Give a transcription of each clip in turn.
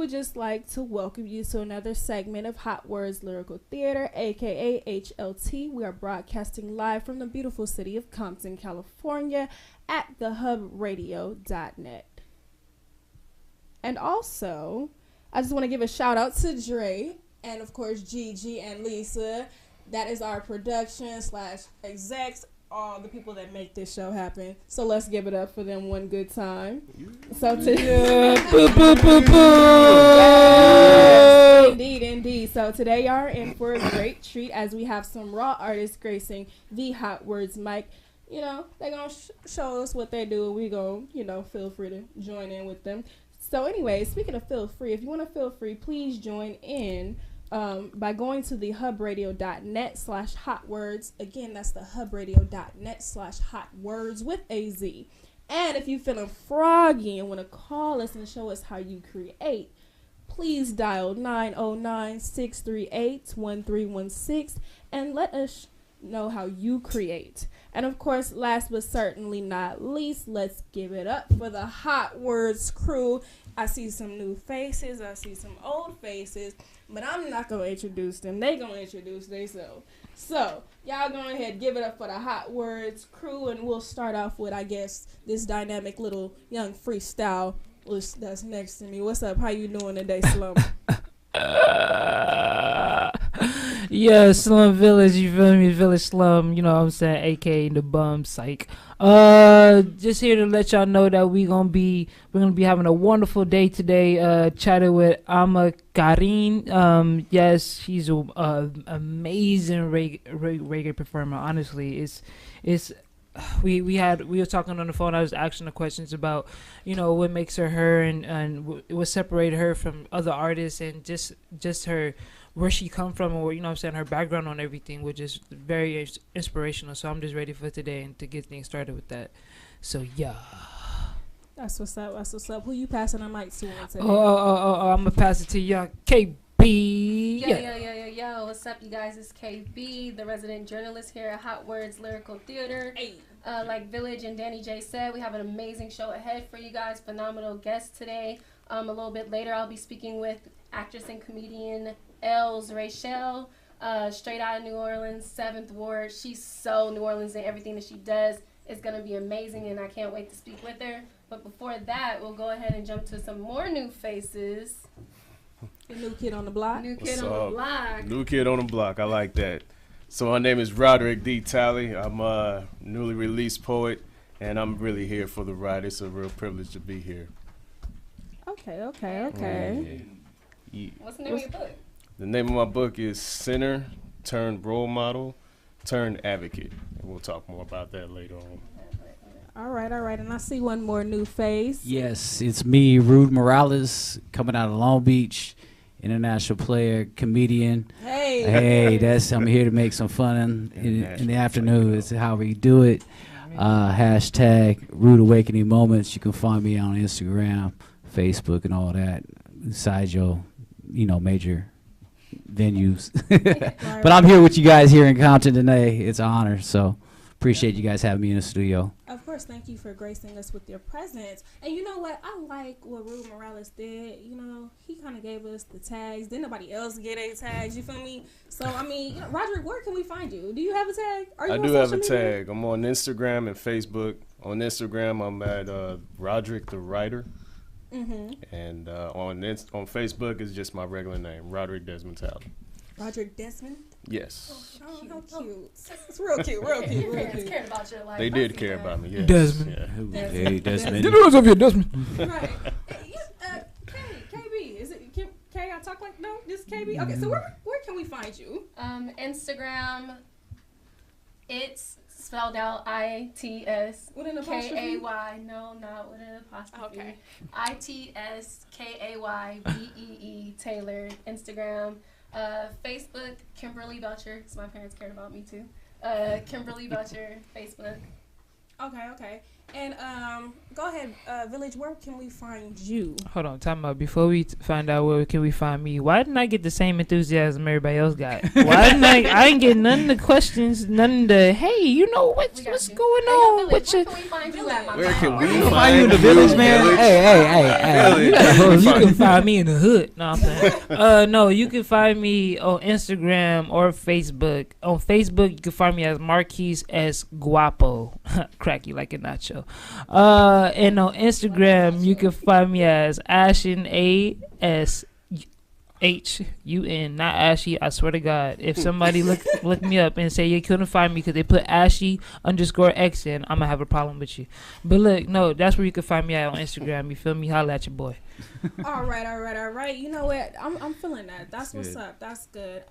would just like to welcome you to another segment of Hotwordz Lyrical Theatre, aka HLT. We are broadcasting live from the beautiful city of Compton, California at thehubradio.net. And also, I just want to give a shout out to Dre and of course Gigi and Lisa. That is our production / execs, all the people that make this show happen. So let's give it up for them one good time. So today, yes, indeed. So today y'all are in for a great treat as we have some raw artists gracing the Hotwordz mic. You know, they're going to show us what they do, and we going to, feel free to join in with them. So anyway, speaking of feel free, if you want to feel free, please join in by going to the hubradio.net/hotwordz. Again, that's the hubradio.net/hotwordz with a Z. And if you're feeling froggy and want to call us and show us how you create, please dial 909-638-1316 and let us know how you create. And of course, last but certainly not least, let's give it up for the Hotwordz crew. I see some new faces, I see some old faces, but I'm not going to introduce them. They going to introduce themselves. So, y'all go ahead, give it up for the Hotwordz crew, and we'll start off with, I guess, this dynamic little young freestyle that's next to me. What's up? How you doing today, Slum? Yeah, Slum Village, you feel me? Village Slum, you know what I'm saying? AKA the bum psych. Just here to let y'all know that we're gonna be having a wonderful day today. Chatting with Ama Karin. Yes, she's a amazing reggae performer. Honestly, we were talking on the phone. I was asking the questions about, what makes her and what separated her from other artists, and just her, where she come from, or her background on everything, which is very inspirational. So I'm just ready for today and to get things started with that. So yeah. That's what's up. Who you passing the mic to today? I'm gonna pass it to young KayBee. Yo, what's up, you guys? It's KayBee, the resident journalist here at Hotwordz Lyrical Theatre. Hey. Like Village and Dani J said, we have an amazing show ahead for you guys. Phenomenal guests today. A little bit later, I'll be speaking with actress and comedian Elz Rachel, straight out of New Orleans, 7th Ward. She's so New Orleans, and everything that she does is going to be amazing, and I can't wait to speak with her. But before that, we'll go ahead and jump to some more new faces. The new kid on the block. New kid on the block. New kid on the block. I like that. So my name is Roderick D. Talley. I'm a newly released poet, and I'm really here for the ride. It's a real privilege to be here. Okay. Yeah. What's the name of your book? The name of my book is Sinner Turned Role Model Turned Advocate, and we'll talk more about that later on. All right. And I see one more new face. Yes, it's me, Rude Morales, coming out of Long Beach, international player, comedian. Hey, I'm here to make some fun in the afternoon. It's how we do it. Hashtag Rude Awakening Moments. You can find me on Instagram, Facebook, and all that. Besides your, major venues. But I'm here with you guys here in Compton today. It's an honor. So appreciate you guys having me in the studio. Of course, thank you for gracing us with your presence. And you know what? I like what Rude Morales did. He kind of gave us the tags. Didn't nobody else get a tags? You feel me? So, Roderick, where can we find you? Do you have a tag? I do have a tag. I'm on Instagram and Facebook. On Instagram, I'm at Roderick the Writer. Mm-hmm. And on Facebook, it's just my regular name, Roderick Desmond Talley. Roderick Desmond? Yes. Oh, how cute. It's real cute. Your parents cared about your life. They did care about me, yes. Desmond. Yeah. Hey, Desmond. You know what's up here, Desmond? Right. KayBee. Is it Kay? I talk like, no, this KayBee? Okay, so where can we find you? Instagram, it's spelled out ITS With an apostrophe? KAY. No, not with an apostrophe. Okay. ITSKAYBEE Taylor. Instagram. Facebook, Kimberly Belcher, because my parents cared about me too. Kimberly Belcher, Facebook. Okay. And go ahead, Village. Where can we find you? Hold on, time out. Before we find out where can we find me, why didn't I get the same enthusiasm everybody else got? Why didn't I didn't get none of the questions, none of the hey, you know what's going on? Where can we find you at, my Where can man? we find you in the village, man? Hey. You can find me in the hood. No, I'm saying. No, you can find me on Instagram or Facebook. On Facebook, you can find me as Marquise S. Guapo. Cracky like a nacho. And on Instagram, you can find me as Ashen ASHUN, not Ashy. I swear to God, if somebody look me up and say you couldn't find me because they put Ashy_X in, I'm gonna have a problem with you. But look, no, that's where you can find me at on Instagram. You feel me? Holla at your boy. All right. You know what? I'm feeling that. That's what's up. That's good.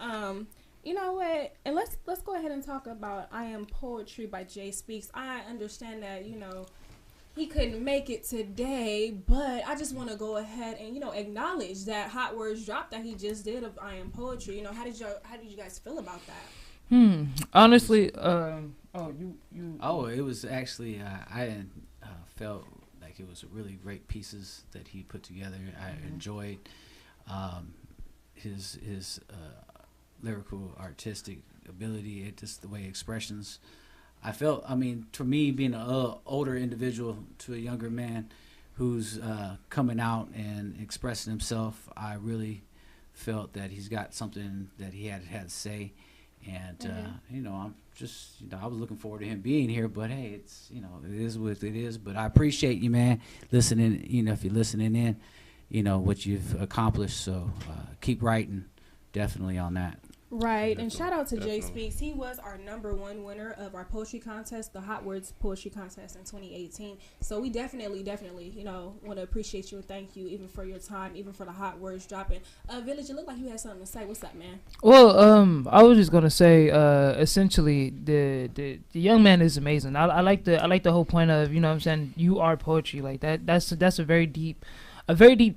You know what? And let's go ahead and talk about I Am Poetry by Jay Speaks. I understand that, you know, he couldn't make it today, but I just want to go ahead and, you know, acknowledge that Hotwordz drop that he just did of I Am Poetry. You know, how did you guys feel about that? Honestly, it was actually I felt like it was really great pieces that he put together. I enjoyed his lyrical artistic ability, just the way expressions. I felt, I mean, for me being an older individual to a younger man who's coming out and expressing himself, I really felt that he's got something that he had to say. And, you know, I'm just, you know, I was looking forward to him being here, but hey, it's, you know, it is what it is. But I appreciate you, man, listening, you know, if you're listening in, you know, what you've accomplished. So keep writing, definitely on that. Right, and shout out to Jay Speaks. He was our #1 winner of our poetry contest, the Hotwordz Poetry Contest in 2018. So we definitely, you know, want to appreciate you and thank you even for your time, even for the Hotwordz dropping. Village, it looked like you had something to say. What's up, man? Well, I was just gonna say, essentially, the young man is amazing. I like the whole point of, you know what I'm saying, you are poetry, like that. That's a very deep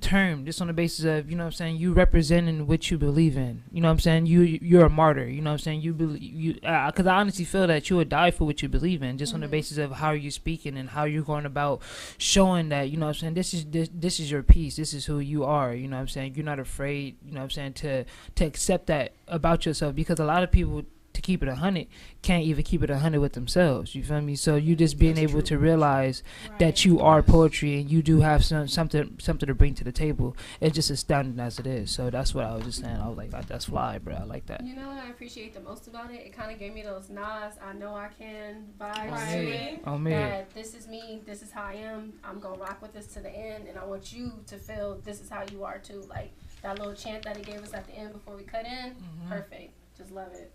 term, just on the basis of, you know what I'm saying, you representing what you believe in. You know what I'm saying? You're a martyr. You know what I'm saying? You believe because I honestly feel that you would die for what you believe in, just on the basis of how you're speaking and how you're going about showing that, you know what I'm saying, this is your piece. This is who you are. You know what I'm saying? You're not afraid, you know what I'm saying, to accept that about yourself, because a lot of people, to keep it 100, can't even keep it 100 with themselves. You feel me? So you just being able to realize that you are poetry and you do have something to bring to the table. It's just astounding as it is. So that's what I was just saying. I was like, that's fly, bro. I like that. You know what I appreciate the most about it? It kind of gave me those Nas, I know I can vibes to it. Oh man. That this is me. This is how I am. I'm gonna rock with this to the end, and I want you to feel this is how you are too. Like that little chant that he gave us at the end before we cut in. Perfect. Just love it.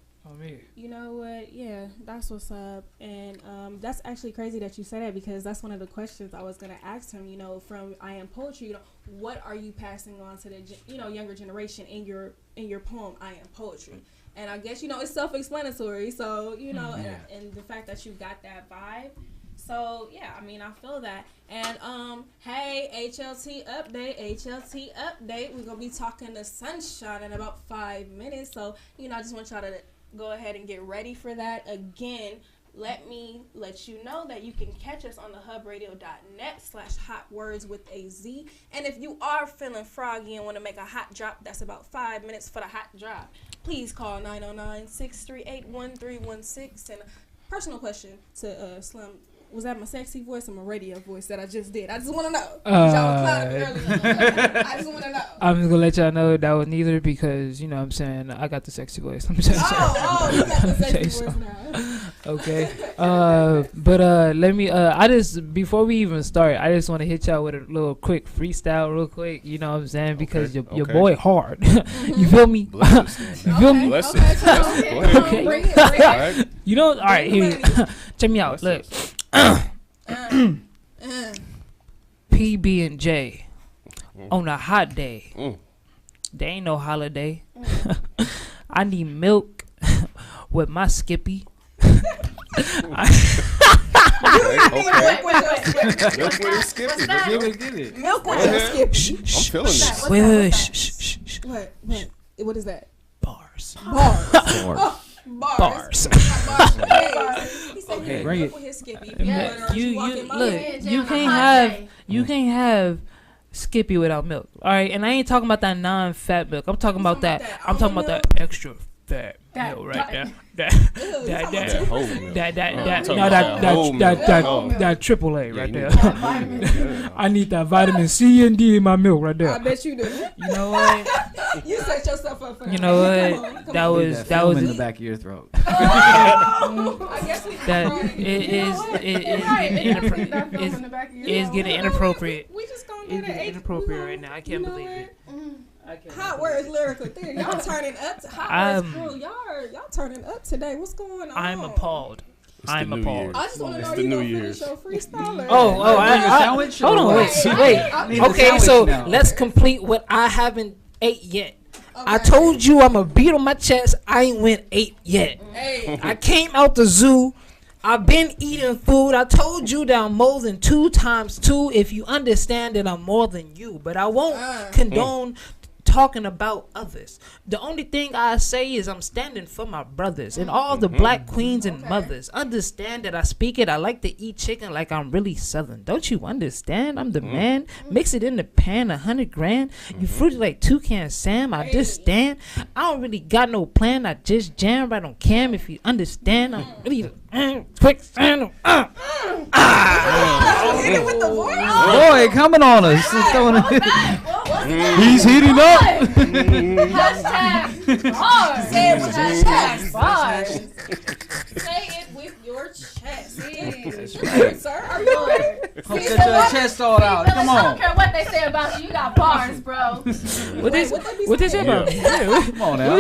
You know what? Yeah, that's what's up. And that's actually crazy that you said that, because that's one of the questions I was going to ask him. You know, from I Am Poetry, you know, what are you passing on to the, you know, younger generation in your poem I Am Poetry? And I guess, you know, it's self-explanatory. So, you know, and the fact that you got that vibe. So, yeah, I mean, I feel that. And, hey, HLT update. We're going to be talking to Sunshine in about 5 minutes. So, you know, I just want y'all to go ahead and get ready for that. Again, let me let you know that you can catch us on the hubradio.net/hotwords with a Z. And if you are feeling froggy and want to make a hot drop, that's about 5 minutes for the hot drop, please call 909-638-1316. And a personal question to Slum. Was that my sexy voice or my radio voice that I just did? I just want to know. I just want to know. I'm just going to let y'all know that was neither, because, you know what I'm saying, I got the sexy voice. I'm just you got the sexy voice now. Okay. But let me, before we even start, I just want to hit y'all with a little quick freestyle real quick. You know what I'm saying? Because your boy hard. You feel me? You feel me? Okay. Bring it. You know, all right, here. Check me out. Look. PB and J on a hot day. There ain't no holiday. I need milk with my Skippy. Milk with Skippy. Milk with your Skippy. I'm feeling this. What is that? Bars. Oh, Bars. He said he bring grew it. up with his Skippy. You can't have Skippy without milk. All right, and I ain't talking about that non-fat milk. I'm talking about that. I'm talking about that extra fat milk right there. That triple A right there. I need that vitamin C and D in my milk right there. I bet you do. You know what? You set yourself up for that. You know what? That was in the back of your throat. I guess we is getting inappropriate. We just gonna It's get getting an inappropriate right now. I can't believe it. Hotwordz Lyrical Theatre. Y'all turning up. Hotwordz crew. Y'all turning up today. What's going on? I'm appalled. I'm appalled. I just want to know you gonna finish your freestyler. Sandwich? Hold on, wait. Okay, so let's complete what I haven't ate yet. Okay. I told you I'm a beat on my chest. I ain't went 8 yet. Hey. I came out the zoo. I've been eating food. I told you that I'm more than 2 times 2 if you understand that I'm more than you. But I won't condone talking about others. The only thing I say is I'm standing for my brothers and all the black queens and mothers. Understand that I speak it. I like to eat chicken like I'm really Southern. Don't you understand? I'm the man. Mix it in the pan, 100 grand. You fruity like Toucan Sam. I just stand. I don't really got no plan. I just jam right on cam. If you understand, I'm really quick. Hit it with the voice. Boy, coming on us. He's heating up. Hashtag bars. Say it with your chest. Bars. Say it with your chest. Sir, are you ready? Get your chest all out. Come I don't on. care what they say about you. You got bars, bro. What they say about me? Come on now.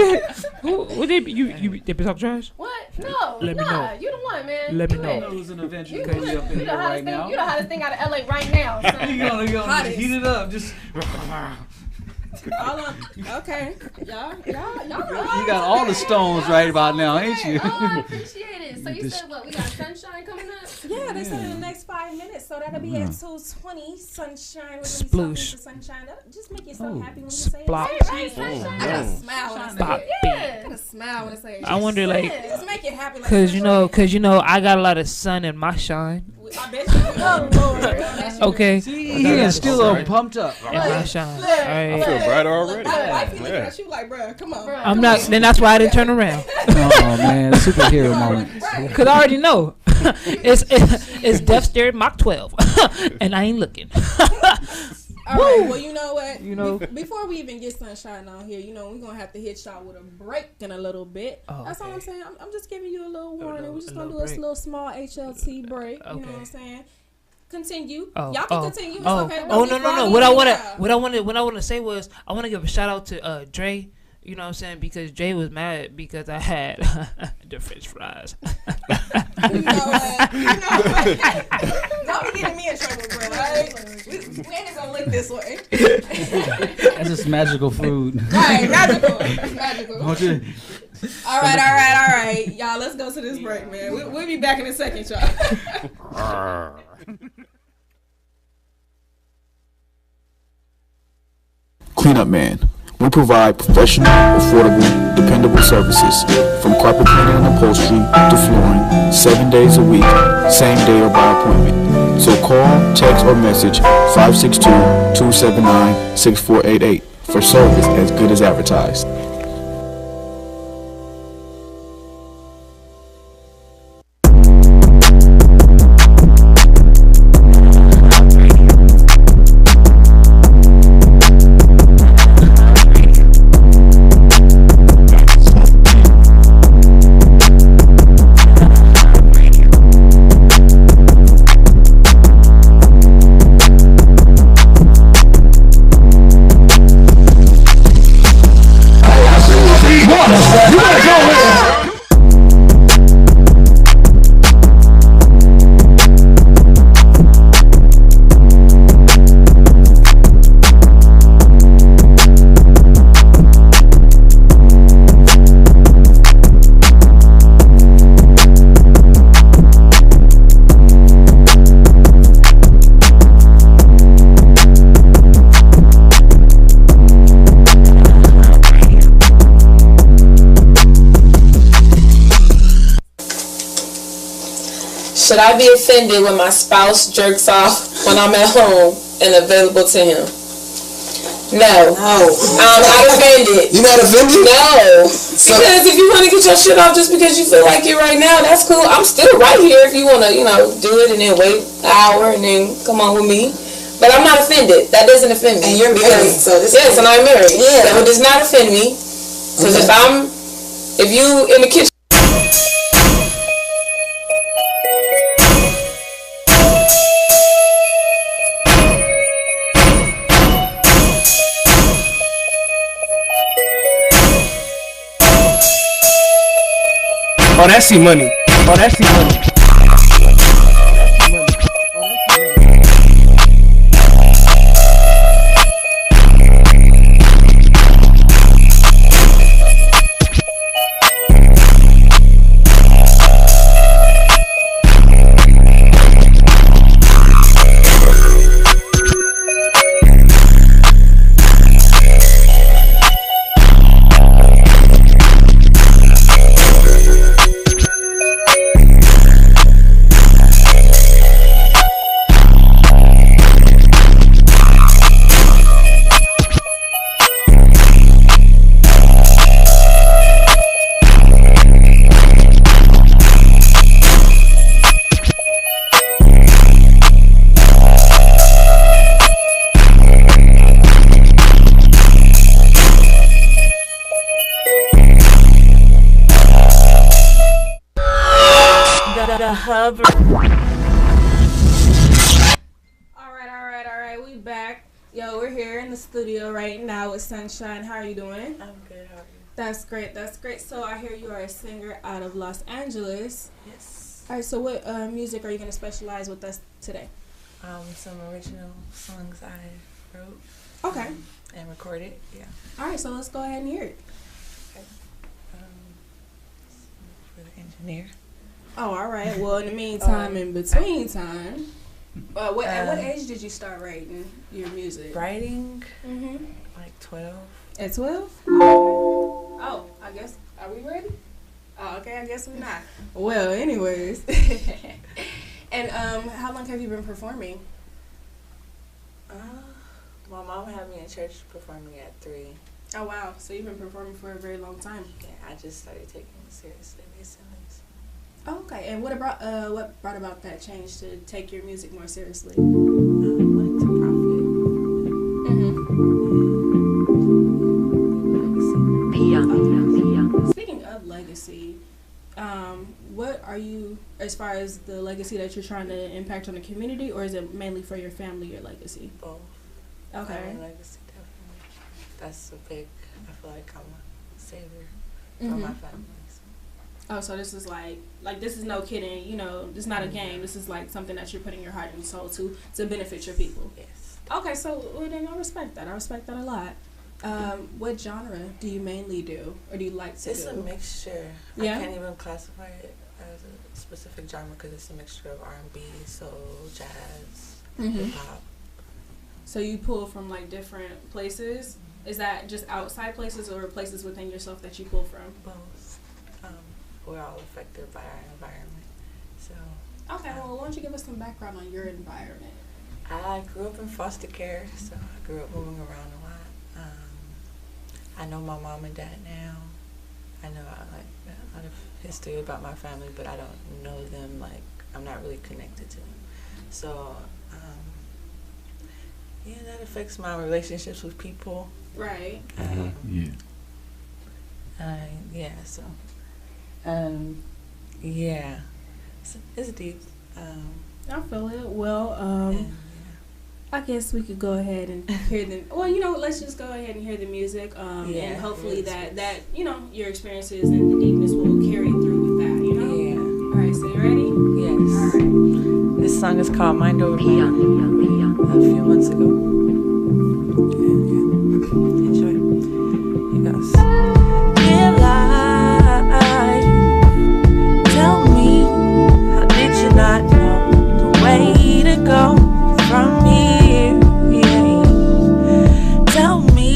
What they they talk trash? What? No. Let me know. You the one, man. Let me You know. it. It was an event You you the could be up in here right now. You the hottest thing out of LA right now. Son. You're gonna heat it up. Just Okay. Y'all. you got all the stones right about now, ain't you? Oh, I appreciate it. So you said what? We got sunshine coming up? Yeah, they said in the next 5 minutes, so that'll be at 2:20. Sunshine. Sploosh. Sunshine. Just make yourself happy when you say it. Splop. Right, sunshine. I gotta smile when I say it. Yeah. I gotta smile when I say it. I wonder, like, Just make it happy. Like cause you know, I got a lot of sun in my shine. I bet you do. Oh, Lord. Okay. See, he is still pumped up. In my shine. All I right. feel brighter already. My wife looking at you like, bruh, come on. I'm not. Then that's why I didn't turn around. Oh man, superhero moment. Cause I already know. It's Death Stare Mach 12, and I ain't looking. All right, well, you know what? You know, before we even get sunshine on here, you know, we're going to have to hit y'all with a break in a little bit. Oh, that's all I'm saying. I'm just giving you a little warning. We're just going to do break. a little small HLT break. Okay. You know what I'm saying? Continue. Oh, y'all can continue. It's oh, okay. oh, no. What I wanted to say was I want to give a shout out to Dre. You know what I'm saying? Because Dre was mad because I had the French fries. You know what? Don't be getting me in trouble, bro. Right? We ain't gonna lick this way. That's just magical food. Right, magical. All right. Y'all, let's go to this break, man. We'll be back in a second, y'all. Cleanup Man. We provide professional, affordable, dependable services from carpet cleaning and upholstery to flooring, 7 days a week, same day or by appointment. So call, text, or message 562-279-6488 for service as good as advertised. Should I be offended when my spouse jerks off when I'm at home and available to him? No. I'm not offended. You're not offended? No. Because if you want to get your shit off just because you feel like it right now, that's cool. I'm still right here if you want to, do it and then wait an hour and then come on with me. But I'm not offended. That doesn't offend me. And you're married, so this yes, and I'm married. Yeah. That does not offend me. Because if you in the kitchen. Oh, that's C-Money. Oh, that's C-Money. Alright, we back. Yo, we're here in the studio right now with Sunshine. How are you doing? I'm good, how are you? That's great. So I hear you are a singer out of Los Angeles. Yes. Alright, so what music are you going to specialize with us today? Some original songs I wrote. Okay. And recorded, yeah. Alright, so let's go ahead and hear it. Okay. For the engineer. Oh, alright. Well, in the meantime, in between time, what age did you start writing your music? Writing? Mm-hmm. Like 12. At 12? Oh, I guess, are we ready? Oh, okay, I guess we're not. Well, anyways. And how long have you been performing? My mom had me in church performing at 3. Oh, wow. So you've been performing for a very long time. Yeah, I just started taking it seriously recently. So. Oh, okay. And what brought about that change to take your music more seriously? Wanting to profit. Mm-hmm. Speaking of legacy, what are you, as far as the legacy that you're trying to impact on the community, or is it mainly for your family, your legacy? Both. Okay. Legacy, definitely. That's a big, I feel like I'm a savior for Mm-hmm. my family. So. Oh, so this is like this is no kidding, this is not a game. This is like something that you're putting your heart and soul to benefit your people. Yes. Okay, so then I respect that. I respect that a lot. What genre do you mainly do, or do you like to do? It's a mixture. Yeah? I can't even classify it as a specific genre because it's a mixture of R&B, soul, jazz, hip-hop. So you pull from like different places? Is that just outside places or places within yourself that you pull from? Both. We're all affected by our environment. So. Okay, well, why don't you give us some background on your environment? I grew up in foster care, so I grew up moving around a lot. I know my mom and dad now. I know a lot of history about my family, but I don't know them, I'm not really connected to them. So, yeah, that affects my relationships with people. Right. Yeah, it's deep. I feel it. Well, I guess we could go ahead and hear the. Well, let's just go ahead and hear the music. And hopefully that your experiences and the deepness will carry through with that. Yeah. All right. So you ready? Yes. All right. This song is called Mind Over Matter. A few months ago. Enjoy. Here goes. Dear life, tell me, how did you not know the way to go from here? Yeah. Tell me,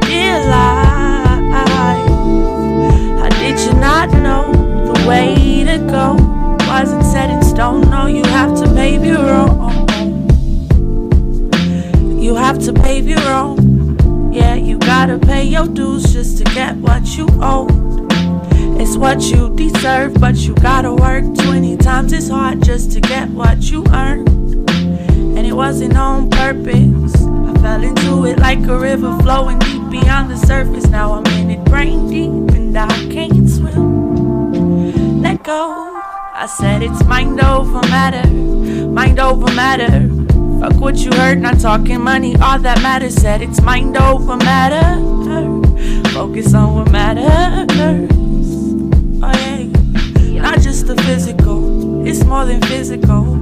dear life, how did you not know the way to go? gotta pay your dues just to get what you owe. It's what you deserve, but you gotta work 20 times as hard just to get what you earn. And it wasn't on purpose. I fell into it like a river flowing deep beyond the surface. Now I'm in it brain deep and I can't swim. Let go. I said it's mind over matter. Mind over matter. Fuck what you heard, not talking money, all that matters. Said it's mind over matter. Focus on what matters. Oh yeah, not just the physical, it's more than physical.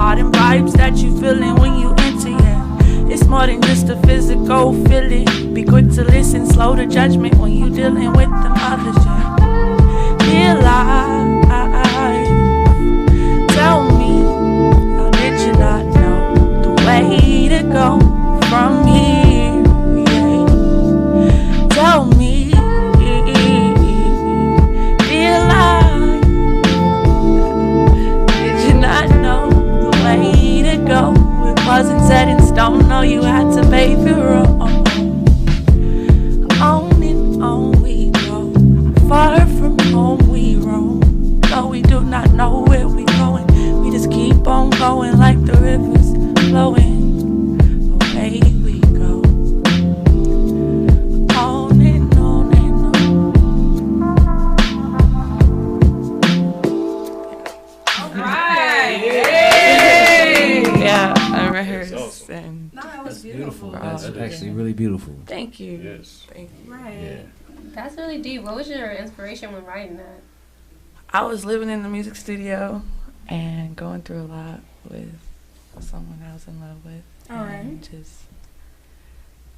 All them vibes that you feeling when you enter, yeah. It's more than just a physical feeling. Be quick to listen, slow to judgment when you dealing with them others, yeah. Dear life, tell me, how did you not know the way to go from here, yeah. Tell me, dear life, did you not know the way to go? It wasn't set in stone, no, you had to pave it wrong. On and on we go, far from home we roam. No, we do not know where we going, we just keep on going like the rivers flowing. Away we go, on and on and on. Right. Yeah, I rehearsed and No, that was beautiful. That's actually really beautiful. thank you. Yes. Thank you. Right. Yeah. That's really deep. What was your inspiration when writing that? I was living in the music studio and going through a lot with someone I was in love with. All right. And just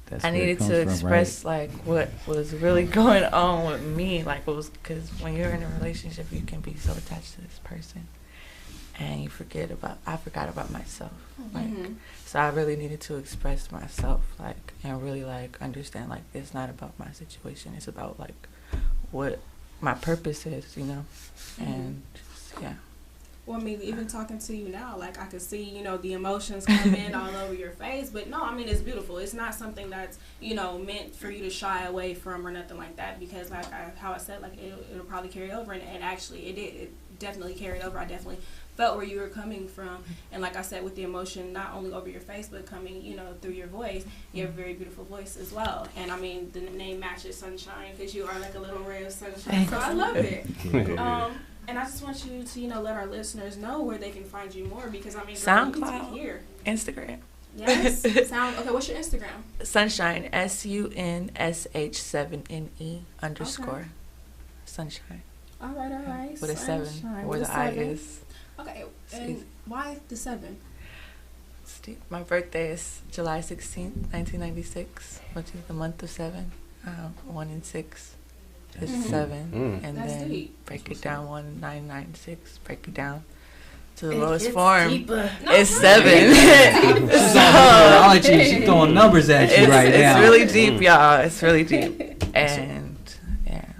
That's I where it needed comes to from, express like what was really going on with me, like what was, because when you're in a relationship you can be so attached to this person and you forget about, I forgot about myself, like, so I really needed to express myself, like, and really like understand like it's not about my situation, it's about like what my purpose is, you know. And just, yeah. Well, I mean, even talking to you now, like, I could see, you know, the emotions come in all over your face. But, no, I mean, it's beautiful. It's not something that's, you know, meant for you to shy away from or nothing like that. Because, like, how I said, like, it'll probably carry over. And actually, it did. It definitely carried over. I definitely felt where you were coming from. And, like I said, with the emotion not only over your face, but coming, you know, through your voice. You have a very beautiful voice as well. And, I mean, the name matches Sunshine because you are like a little ray of sunshine. So I love it. And I just want you to, you know, let our listeners know where they can find you more because, I mean, SoundCloud, here. Instagram. Yes. Okay, what's your Instagram? Sunshine, SUNSH7NE _ Okay. Sunshine. All right. With a 7, where the I is. Okay, and why the 7? My birthday is July 16th, 1996, which is the month of 7. 1 and 6. It's 7, and That's then deep. break it down 1996. Break it down to the lowest form. No, it's 7. She's throwing numbers at you right now. It's really deep, y'all. It's really deep, and yeah,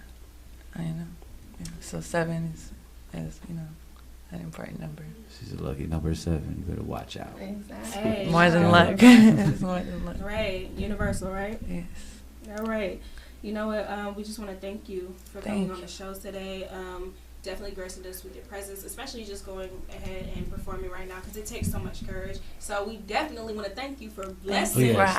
I know. Yeah. So 7 is you know an important number. She's a lucky number 7. You better watch out. Exactly. Hey, More than luck. It's more than luck. Right, universal, right? Yes. All right. You know what? We just want to thank you for coming on the show today. Definitely gracing us with your presence, especially just going ahead and performing right now because it takes so much courage. So we definitely want to thank you for blessing Yes,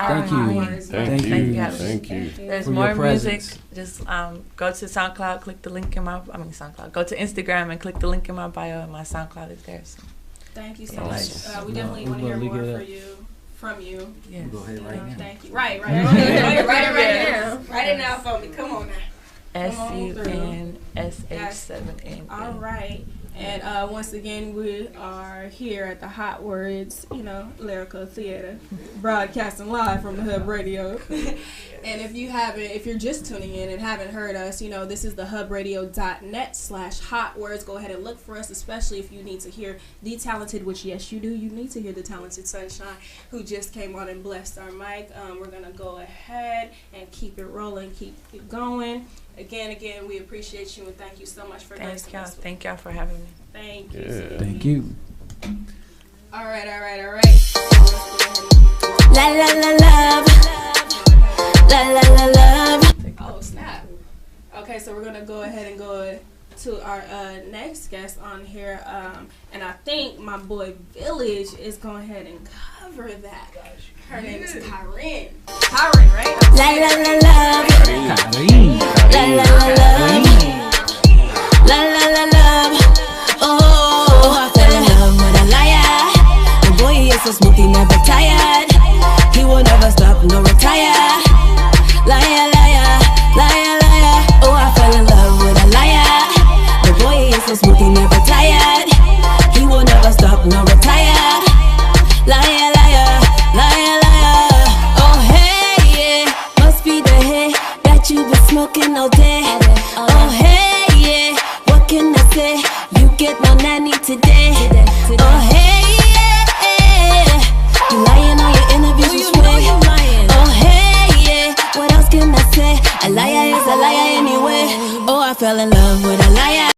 thank you. Thank you. There's For more your music. presence. Just go to SoundCloud, click the link in my. SoundCloud. Go to Instagram and click the link in my bio, and my SoundCloud is there. So. Thank you so Yes. much. We definitely want to hear more from you. Yes. We'll go ahead right now. Thank you. Right. Write it now for me. Come on now. SUNSH7N. All right. And once again, we are here at the Hotwordz, Lyrical Theatre, broadcasting live from the Hub Radio. And if you're just tuning in and haven't heard us, this is the hubradio.net/Hotwordz. Go ahead and look for us, especially if you need to hear the talented, which yes, you do. You need to hear the talented Sunshine, who just came on and blessed our mic. We're going to go ahead and keep it rolling, keep it going. Again, we appreciate you and thank you so much for gracing us. Thank y'all for having me. Thank you. Yeah. Thank you. All right. La la la love. La la la love. Okay, so we're gonna go ahead and go to our next guest on here, and I think my boy Village is going ahead and cover that. Her name is Karen. Karen, right? La la la la. Karen. La la la la. La la la la. Oh, I fell in love with a liar. The boy he is so smooth, he never tired. He will never stop, no retire. Liar, liar, liar, liar. Oh, I fell in love with a liar. The boy he is so smooth, he never tired. He will never stop, no retire. Liar, liar, liar, liar. Oh, hey, yeah, must be the hay that you been smoking all day. Oh, hey, yeah, what can I say? You get no nanny today. Oh, hey, yeah, you lying on your interviews, you swear. Oh, hey, yeah, what else can I say? A liar is a liar anyway. Oh, I fell in love with a liar.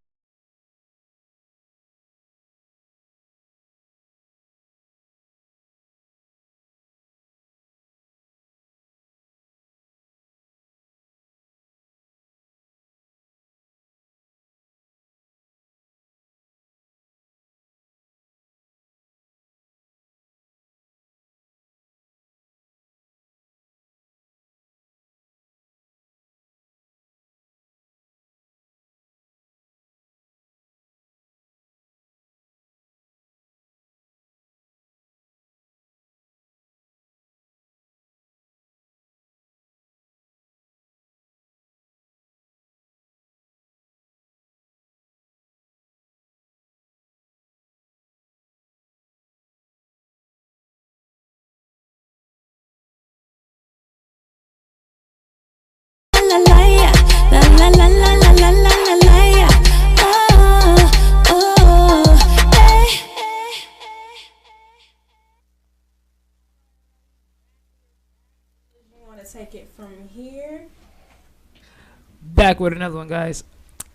Take it from here. Back with another one, guys.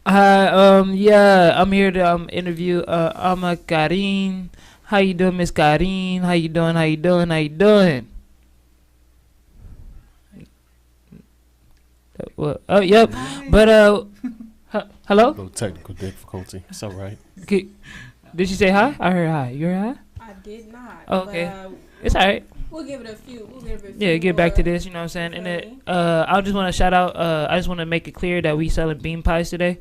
Yeah, I'm here to interview Karen. How you doing, Miss Karen? How you doing? How you doing? How you doing? Well, oh, yep. But hello. Little technical difficulty. It's all right. Did you say hi? I heard hi. You heard hi? I did not. Oh, okay. But, it's all right. We'll give it a few. Yeah, get back to this. You know what I'm saying? And it, I just want to shout out. I just want to make it clear that we selling bean pies today.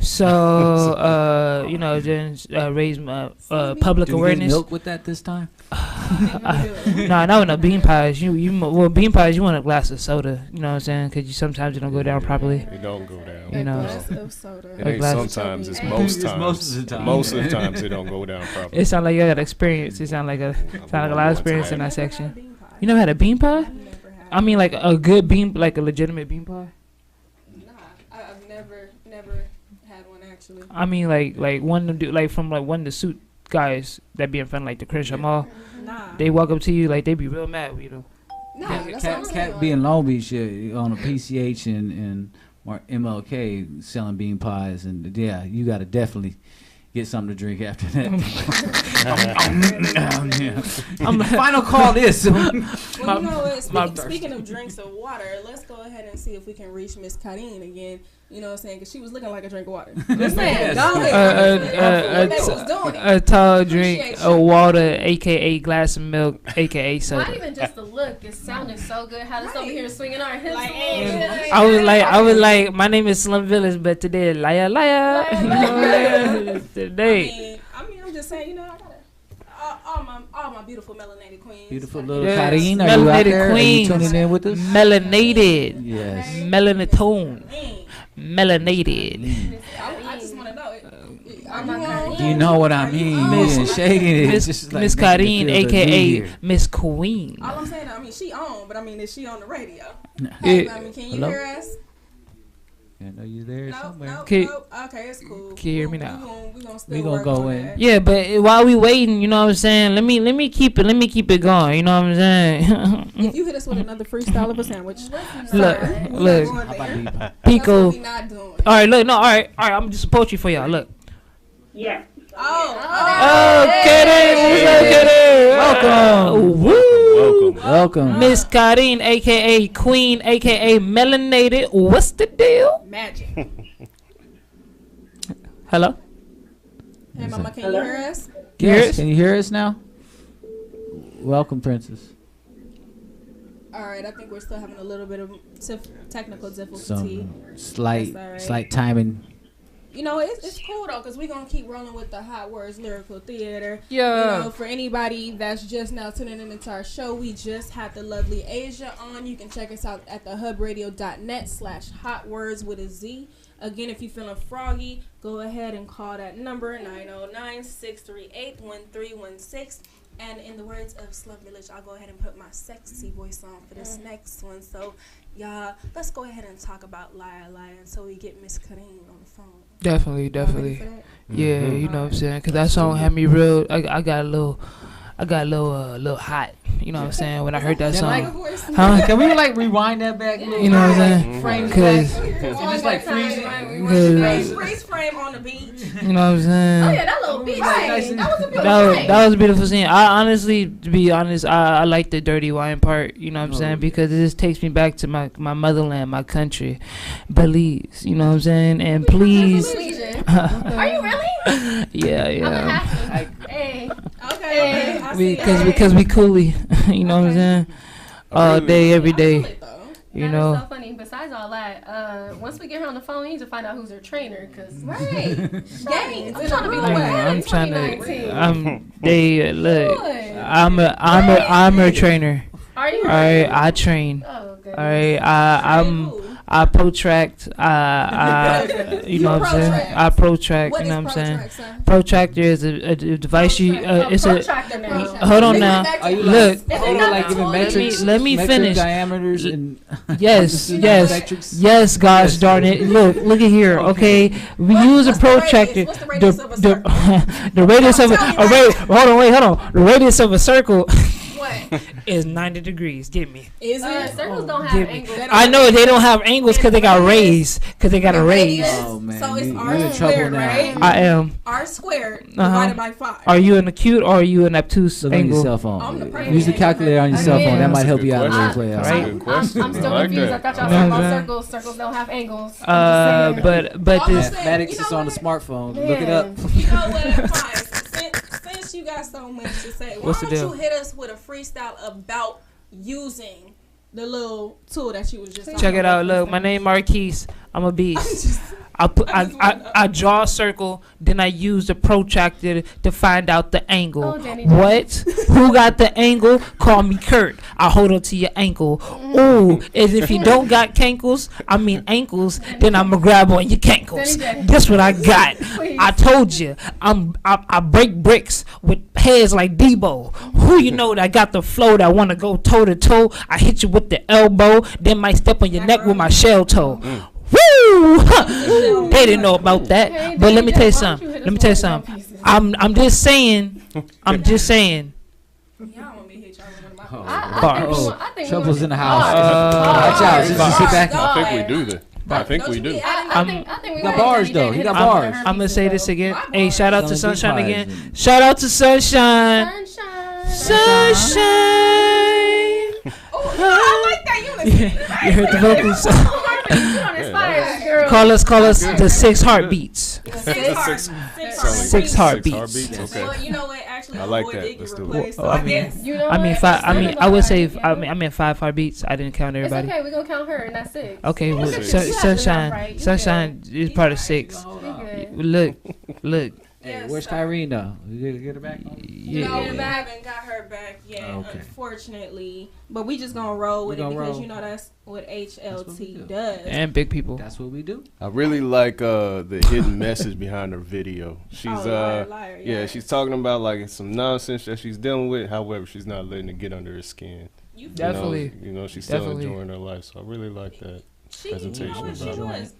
So you know, just raise my public awareness. Milk with that this time? Nah, not with no bean pies. Well, bean pies. You want a glass of soda. You know what I'm saying? Because sometimes it don't go down properly. It don't go down. You know, it ain't sometimes. It's most times. Most of the time. Most of the times it don't go down properly. It sounds like you got experience. It sounds like a lot of experience in that section. You never had a bean pie? I mean, like a good bean, like a legitimate bean pie. Nah, I've never had one actually. I mean, like one to do, like from like one of the suit guys that be in front of like the Crenshaw Mall. Nah. They walk up to you like they be real mad with you. Nah, Cat be in Long Beach on a PCH and MLK selling bean pies, and yeah, you got to definitely get something to drink after that. Final call this. Well, you know what? Speaking of drinks of water, let's go ahead and see if we can reach Miss Karen again. You know what I'm saying? Because she was looking like a drink of water. Just saying. Go ahead. A tall drink of water, a.k.a. glass of milk, a.k.a. soda. Not even just the look. It sounded so good. Had us over here swinging our hips. Like, I was like, my name is Slum Village, but today, liar. Today. I mean, I'm just saying, you know, I got all my beautiful melanated queens. Beautiful little Karen, are you out there? Queens. Are you tuning in with us? Melanated. Yes. Melanatone. Melanated. I just want to know. Do you know what I mean? Shaking it. Miss Karen, a.k.a. Miss Queen. All I'm saying, I mean, she on, but I mean, is she on the radio? Hey, I mean, can you hear us? I know you there somewhere. Nope. Okay, it's cool. Can you hear me now? We gonna go in. That. Yeah, but while we waiting, you know what I'm saying? Let me keep it going. You know what I'm saying? If you hit us with another freestyle of a sandwich, look, Pico. All right, look, no, all right. I'm just poetry for y'all. Look. Yeah. Okay, welcome. Woo. Welcome. Miss Karine, aka Queen, aka Melanated. What's the deal? Magic. Hello? Hey, Mama, can you hear us? Yes, can you hear us now? Welcome, Princess. All right, I think we're still having a little bit of technical difficulty. Some slight timing. You know, it's cool though, because we're going to keep rolling with the Hotwordz Lyrical Theatre. Yeah. You know, for anybody that's just now tuning into our show, we just had the lovely Asia on. You can check us out at thehubradio.net/hotwords with a Z. Again, if you're feeling froggy, go ahead and call that number, 909-638-1316. And in the words of Slum Village, I'll go ahead and put my sexy voice on for this next one. So, y'all, let's go ahead and talk about Liar Liar until we get Miss Karine on the phone. Definitely. Yeah, you know what I'm saying? Because that song had me real. I got a little hot. You know what I'm saying? When I heard that song. Can we rewind that back a little? You know what I'm saying? Because just freeze it. Freeze frame on the beach. You know what I'm saying? Oh yeah, that little beach scene. That was a beautiful scene. That was a beautiful scene. I honestly, to be honest, I like the dirty wine part. You know what I'm saying? Because it just takes me back to my motherland, my country, Belize. You know what I'm saying? And please. Are you really? Yeah. Hey. Okay. Because we coolie. You know what I'm saying? All day, every day. You know. That's so funny. Besides all that, once we get her on the phone, we need to find out who's her trainer. Cause games. I'm trying to be like, I'm her trainer. Are you? All right, I train. Oh, good. All right, I protract. You know what I'm saying? I protract. What you know what I'm saying? Protract, Protractor is a device it's a. Hold on now. Look. Giving metrics? Let me finish. Diameters and yes. Gosh darn it! Look at here. Okay, we use a protractor. The radius of a hold on. The radius of a circle. Is 90 degrees. Get me. Is it? Circles don't have angles. I know they don't have angles because they got raised. Oh man. So it's R squared, right? I am. R squared divided by 5. Are you an acute or are you an obtuse angle? On your cell phone. Use the calculator on your cell phone. That might help you out a little bit. Right? I'm still confused. I thought y'all said about circles. Circles don't have angles. But this mathematics is on the smartphone. Look it up. You know what? Since you got so much to say, why don't you hit us with a freestyle about using the little tool that you was just talking Check it out. Look, my name Marquise. I'm a beast. I draw a circle, then I use the protractor to find out the angle. Oh, Dani. What? Who got the angle? Call me Kurt. I hold on to your ankle. Ooh, and if you don't got ankles, then I'ma grab on your cankles. Guess what I got? I told you, I break bricks with heads like Debo. Who you know that got the flow that wanna go toe to toe? I hit you with the elbow, then might step on your neck with my shell toe. Woo! They didn't know about that. But let me tell you something. I'm just saying. I think Trouble's in the house. Watch out. Just sit back. I think we do that. I think we do. I think we got bars though. He got bars. I'm gonna say this again. Hey, shout out to Sunshine again. Shout out to Sunshine. Sunshine. Oh, I like that unison. You heard the vocals. Call us the 6 heartbeats. 6 heartbeats. Okay. Well, you know what? Actually, I like that. Let's do it. I would say 5 heartbeats. I didn't count everybody. It's okay. We're gonna count her, and that's 6. Okay. Well, Sunshine is part of 6. Look. Hey, where's Kyrene though? You get her back? Yeah. No, we haven't got her back yet, unfortunately. But we just gonna roll with it because you know that's what HLT does. And big people. That's what we do. I really like the hidden message behind her video. She's liar, yeah, she's talking about like some nonsense that she's dealing with. However, she's not letting it get under her skin. Definitely. She's still enjoying her life. So I really like that. She was,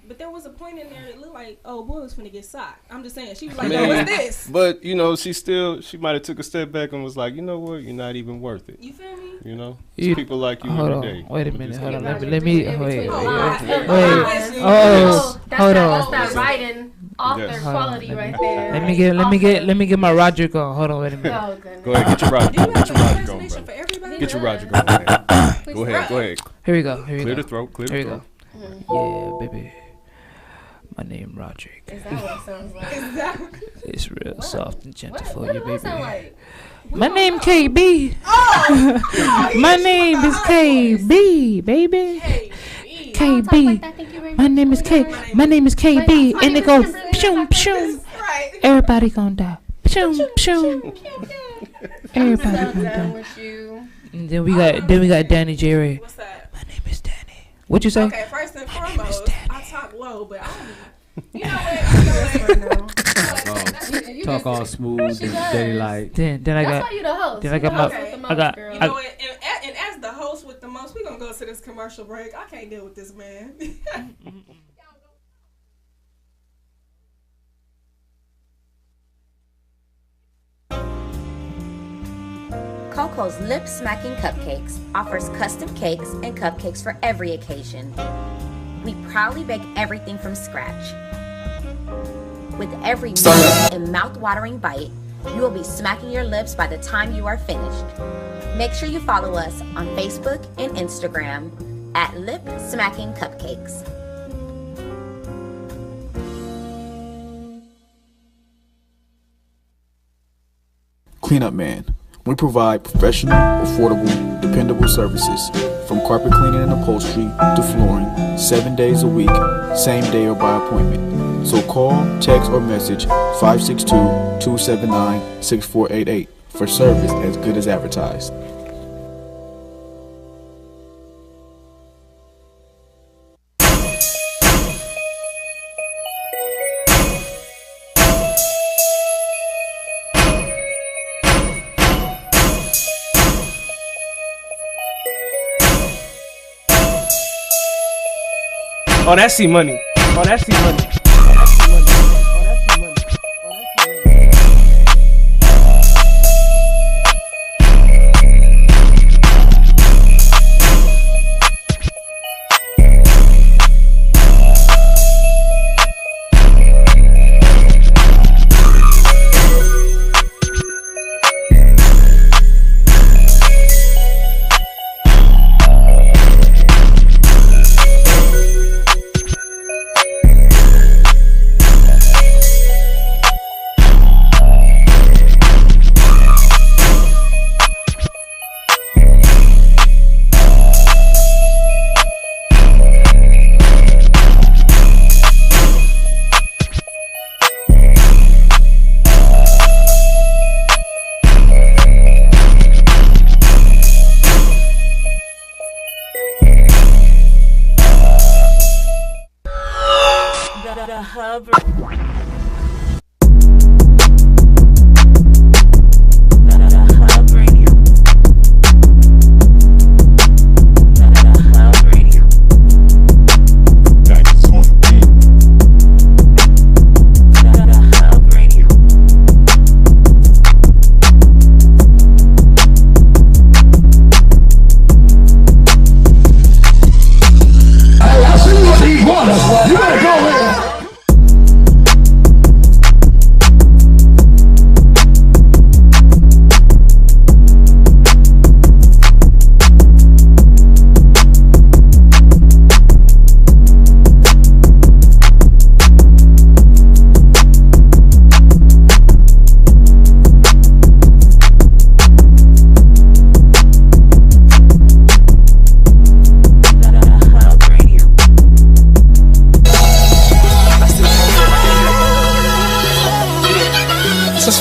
but there was a point in there. It looked like, oh boy, was finna get socked. I'm just saying, she was like, what's this? But she might have took a step back and was like, you know what, you're not even worth it. You feel me? You know, people like you every day. Wait a minute, hold on. Let me wait. Hold on. That's that writing author quality right there. Let me get my Roderick on. Hold on, wait a minute. Go ahead, get your Roderick on. For everybody? Get your Roger. Go ahead. Go ahead. Here we go. Clear the throat. Clear the throat. Yeah, baby. My name Roderick. Is that what it sounds like? It's real soft and gentle for you, What baby. does that sound like? My name KayBee. My name is KayBee, baby. KayBee. My name is KayBee, and it goes pshum pshum. Everybody gonna die. Pshum pshum. Everybody gonna die. And then we got Dani Jerry. What's that? My name is Dani. What you say? Okay, first and foremost, I talk low, but I don't. You know what? Talk all smooth and steady like. Then I got. That's why you the host. Then I got my. I got. You know what? And as the host with the most, we're gonna go to this commercial break. I can't deal with this man. Coco's Lip Smacking Cupcakes offers custom cakes and cupcakes for every occasion. We proudly bake everything from scratch. With every meal and mouth-watering bite, you will be smacking your lips by the time you are finished. Make sure you follow us on Facebook and Instagram at Lip Smacking Cupcakes. Cleanup Man. We provide professional, affordable, dependable services from carpet cleaning and upholstery to flooring 7 days a week, same day or by appointment. So call, text, or message 562-279-6488 for service as good as advertised. Oh, that's C-Money. Oh, that's C-Money.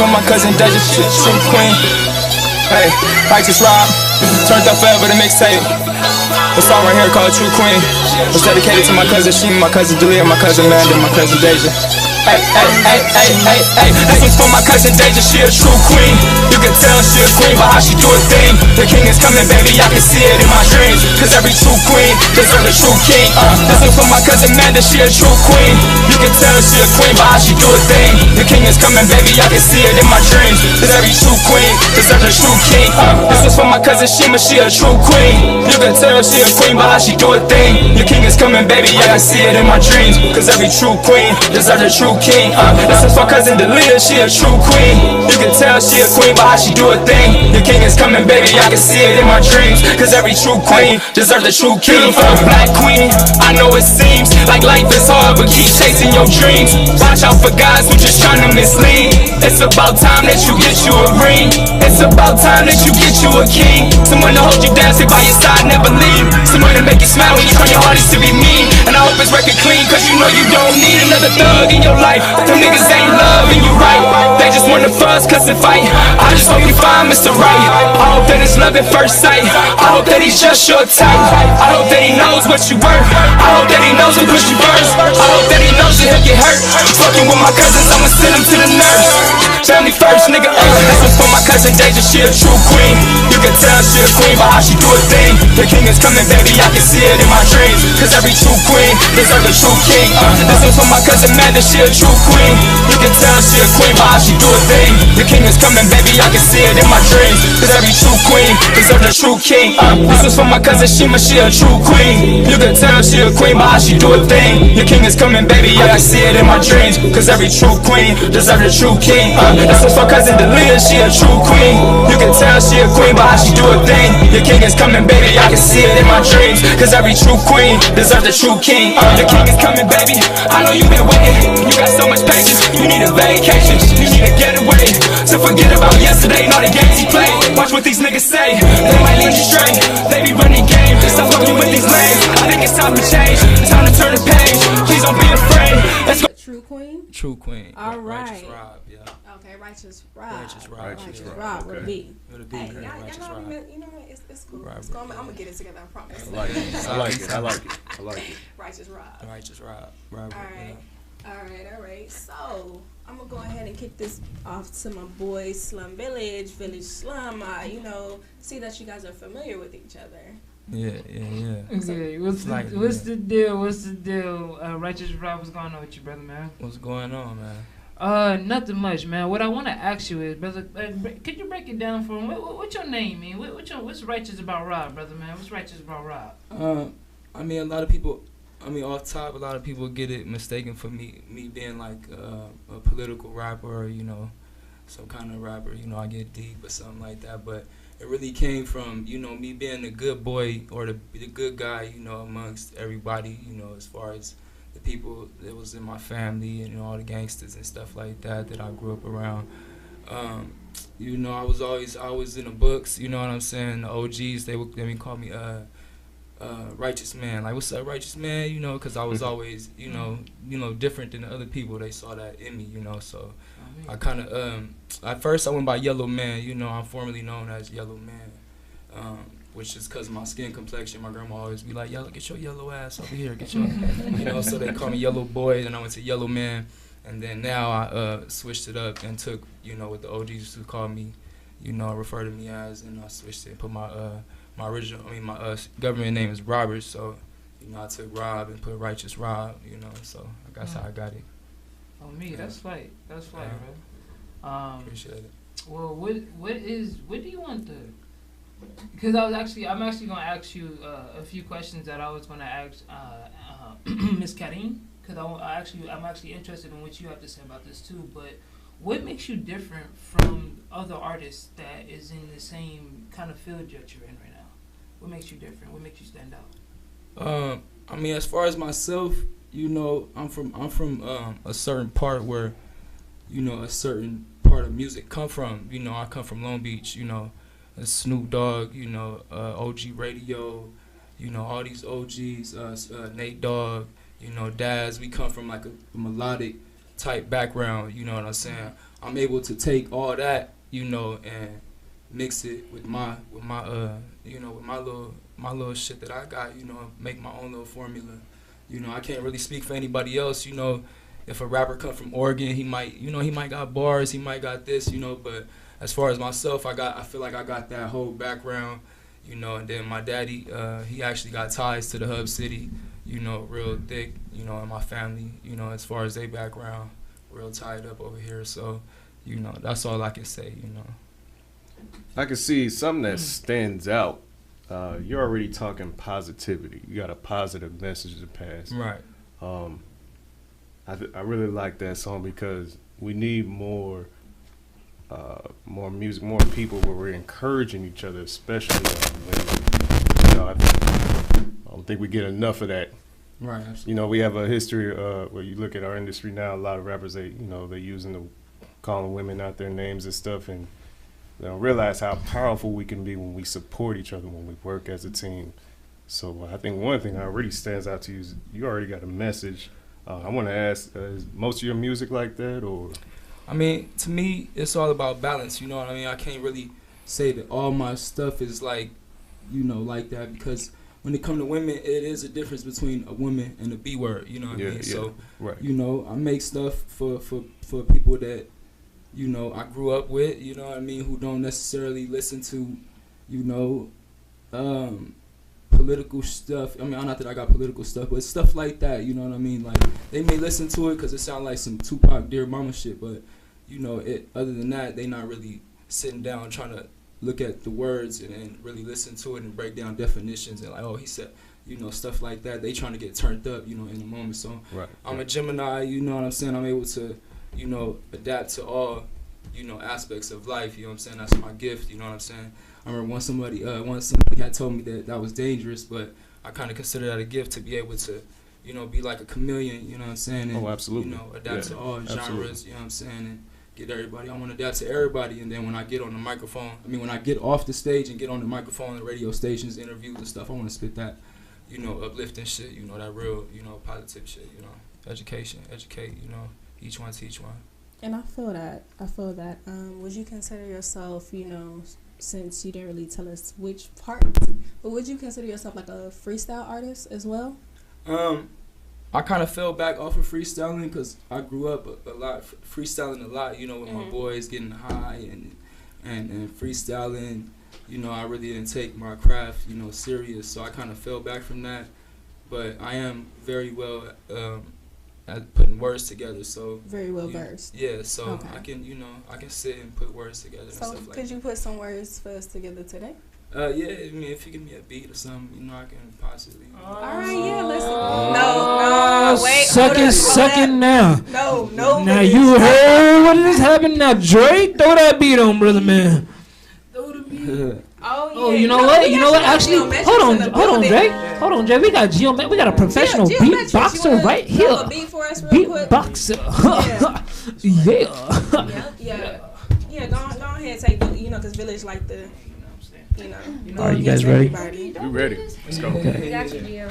My cousin Deja, shit, true queen. Hey, righteous rob, turned up forever to mixtape. The song right here called True Queen was dedicated to my cousin Shima, my cousin Delia, my cousin Amanda, my cousin Deja. Hey, hey, hey, hey, hey, hey. This one's for my cousin Deja, she a true queen. You can tell she a queen by how she do her thing. The king is coming, baby, I can see it in my dreams. Cause every true queen deserves a true king. This one's for my cousin Amanda, she a true queen. You can tell she a queen by how she do her thing. The king is coming, baby, I can see it in my dreams. Cause every true queen deserves a true king. This one's for my cousin Shima, she a true queen. You can tell she a queen by how she do her thing. The king is coming, baby, I can see it in my dreams. Cause every true queen deserves a true true king. This is my cousin Delia, she a true queen. You can tell she a queen by how she do a thing. The king is coming, baby, I can see it in my dreams. Cause every true queen deserves a true king. For a black queen, I know it seems like life is hard, but keep chasing your dreams. Watch out for guys who just trying to mislead. It's about time that you get you a ring. It's about time that you get you a king. Someone to hold you down, stay by your side, never leave. Someone to make you smile when you try your hardest to be mean. And I hope it's record clean, cause you know you don't need another thug in your life. Them niggas ain't loving you right. They just wanna fuss, cuss and fight. I just hope you find Mr. Right. I hope that it's love at first sight. I hope that he's just your type. I hope that he knows what you worth. I hope that he knows who push you first. I hope that he knows that he'll get hurt. Fucking with my cousins, I'ma send him to the nurse. Family first, nigga, this was for my cousin Deja, she a true queen. You can tell she a queen by how she do a thing. The king is coming, baby, I can see it in my dreams. Cause every true queen deserves a true king. This was for my cousin Amanda, she a true queen. You can tell she a queen by how she do a thing. The king is coming, baby, I can see it in my dreams. Cause every true queen deserves a true king. This was for my cousin Shima, she a true queen. You can tell she a queen by how she do a thing. The king is coming, baby, I can see it in my dreams. Cause every true queen deserves a true king. This was for cousin Delia, she a true queen. You can tell she a queen by how she do a thing. The king is coming, baby, I can see it in my dreams. Cause every true queen deserves a true king. The king is coming, baby, I know you've been waiting. You got so much patience, you need a vacation. You need a getaway, so forget about yesterday and all the games you played. Watch what these niggas say, they might lead you straight. They be running game, stop fucking with these lanes. I think it's time to change, time to turn the page. Please don't be afraid, let's go. True queen? True queen. All right. Righteous Rob, yeah. Okay, Righteous Rob. Righteous Rob. Righteous Rob with a B. With a B. Hey, Righteous Rob. you know what? It's cool. Rob. It's cool. I'm gonna get it together, I promise. I like it. I like it. I like it. I like it. Righteous Rob. Righteous Rob. Rob. All right. So I'm gonna go ahead and kick this off to my boys, Slum Village Slum. See that you guys are familiar with each other. Yeah. Okay, what's the deal? Righteous Rob, what's going on with you, brother, man? What's going on, man? Nothing much, man. What I want to ask you is, brother, could you break it down for me? What's your name, man? What's righteous about Rob, brother, man? What's righteous about Rob? I mean, a lot of people, off top, a lot of people get it mistaken for me being like a political rapper, or, some kind of rapper, I get deep or something like that, but it really came from, me being the good boy or the good guy, amongst everybody, as far as the people that was in my family and all the gangsters and stuff like that I grew up around. I was always in the books, you know what I'm saying? The OGs, they would call me righteous man. Like, what's up, righteous man? Because I was always, different than the other people. They saw that in me, so I kind of, at first I went by Yellow Man. I'm formerly known as Yellow Man, which is because of my skin complexion. My grandma always be like, "Yellow, get your yellow ass over here, get your," so they call me Yellow Boy, and I went to Yellow Man, and then now I switched it up and took, what the OGs used to call me, refer to me as, and I switched it and put my my government name is Robert, so I took Rob and put Righteous Rob, so that's how I got it. Oh, me, that's flight, bro. Appreciate it. Well, what do you want to? Because I'm actually gonna ask you a few questions that I was gonna ask Miss Karim, because I'm actually interested in what you have to say about this too. But what makes you different from other artists that is in the same kind of field that you're in right now? What makes you different? What makes you stand out? As far as myself, I'm from a certain part where, a certain part of music come from. I come from Long Beach, Snoop Dogg, OG Radio, all these OGs, Nate Dogg, Daz. We come from like a melodic type background, you know what I'm saying? I'm able to take all that, and mix it with my little shit that I got, make my own little formula. I can't really speak for anybody else, if a rapper come from Oregon, he might got bars, he might got this, but as far as myself, I feel like I got that whole background, and then my daddy, he actually got ties to the Hub City, real thick, in my family, as far as their background, real tied up over here, so, that's all I can say, I can see something that stands out. You're already talking positivity. You got a positive message to pass. Right. I really like that song because we need more music, more people where we're encouraging each other, especially women. You know, I don't think we get enough of that. Right. Absolutely. You know, we have a history where you look at our industry now. A lot of rappers, they're using calling women out their names and stuff, and they don't realize how powerful we can be when we support each other, when we work as a team. So I think one thing that really stands out to you is you already got a message. I want to ask, is most of your music like that, or? I mean, to me, it's all about balance. You know what I mean? I can't really say that all my stuff is like, like that, because when it comes to women, it is a difference between a woman and a B word. You know what I mean? So, right. I make stuff for people that, I grew up with. You know what I mean? Who don't necessarily listen to, political stuff. I mean, not that I got political stuff, but stuff like that. You know what I mean? Like, they may listen to it because it sounds like some Tupac, Dear Mama shit, but other than that, they not really sitting down trying to look at the words and really listen to it and break down definitions and like, oh, he said, stuff like that. They trying to get turned up, in the moment. So right. I'm a Gemini. You know what I'm saying? I'm able to, adapt to all, aspects of life. You know what I'm saying? That's my gift. You know what I'm saying? I remember once somebody had told me that was dangerous, but I kind of consider that a gift to be able to, be like a chameleon, you know what I'm saying? And, absolutely. Adapt to all genres, you know what I'm saying? And get everybody. I want to adapt to everybody. And then when I get on the microphone, when I get off the stage and get on the microphone, the radio stations, interviews and stuff, I want to spit that, uplifting shit, that real, positive shit, educate, each one teach one. And I feel that. Would you consider yourself, since you didn't really tell us which part, but would you consider yourself like a freestyle artist as well? I kind of fell back off of freestyling because I grew up a lot, freestyling a lot, with my boys getting high and freestyling. I really didn't take my craft, serious, so I kind of fell back from that. But I am very well at putting words together, so very well versed. Yeah, so okay. I can sit and put words together. So and stuff like could you put some words for us together today? Yeah, if you give me a beat or something, I can possibly. All right, yeah, listen. No, wait. Second now. No. Now you heard what just happened. Now Drake, throw that beat on, brother man. Throw the beat. Oh, you know what? Actually, hold on, Drake. Hold on, Drake. We got a professional beatboxer right here. Beatboxer. Yeah. Go ahead and take it. Because Village like the. Are you guys ready? We ready. Let's go. Okay. We got you, Gio.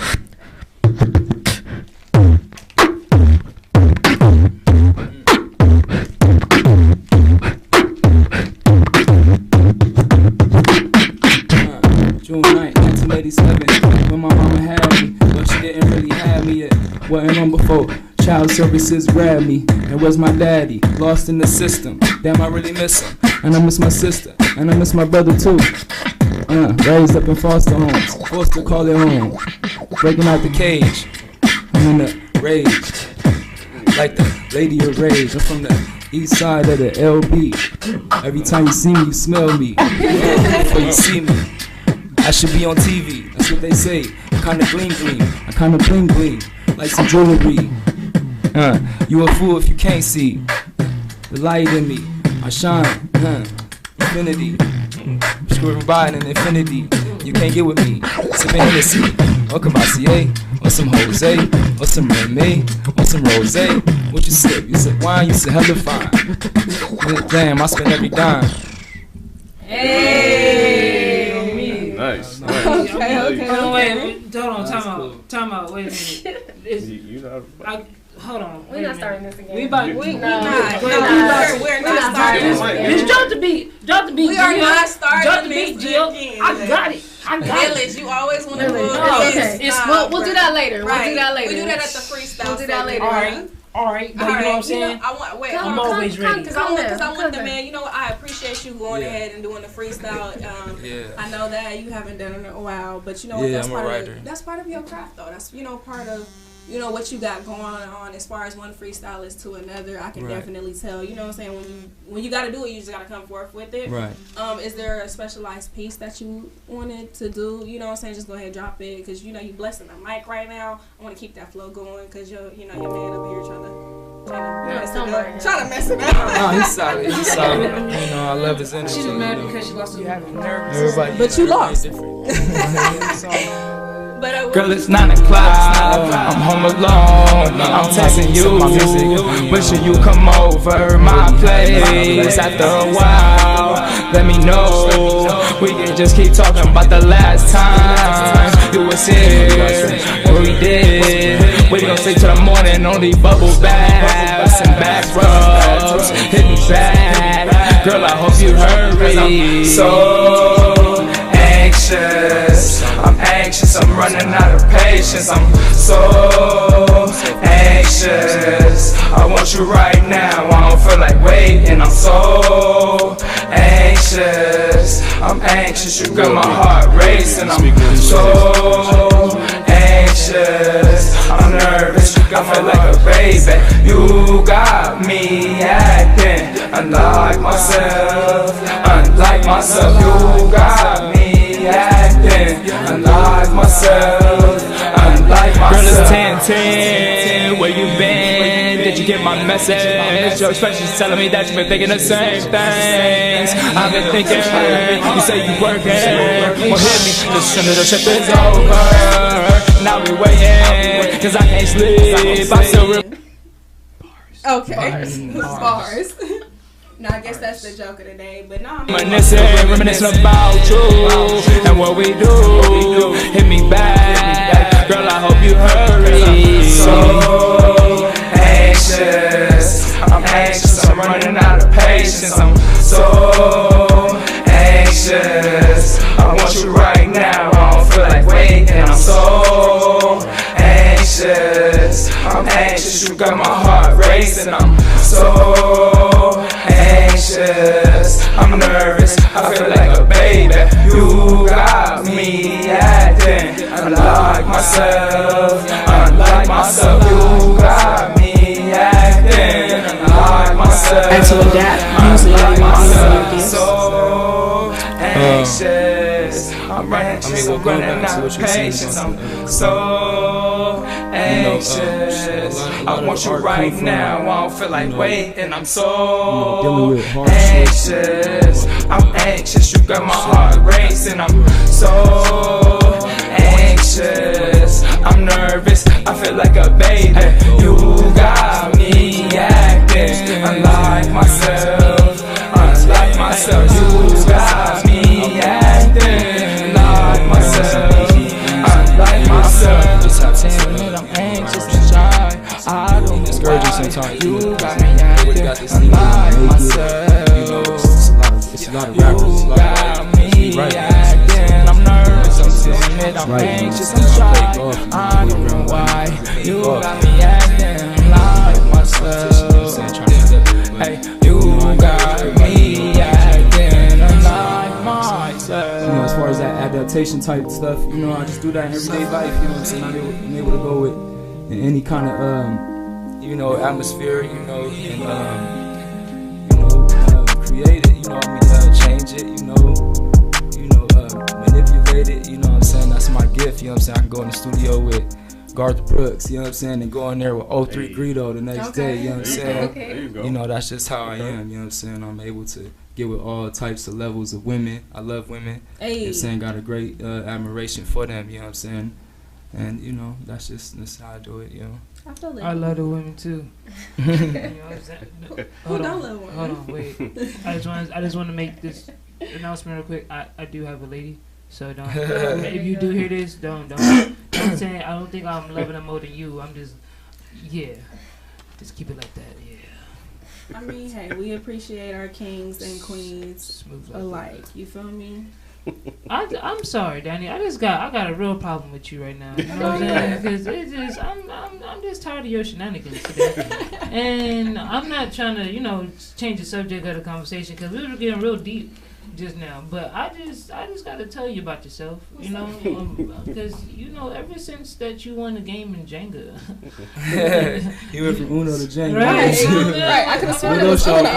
June 9th, 1987, when my mama had me, but she didn't really have me yet. Wasn't on before. Child services grabbed me, and where's my daddy? Lost in the system, damn I really miss him. And I miss my sister, and I miss my brother too. Raised up in foster homes, forced to call it home. Breaking out the cage, I'm in the rage. Like the lady of rage, I'm from the east side of the LB. Every time you see me, you smell me. Before you see me, I should be on TV, that's what they say. I kinda gleam, I kinda bling, like some jewelry. You a fool if you can't see the light in me. I shine, infinity. Screw everybody in infinity. You can't get with me. Sippin' Hennessy. Welcome out CA. On some Jose. On some Remy. On some Rose. What you sip? You sip wine. You sip hella fine. Damn, I spend every dime. Hey. Nice. Okay. Wait. Hold on. Time out. Wait a minute. Hold on. We're not starting this again. We're not starting this again. Just drop the beat. We are not starting this again. I got it. Village, you always want to do it. We'll do that later. Right. We'll do that later. We do that at the freestyle. We'll do that later. All right. But you know what I'm saying? I'm always ready. Because I want the man. I appreciate you going ahead and doing the freestyle. I know that you haven't done it in a while, but that's part of your craft, though. That's part of you know, what you got going on as far as one freestylist to another. I can definitely tell. You know what I'm saying? When you got to do it, you just got to come forth with it. Right. Is there a specialized piece that you wanted to do? You know what I'm saying? Just go ahead and drop it, because you know you blessing the mic right now. I want to keep that flow going, because your man over here trying to mess it up. Oh, he's solid. He's solid. You know, I love his energy. She's mad because she lost. You have nerves. Everybody, but you lost. Girl, it's 9 o'clock. I'm home alone. I'm texting you, wishing you come over my place. After a while, let me know. We can just keep talking about the last time you was here. What we did. We gon' stay till the morning. Only bubble baths and back rubs. Hit me back. Girl, I hope you hurry. So anxious, I'm anxious, I'm running out of patience. I'm so anxious, I want you right now, I don't feel like waiting. I'm so anxious, I'm anxious, you got my heart racing. I'm so anxious, I'm nervous, I feel like a baby. You got me acting unlike myself, unlike myself. You got me acting unlike myself, unlike myself. Girl, it's 10-10, where you been? Did you get my message? Your expression's telling me that you've been thinking the same things I've been thinking. You say you working, well hit me, listen to the ship is over. Now we waiting, cause I can't sleep, I still Okay, bars. Now I guess that's the joke of the day, but no, I'm reminiscing about you and what we do. Hit me back, girl, I hope you hurry. So anxious, I'm anxious, I'm running out of patience. I'm so anxious, I want you right now, I don't feel like waiting. I'm so anxious, I'm anxious, you got my heart racing. I'm so anxious, I'm nervous, I feel like a baby. You got me acting unlike myself, unlike myself. You got me acting unlike myself, and to adapt music, unlike myself. So anxious, I'm anxious, I'm running out of patience. I'm so anxious, I want you right now, I don't feel like waiting. I'm so anxious, I'm anxious, you got my heart racing. I'm so anxious, I'm nervous, I feel like a baby. You got me acting unlike myself, unlike myself. You got me acting unlike myself, unlike myself. Just have 10 minutes, I'm anxious and shy, I don't discourage you sometimes. You got me acting unlike myself. It's a lot of rappers. You got me acting, I'm nervous, I'm timid, I'm anxious, I'm shy, I don't know why. You got me acting like myself. Hey, you got me acting like myself. You know, as far as that adaptation type stuff, you know, I just do that in everyday life. You know what I'm saying? I'm able to go with in any kind of you know, atmosphere. You know, and create it. You know, change it. You know, manipulate it. You know what I'm saying? That's my gift. You know what I'm saying? I can go in the studio with Garth Brooks, you know what I'm saying, and go in there with 03 Greedo the next day, you know what I'm saying? You know, that's just how I am, you know what I'm saying? I'm able to get with all types of levels of women. I love women. You know what I'm saying? Got a great admiration for them, you know what I'm saying? And, you know, that's how I do it, you know. I feel like I love the women too. You know what I'm saying? Who don't love women? Hold on, wait. I just want to make this announcement real quick. I do have a lady. So don't. If you do hear this, don't. I'm saying I don't think I'm loving them more than you. I'm just, just keep it like that. Yeah. I mean, hey, we appreciate our kings and queens alike. You feel me? I'm sorry, Dani. I got a real problem with you right now. You know what I'm saying? Because it's just I'm just tired of your shenanigans today, and I'm not trying to change the subject of the conversation because we were getting real deep. just now, but I just gotta tell you about yourself, you know, because ever since that you won the game in Jenga, you went from Uno to Jenga, right? I could have sworn it was Uno.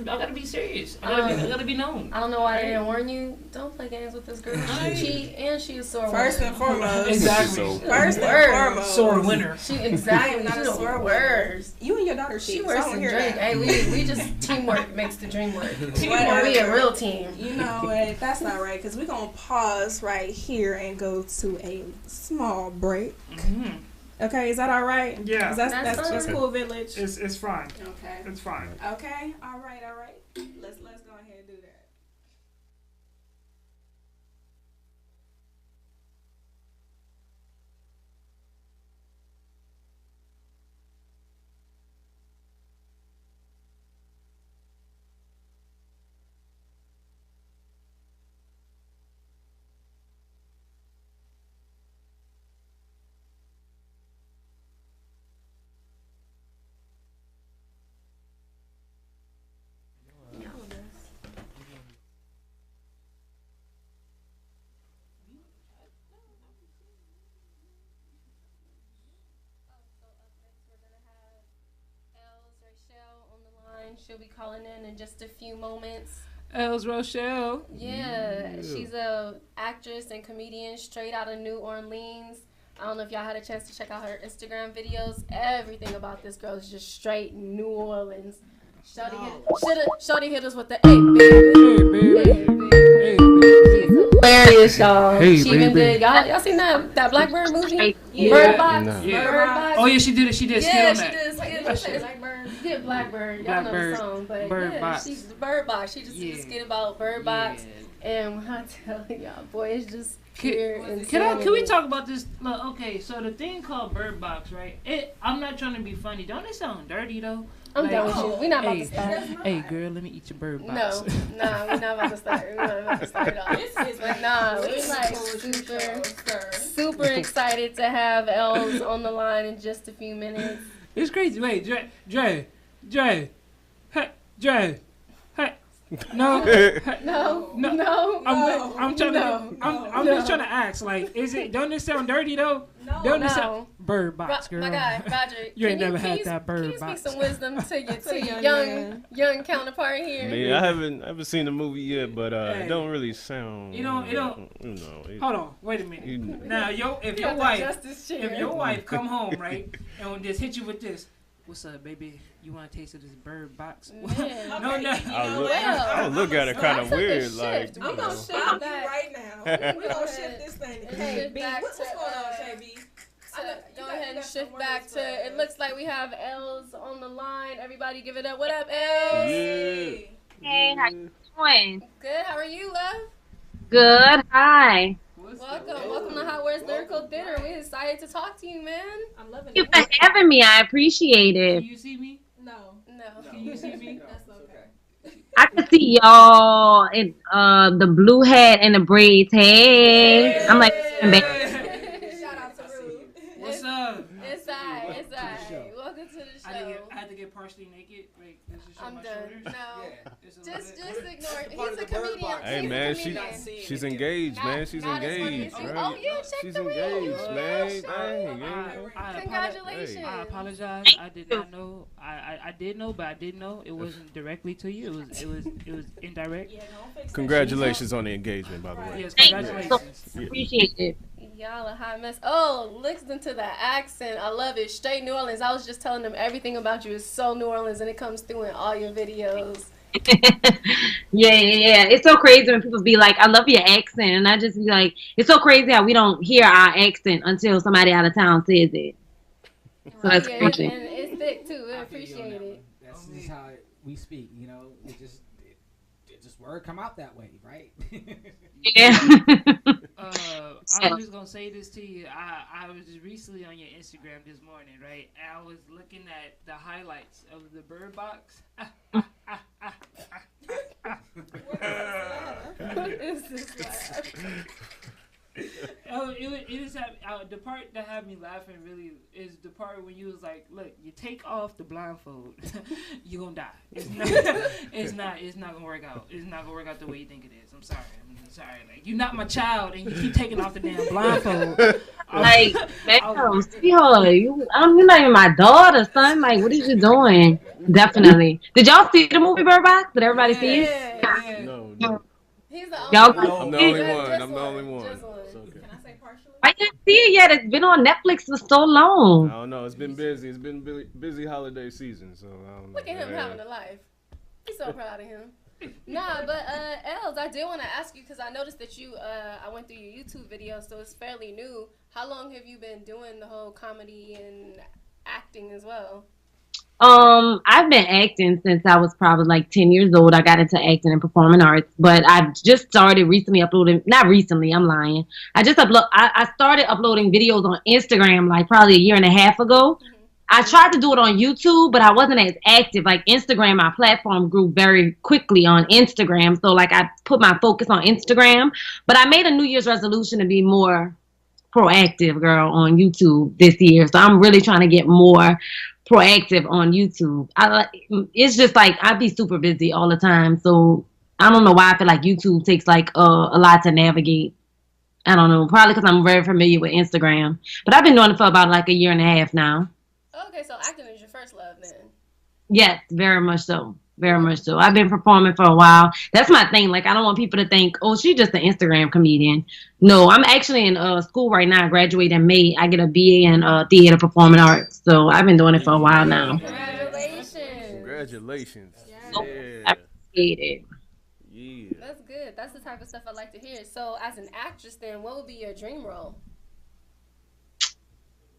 I gotta be serious. I gotta be known. I don't know why they didn't warn you. Don't play games with this girl. She is sore. First and foremost, exactly. First and foremost, sore winner. She exactly not a sore worse. You and your daughter, she worse than Drake. Hey, we just teamwork makes the dream work. Teamwork. We a real team. You know what? That's not right, because we're gonna pause right here and go to a small break. Mm-hmm. Okay, is that all right? Yeah, that's cool, Village. It's fine. Okay, it's fine. Okay, all right. Let's go ahead and do that. She'll be calling in just a few moments. Elz Rochelle. Yeah, she's a actress and comedian straight out of New Orleans. I don't know if y'all had a chance to check out her Instagram videos. Everything about this girl is just straight New Orleans. Shawty hit us with the hilarious, y'all. Hey, she even did. Y'all seen that Blackbird movie? Yeah. Bird Box. No. Yeah. Bird Box. Oh yeah, she did it. She did. Yeah, she did. Blackbird. She did Blackbird. Y'all know the song, but Bird Box. She's Bird Box. She just did a skit about Bird Box, and when I tell y'all, boy, it's just pure insanity. Can we talk about this? Look, okay, so the thing called Bird Box, right? I'm not trying to be funny. Don't it sound dirty though? I'm done with you. We're not about to start. Hey, girl, let me eat your bird box. No, we're not about to start. We're not about to start at all. We're like super excited to have Elz on the line in just a few minutes. It's crazy. Wait, Dre. Hey, Dre. Hey. No. I'm trying to. I'm just trying to ask. Like, don't it sound dirty though? Don't it sound bird box, girl? My guy, Roderick. You ain't never had that bird box. Can you speak some wisdom to your young counterpart here? I mean, I haven't seen the movie yet, but it don't really sound. It don't. Hold on. Wait a minute. Now, if your wife come home, right, and just hit you with this. What's up, baby? You want a taste of this bird box? No. I'll look at it kind of weird. Like, I'm going to shift that right now. We're going to shift this thing to KayBee. What's going on, KayBee? Go ahead and shift back to, it looks like we have Elz on the line. Everybody give it up. What up, Elz? Hey, how you doing? Good. How are you, love? Good. Hi. Welcome to Hotwordz Lyrical Theatre. We're excited to talk to you, man. I'm loving Thank you for having me. I appreciate it. Can you see me? No. Can you see me? That's okay. I can see y'all in the blue hat and the braids. Hey. I'm like, shout out to Rude. What's up? It's alright. Welcome to the show. I had to get partially naked. Wait, this is I'm my done. shoulders. No. Just ignore it. He's a comedian. Hey man, she's engaged, man. She's engaged, right? Oh yeah, check she's the ring. engaged, man. Congratulations. I apologize. I did not know. I did know, but I didn't know it wasn't directly to you. It was indirect. Congratulations on the engagement, by the way. Yes, congratulations. Appreciate it. Y'all a hot mess. Oh, listen to the accent. I love it. Straight New Orleans. I was just telling them everything about you is so New Orleans, and it comes through in all your videos. Yeah. It's so crazy when people be like, I love your accent. And I just be like, it's so crazy how we don't hear our accent until somebody out of town says it. So that's crazy. And it's thick, too. I appreciate it. That's just how we speak, you know. It just word come out that way, right? Yeah. I'm just gonna say this to you. I was just recently on your Instagram this morning, right? And I was looking at the highlights of the bird box. What is this laugh? It is the part that had me laughing really is the part when you was like, look, you take off the blindfold, you gonna die. It's not gonna work out. It's not gonna work out the way you think it is. I'm sorry. Like, you're not my child, and you keep taking off the damn blindfold. Like, damn, sweetheart, you're not even my daughter, son. Like, what are you doing? Definitely. Did y'all see the movie Bird Box? Did everybody see it? Yeah. No. He's the Y'all I'm the only one. I'm the only one. Can I say partially? I didn't see it yet. It's been on Netflix for so long. I don't know. It's been busy. It's been busy holiday season, so I don't know. Look at him having a life. He's so proud of him. Nah, but Elz, I did want to ask you because I noticed that you, I went through your YouTube video, so it's fairly new. How long have you been doing the whole comedy and acting as well? I've been acting since I was probably like 10 years old. I got into acting and performing arts, but I've just started recently uploading. Not recently, I'm lying. I started uploading videos on Instagram like probably a year and a half ago. Mm-hmm. I tried to do it on YouTube, but I wasn't as active. Like Instagram, my platform grew very quickly on Instagram. So like I put my focus on Instagram, but I made a New Year's resolution to be more proactive, girl, on YouTube this year. So I'm really trying to get more proactive on YouTube. It's just like I be super busy all the time. So I don't know why I feel like YouTube takes like a lot to navigate. I don't know. Probably because I'm very familiar with Instagram. But I've been doing it for about like a year and a half now. Okay, so acting is your first love then? Yes, very much so. Very much so. I've been performing for a while. That's my thing. Like, I don't want people to think, oh, she's just an Instagram comedian. No, I'm actually in school right now. I graduate in May. I get a BA in theater performing arts. So I've been doing it for a while now. Congratulations. So, I appreciate it. Yeah. That's good. That's the type of stuff I like to hear. So as an actress then, what would be your dream role?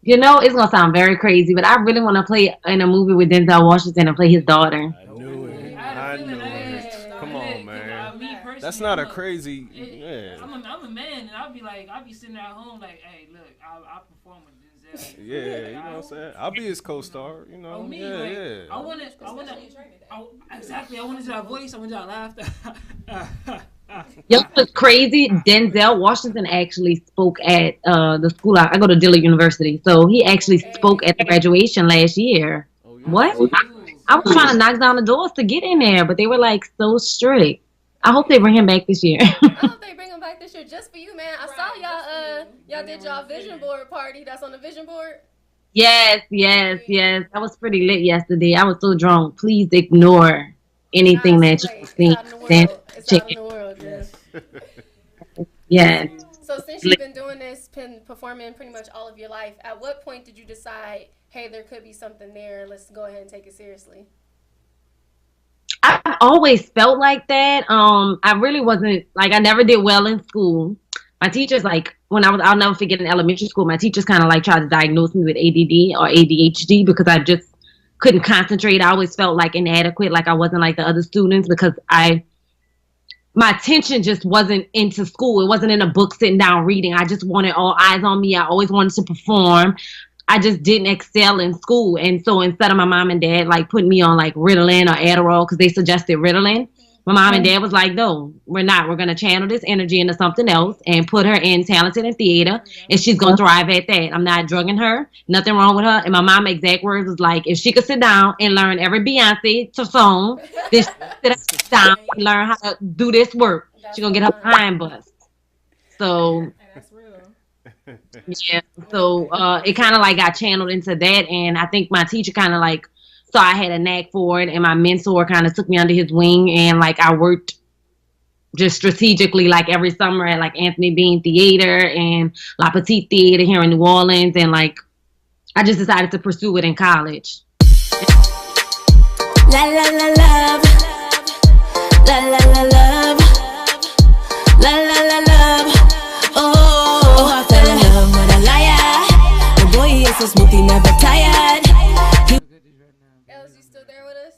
You know, it's going to sound very crazy, but I really want to play in a movie with Denzel Washington and play his daughter. I knew it. Come on, man. That's not a crazy... Yeah. I'm a man, and I'll be sitting at home like, hey, look, I'll perform with Denzel. Yeah, you know what I'm saying? I'll be his co-star, you know? Yeah. I want to... Exactly, I want to do that voice, I want to do that laughter. Yo, it's crazy. Denzel Washington actually spoke at the school. I go to Dillard University, so he actually spoke at the graduation last year. Oh, yeah. What? I was trying to knock down the doors to get in there, but they were like so strict. I hope they bring him back this year. I hope they bring him back this year just for you, man. I saw y'all did y'all vision board party. That's on the vision board? Yes. That was pretty lit yesterday. I was so drunk. Please ignore anything that you think. It's out in the world, yeah. So since you've been doing this, been performing pretty much all of your life, at what point did you decide, hey, there could be something there, let's go ahead and take it seriously? I've always felt like that. I really wasn't, like, I never did well in school. My teachers, like, I'll never forget in elementary school, my teachers kind of like tried to diagnose me with ADD or ADHD because I just couldn't concentrate. I always felt like inadequate, like I wasn't like the other students because my attention just wasn't into school. It wasn't in a book sitting down reading. I just wanted all eyes on me. I always wanted to perform. I just didn't excel in school. And so instead of my mom and dad like putting me on like Ritalin or Adderall because they suggested Ritalin, my mom and dad was like, no, we're not. We're going to channel this energy into something else and put her in talented in theater, and she's going to thrive at that. I'm not drugging her. Nothing wrong with her. And my mom's exact words was like, if she could sit down and learn every Beyonce song, then she sit down and learn how to do this work. She's going to get her behind bust. So, yeah. So, it kind of like got channeled into that. And I think my teacher kind of like, so I had a knack for it, and my mentor kind of took me under his wing, and like I worked just strategically like every summer at like Anthony Bean Theater and La Petite Theater here in New Orleans, and like I just decided to pursue it in college. La la la love, la la la love, la la la love. Oh, I fell in love with a liar. The boy is so smooth, he never tired. Elz, you still there with us?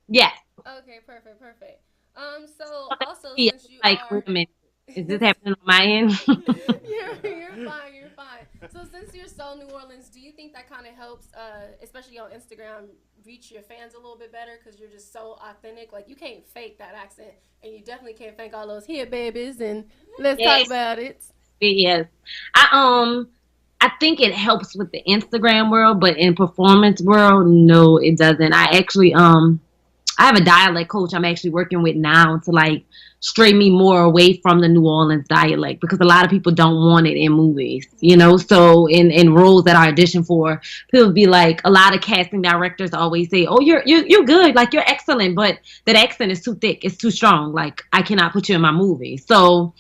Yes. Okay, perfect. So also Yeah, since you like, wait a minute. Is this happening on my end? You're fine. So since you're so New Orleans, do you think that kind of helps, especially on Instagram, reach your fans a little bit better because you're just so authentic? Like you can't fake that accent, and you definitely can't fake all those here babies and let's talk about it. Yes. I think it helps with the Instagram world, but in performance world, no, it doesn't. I actually I have a dialect coach I'm actually working with now to like stray me more away from the New Orleans dialect, because a lot of people don't want it in movies, you know. So in roles that I audition for, people be like, a lot of casting directors always say, "Oh, you're good, like you're excellent," but that accent is too thick, it's too strong. Like I cannot put you in my movie. So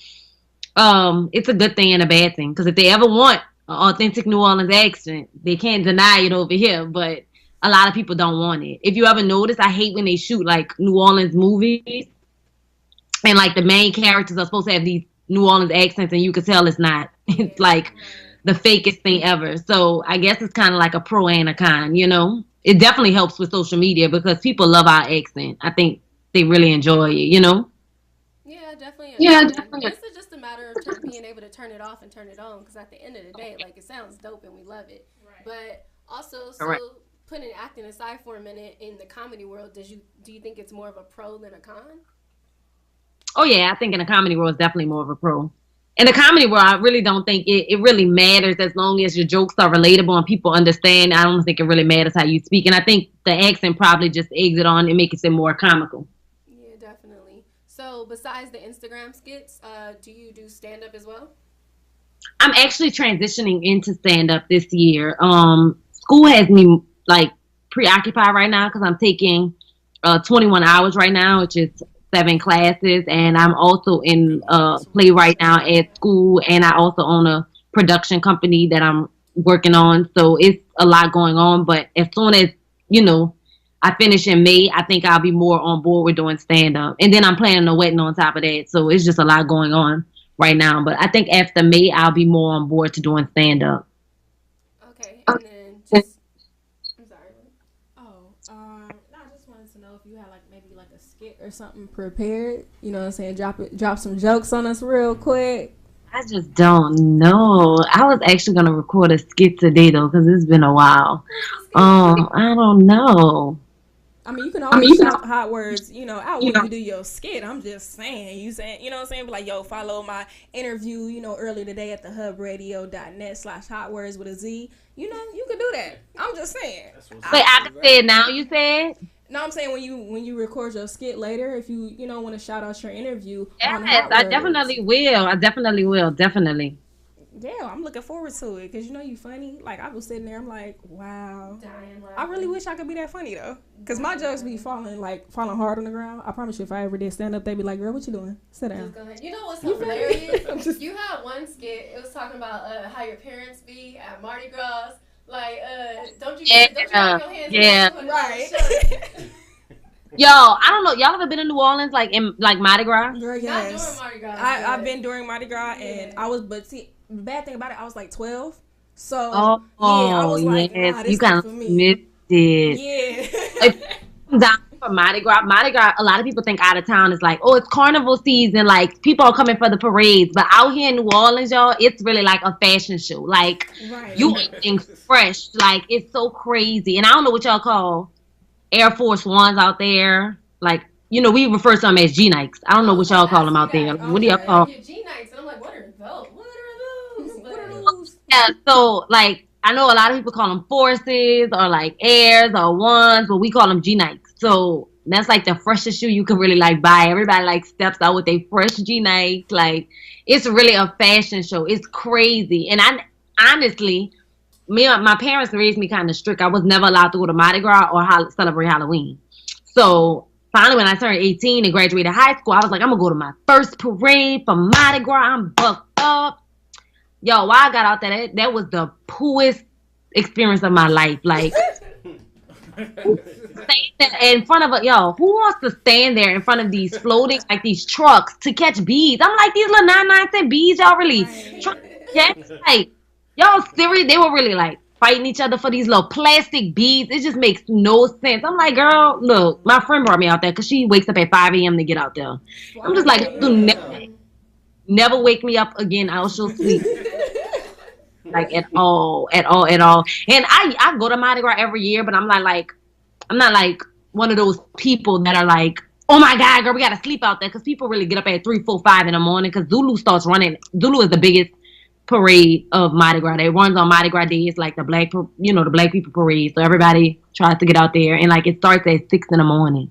it's a good thing and a bad thing, because if they ever want an authentic New Orleans accent, they can't deny it over here. But a lot of people don't want it. If you ever notice, I hate when they shoot like New Orleans movies and like the main characters are supposed to have these New Orleans accents and you can tell it's not. It's like the fakest thing ever. So I guess it's kind of like a pro and a con, you know. It definitely helps with social media because people love our accent. I think they really enjoy it, you know. Yeah, definitely. Yeah, definitely. This is just a matter of being able to turn it off and turn it on, because at the end of the day, like, it sounds dope and we love it. Right. But also, so Right. putting acting aside for a minute, in the comedy world, do you think it's more of a pro than a con? Oh yeah, I think in the comedy world, it's definitely more of a pro. In the comedy world, I really don't think it really matters as long as your jokes are relatable and people understand. I don't think it really matters how you speak. And I think the accent probably just eggs it on and makes it more comical. Yeah, definitely. So besides the Instagram skits, do you do stand-up as well? I'm actually transitioning into stand-up this year. School has me like preoccupied right now because I'm taking 21 hours right now, which is 7 classes, and I'm also in play right now at school, and I also own a production company that I'm working on. So it's a lot going on, but as soon as, you know, I finish in May, I think I'll be more on board with doing stand-up. And then I'm planning a wedding on top of that, so it's just a lot going on right now. But I think after May, I'll be more on board to doing stand-up. Okay, and then just... I'm sorry. I just wanted to know if you had like maybe like a skit or something prepared. You know what I'm saying? Drop some jokes on us real quick. I just don't know. I was actually gonna record a skit today though, because it's been a while. I don't know. I mean, you can always shout Hotwordz, you know, out when you do your skit. I'm just saying, you know what I'm saying? Be like, yo, follow my interview, you know, earlier today at thehubradio.net/Hotwordz with a Z. You know, you can do that. I'm just saying. Wait, I can say it now, you said? No, I'm saying when you record your skit later, if you know want to shout out your interview. Yes, I definitely will. Definitely. Yeah, I'm looking forward to it because you know you funny. Like I was sitting there, I'm like, wow. I really wish I could be that funny though, because my jokes be falling hard on the ground. I promise you, if I ever did stand up, they'd be like, "Girl, what you doing? Sit down." You know what's hilarious? You had one skit. It was talking about how your parents be at Mardi Gras. Like, don't you have your hands in right. Yo, I don't know. Y'all ever been in New Orleans, like in Mardi Gras? Girl, yes. Not during Mardi Gras. I've been during Mardi Gras, and I was, but see, the bad thing about it, I was like 12. So yeah, I was like, nah, this you kind not of for me. missed it. Yeah. Down for Mardi Gras. Mardi Gras, a lot of people think out of town is like, oh, it's carnival season, like people are coming for the parades. But out here in New Orleans, y'all, it's really like a fashion show. Like you eating fresh, like it's so crazy. And I don't know what y'all call Air Force Ones out there. Like, you know, we refer to them as G Nikes. I don't know what y'all call them out there. What do y'all call? G Nikes, and I'm like, what are those? Yeah, so like I know a lot of people call them Forces or like Airs or Ones, but we call them G Nikes. So that's like the freshest shoe you can really like buy. Everybody like steps out with their fresh G Nikes. Like it's really a fashion show. It's crazy. And I honestly, my parents raised me kind of strict. I was never allowed to go to Mardi Gras or celebrate Halloween. So finally, when I turned 18 and graduated high school, I was like, I'm gonna go to my first parade for Mardi Gras. I'm bucked up. Yo, while I got out there, that was the pooest experience of my life. Like, in front of who wants to stand there in front of these floating, like these trucks to catch bees? I'm like, these little 99-cent bees, y'all really trying to catch? Like, y'all serious? They were really like fighting each other for these little plastic beads. It just makes no sense. I'm like, girl, look, my friend brought me out there because she wakes up at 5 a.m. to get out there. I'm just like, never wake me up again. I'll show sleep. Like at all. And I go to Mardi Gras every year, but I'm not like one of those people that are like, oh my God, girl, we gotta sleep out there, because people really get up at 3, 4, 5 in the morning because Zulu starts running. Zulu is the biggest parade of Mardi Gras. It runs on Mardi Gras Day. It's like the black people parade. So everybody tries to get out there, and like it starts at 6 in the morning.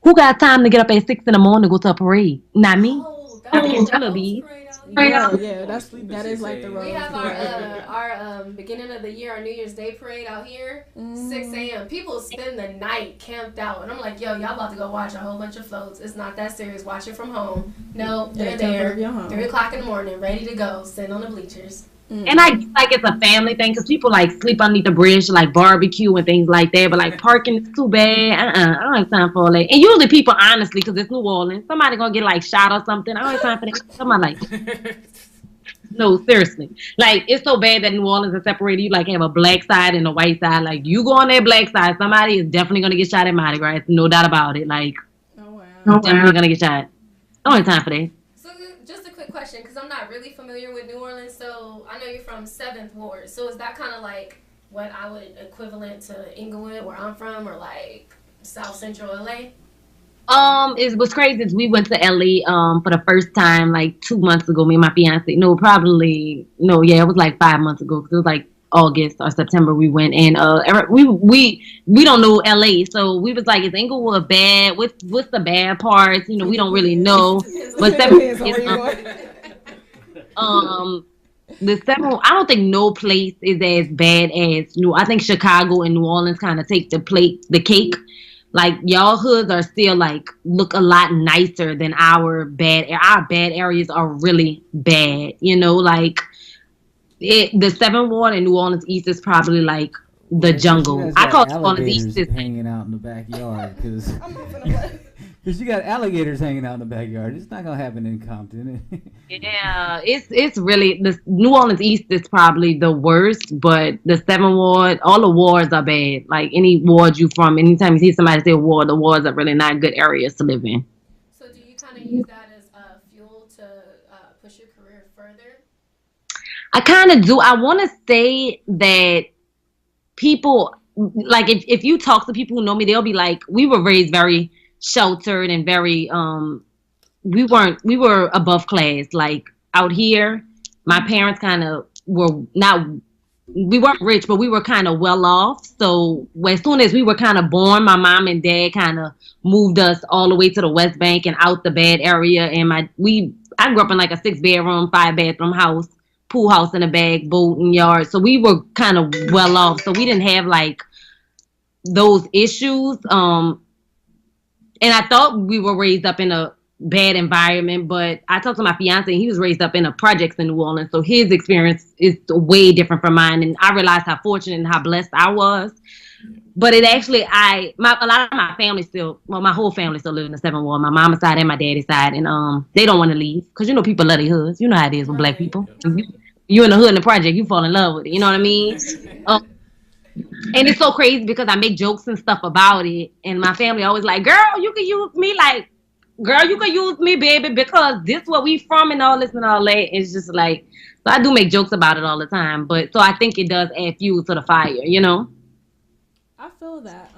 Who got time to get up at 6 in the morning to go to a parade? Not me. I think it's be. Yeah, that is like the road. We have our beginning of the year, our New Year's Day parade out here, 6 a.m. People spend the night camped out, and I'm like, yo, y'all about to go watch a whole bunch of floats. It's not that serious. Watch it from home. No, they're there, 3 o'clock in the morning, ready to go, sitting on the bleachers. And I like it's a family thing because people like sleep underneath the bridge, like barbecue and things like that. But like parking is too bad. I don't have time for all that. And usually people, honestly, because it's New Orleans, somebody gonna get like shot or something. I don't have time for that. Somebody like, no, seriously, like it's so bad that New Orleans is separated. You like have a black side and a white side. Like you go on that black side, somebody is definitely gonna get shot at Mardi Gras. No doubt about it. Like, definitely gonna get shot. I don't have time for that. Question, because I'm not really familiar with New Orleans, so I know you're from 7th Ward, so is that kind of like what I would equivalent to Inglewood, where I'm from, or like South Central LA? It was crazy. We went to LA for the first time like 2 months ago. Me and my fiance. It was like 5 months ago. Cause it was like August or September we went, and we don't know LA, so we was like, is Inglewood bad? What's the bad parts? We don't really know. But the 7, I don't think no place is as bad as I think Chicago and New Orleans kind of take the cake. Like y'all hoods are still like look a lot nicer than our bad areas are really bad. Like the 7th Ward in New Orleans East is probably like the jungle. I call it New Orleans East is hanging out in the backyard because you got alligators hanging out in the backyard. It's not gonna happen in Compton. Yeah, it's really the New Orleans East is probably the worst, but the 7th Ward, all the wards are bad. Like any ward you from, anytime you see somebody say ward, the wards are really not good areas to live in. So do you kind of use that as fuel to push your career further? I kind of do. I want to say that people, like if you talk to people who know me, they'll be like, we were raised very sheltered and very, we were above class. Like out here, my parents kind of we weren't rich, but we were kind of well off. So as soon as we were kind of born, my mom and dad kind of moved us all the way to the West Bank and out the bad area. And I grew up in like a 6-bedroom, 5-bathroom house. Pool house in the back, boat and yard. So we were kind of well off. So we didn't have like those issues. And I thought we were raised up in a bad environment, but I talked to my fiance and he was raised up in a projects in New Orleans. So his experience is way different from mine. And I realized how fortunate and how blessed I was. But it actually, a lot of my family my whole family still live in the 7th Ward, my mama's side and my daddy's side. And they don't want to leave because, people love their hoods. You know how it is with black people. You in the hood in the project, you fall in love with it. You know what I mean? And it's so crazy because I make jokes and stuff about it. And my family always like, girl, you can use me. Like, girl, you can use me, baby, because this is where we from and all this and all that. It's just like, so I do make jokes about it all the time. But so I think it does add fuel to the fire, I feel that.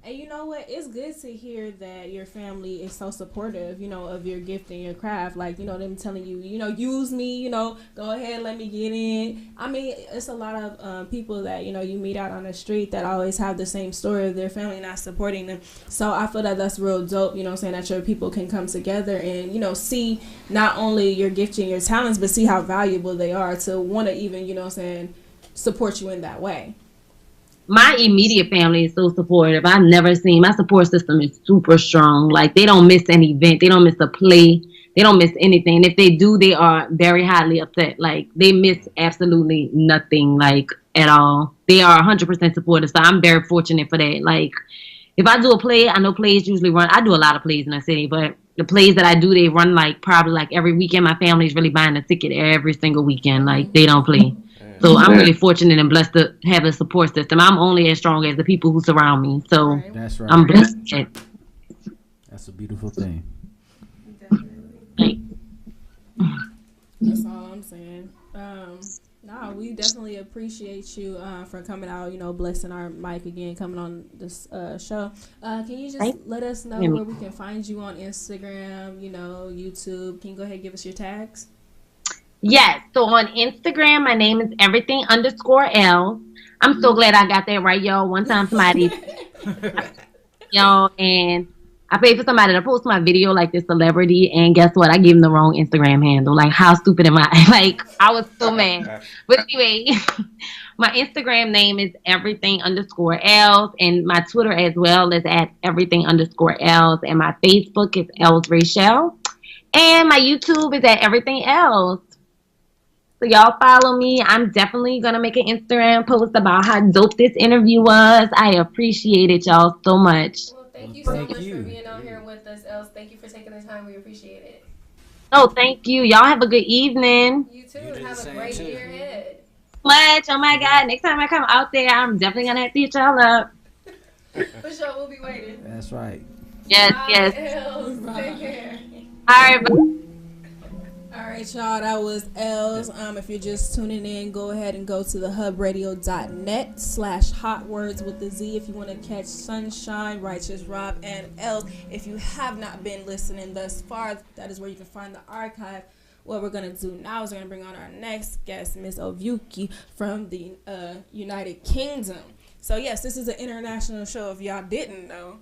And you know what? It's good to hear that your family is so supportive, of your gift and your craft. Like, them telling you, use me, go ahead, let me get in. I mean, it's a lot of people that, you meet out on the street that always have the same story of their family not supporting them. So I feel that that's real dope, saying that your people can come together and, see not only your gift and your talents, but see how valuable they are to want to even, support you in that way. My immediate family is so supportive. I've never seen, my support system is super strong. Like they don't miss an event. They don't miss a play. They don't miss anything. If they do, they are very highly upset. Like they miss absolutely nothing, like at all. They are 100% supportive. So I'm very fortunate for that. Like if I do a play, I know plays usually run. I do a lot of plays in the city, but the plays that I do, they run like probably like every weekend. My family is really buying a ticket every single weekend. Like they don't play. So I'm really fortunate and blessed to have a support system. I'm only as strong as the people who surround me. So that's right. I'm blessed. That's a beautiful thing. That's all I'm saying. We definitely appreciate you for coming out, blessing our mic again, coming on this show. Can you just let us know where we can find you on Instagram, YouTube? Can you go ahead and give us your tags? Yes. So on Instagram, my name is everything_Elz. I'm so glad I got that right, y'all. One time somebody, and I paid for somebody to post my video like this celebrity, and guess what? I gave them the wrong Instagram handle. Like, how stupid am I? Like, I was so mad. But anyway, my Instagram name is everything_Elz, and my Twitter as well is at everything_Elz, and my Facebook is Elz Rachel, and my YouTube is at Everything Elz. So y'all follow me. I'm definitely going to make an Instagram post about how dope this interview was. I appreciate it, y'all, so much. Well, thank you so much for being out here with us, Elz. Thank you for taking the time. We appreciate it. Oh, thank you. Y'all have a good evening. You too. And have a great year ahead. Much. Oh, my God. Next time I come out there, I'm definitely going to have to hit y'all up. For sure. We'll be waiting. That's right. Yes, Bye, yes. Elz. Take care. All right, All right, y'all, that was Elz. If you're just tuning in, go ahead and go to thehubradio.net/hotwords with the Z if you want to catch Sunshine, Righteous Rob, and Elz. If you have not been listening thus far, that is where you can find the archive. What we're going to do now is we're going to bring on our next guest, Miss Ovyuki from the United Kingdom. So, yes, this is an international show. If y'all didn't know,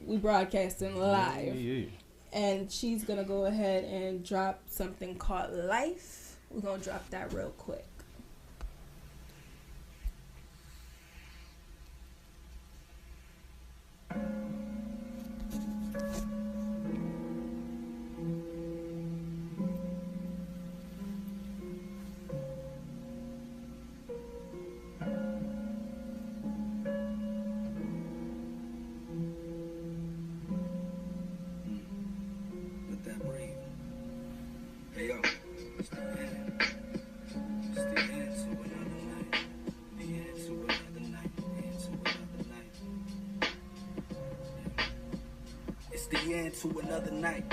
we broadcasting live. And she's going to go ahead and drop something called Life. We're going to drop that real quick. To another night,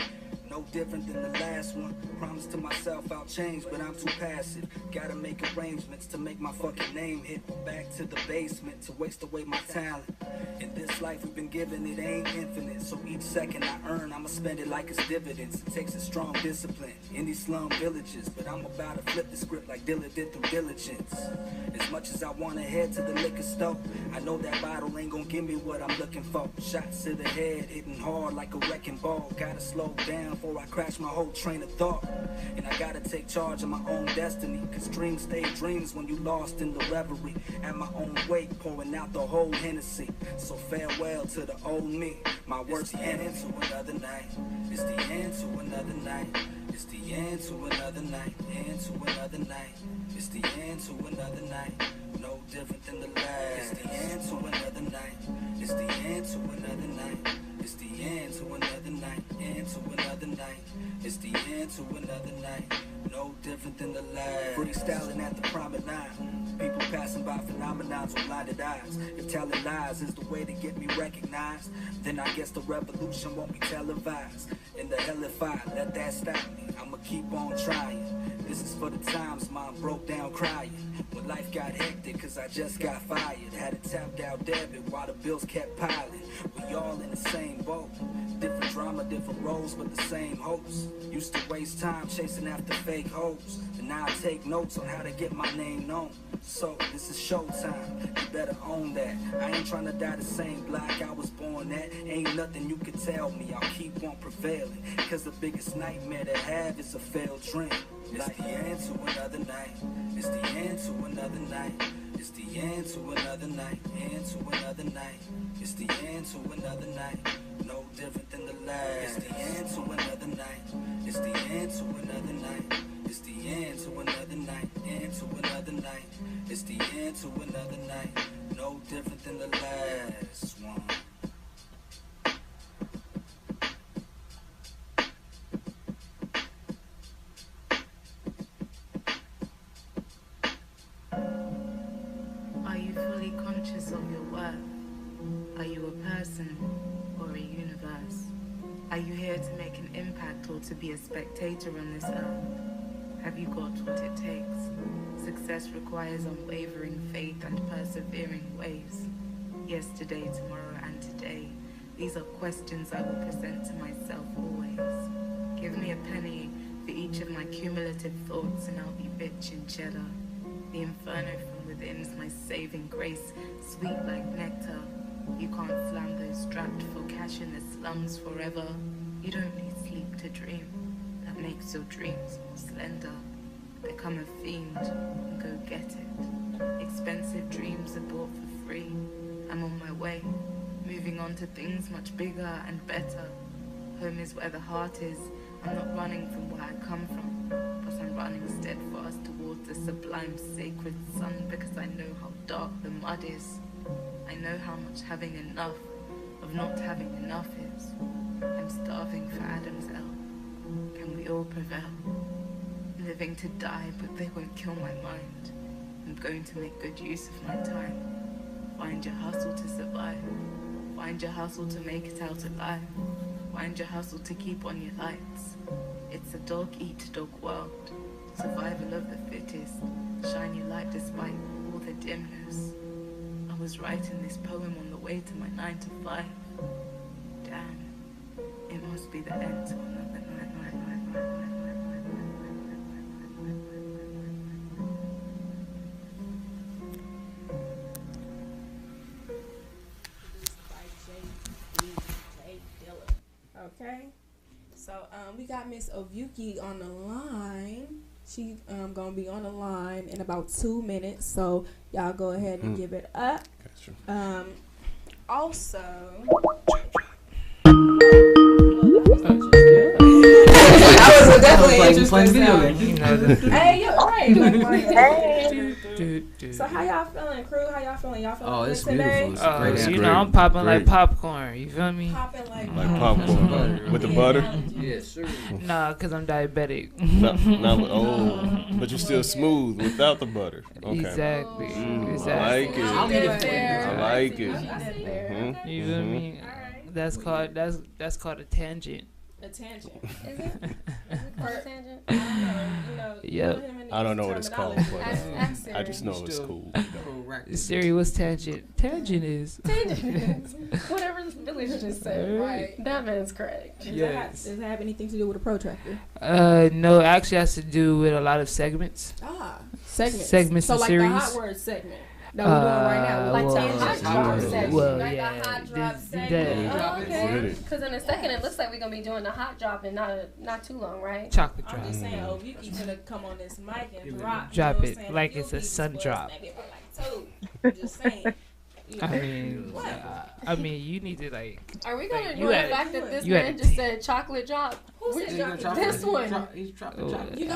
no different than the last one. Promise to myself I'll change, but I'm too passive. Gotta make arrangements to make my fucking name hit. Back to the basement to waste away my talent. In this life we've been given, it ain't infinite. So each second I earn, I'ma spend it like it's dividends. It takes a strong discipline in these slum villages, but I'm about to flip the script like Dilla did through diligence. As much as I wanna head to the liquor store, I know that bottle ain't gonna give me what I'm looking for. Shots to the head, hitting hard like a wrecking ball. Gotta slow down before I crash my whole train of thought. And I gotta take charge of my own destiny, cause dreams stay dreams when you lost in the reverie. At my own weight, pouring out the whole Hennessy. So farewell to the old me, my worst end to another night. It's the end to another night. It's the end to another night. End to another night. It's the end to another night. No different than the last. It's the end to another night. It's the end to another night. It's the end to another night. End to another night. It's the end to another night. No different than the last. Freestyling at the promenade. People passing by phenomenons with blinded eyes. If telling lies is the way to get me recognized, then I guess the revolution won't be televised. And the hell if I let that stop me, I'ma keep on trying. This is for the times mom broke down crying. When life got hectic cause I just got fired. Had a tapped out debit while the bills kept piling. We all in the same boat. Different drama, different roles, but the same hopes. Used to waste time chasing after fake hopes. And now I take notes on how to get my name known. So, this is showtime, you better own that. I ain't trying to die the same block I was born at. Ain't nothing you can tell me, I'll keep on prevailing. Cause the biggest nightmare to have is a failed dream. It's the end to another night. It's the end to another night. It's the end to another night. End to another night. It's the end to another night. No different than the last. It's the end to another night. It's the end to another night. It's the end to another night. End to another night. It's the end to another night. No different than the last one. Are you fully conscious of your worth? Are you a person or a universe? Are you here to make an impact or to be a spectator on this earth? Have you got what it takes? Success requires unwavering faith and persevering ways. Yesterday, tomorrow, and today. These are questions I will present to myself always. Give me a penny for each of my cumulative thoughts, and I'll be rich in cheddar. The inferno from within's my saving grace, sweet like nectar. You can't slam those strapped for cash in the slums forever. You don't need sleep to dream. That makes your dreams more slender. Become a fiend and go get it. Expensive dreams are bought for free. I'm on my way, moving on to things much bigger and better. Home is where the heart is. I'm not running from where I come from, but I'm running steadfast towards the sublime sacred sun, because I know how dark the mud is. I know how much having enough of not having enough is. I'm starving for Adam's L. Can we all prevail? Living to die, but they won't kill my mind. I'm going to make good use of my time. Find your hustle to survive. Find your hustle to make it out alive. Find your hustle to keep on your lights. It's a dog-eat-dog world. Survival of the fittest. Shine your light despite all the dimness. I was writing this poem on the way to my 9 to 5. Damn, it must be the end to another night. Okay, so we got Miss Ovyuki on the line. She gonna be on the line in about 2 minutes, so y'all go ahead and give it up. Also, I was definitely interested. Hey, you're right. So how y'all feeling, crew? How y'all feeling? Y'all feeling good today? It's great. I'm popping like popcorn. You feel me? Popping like popcorn with the butter. Yeah, sure. Nah, cause I'm diabetic. But you're still smooth without the butter. Okay. Exactly. I like it. I like it. You feel me? That's called a tangent. A tangent. Is it? A tangent? Yeah. I don't know what it's called, but I just know it's cool. Siri, what's tangent? Tangent is. Whatever the village just said. Right. That man's correct. Does it have anything to do with a protractor? No, actually has to do with a lot of segments. Segments so and like series. the Hotwordz segment that we're doing right now. Like the hot drop segment. Like a hot drop segment. Okay. Because in a second it looks like we're going to be doing the hot drop in not too long, right? Chocolate drop. I'm just saying, Ovyuki's going to come on this mic and drop. Drop it like it's a sun drop. Just saying. I mean, you need to like. Are we gonna ignore the fact that this man just said chocolate drop? Who's this one? He's dropping chocolate.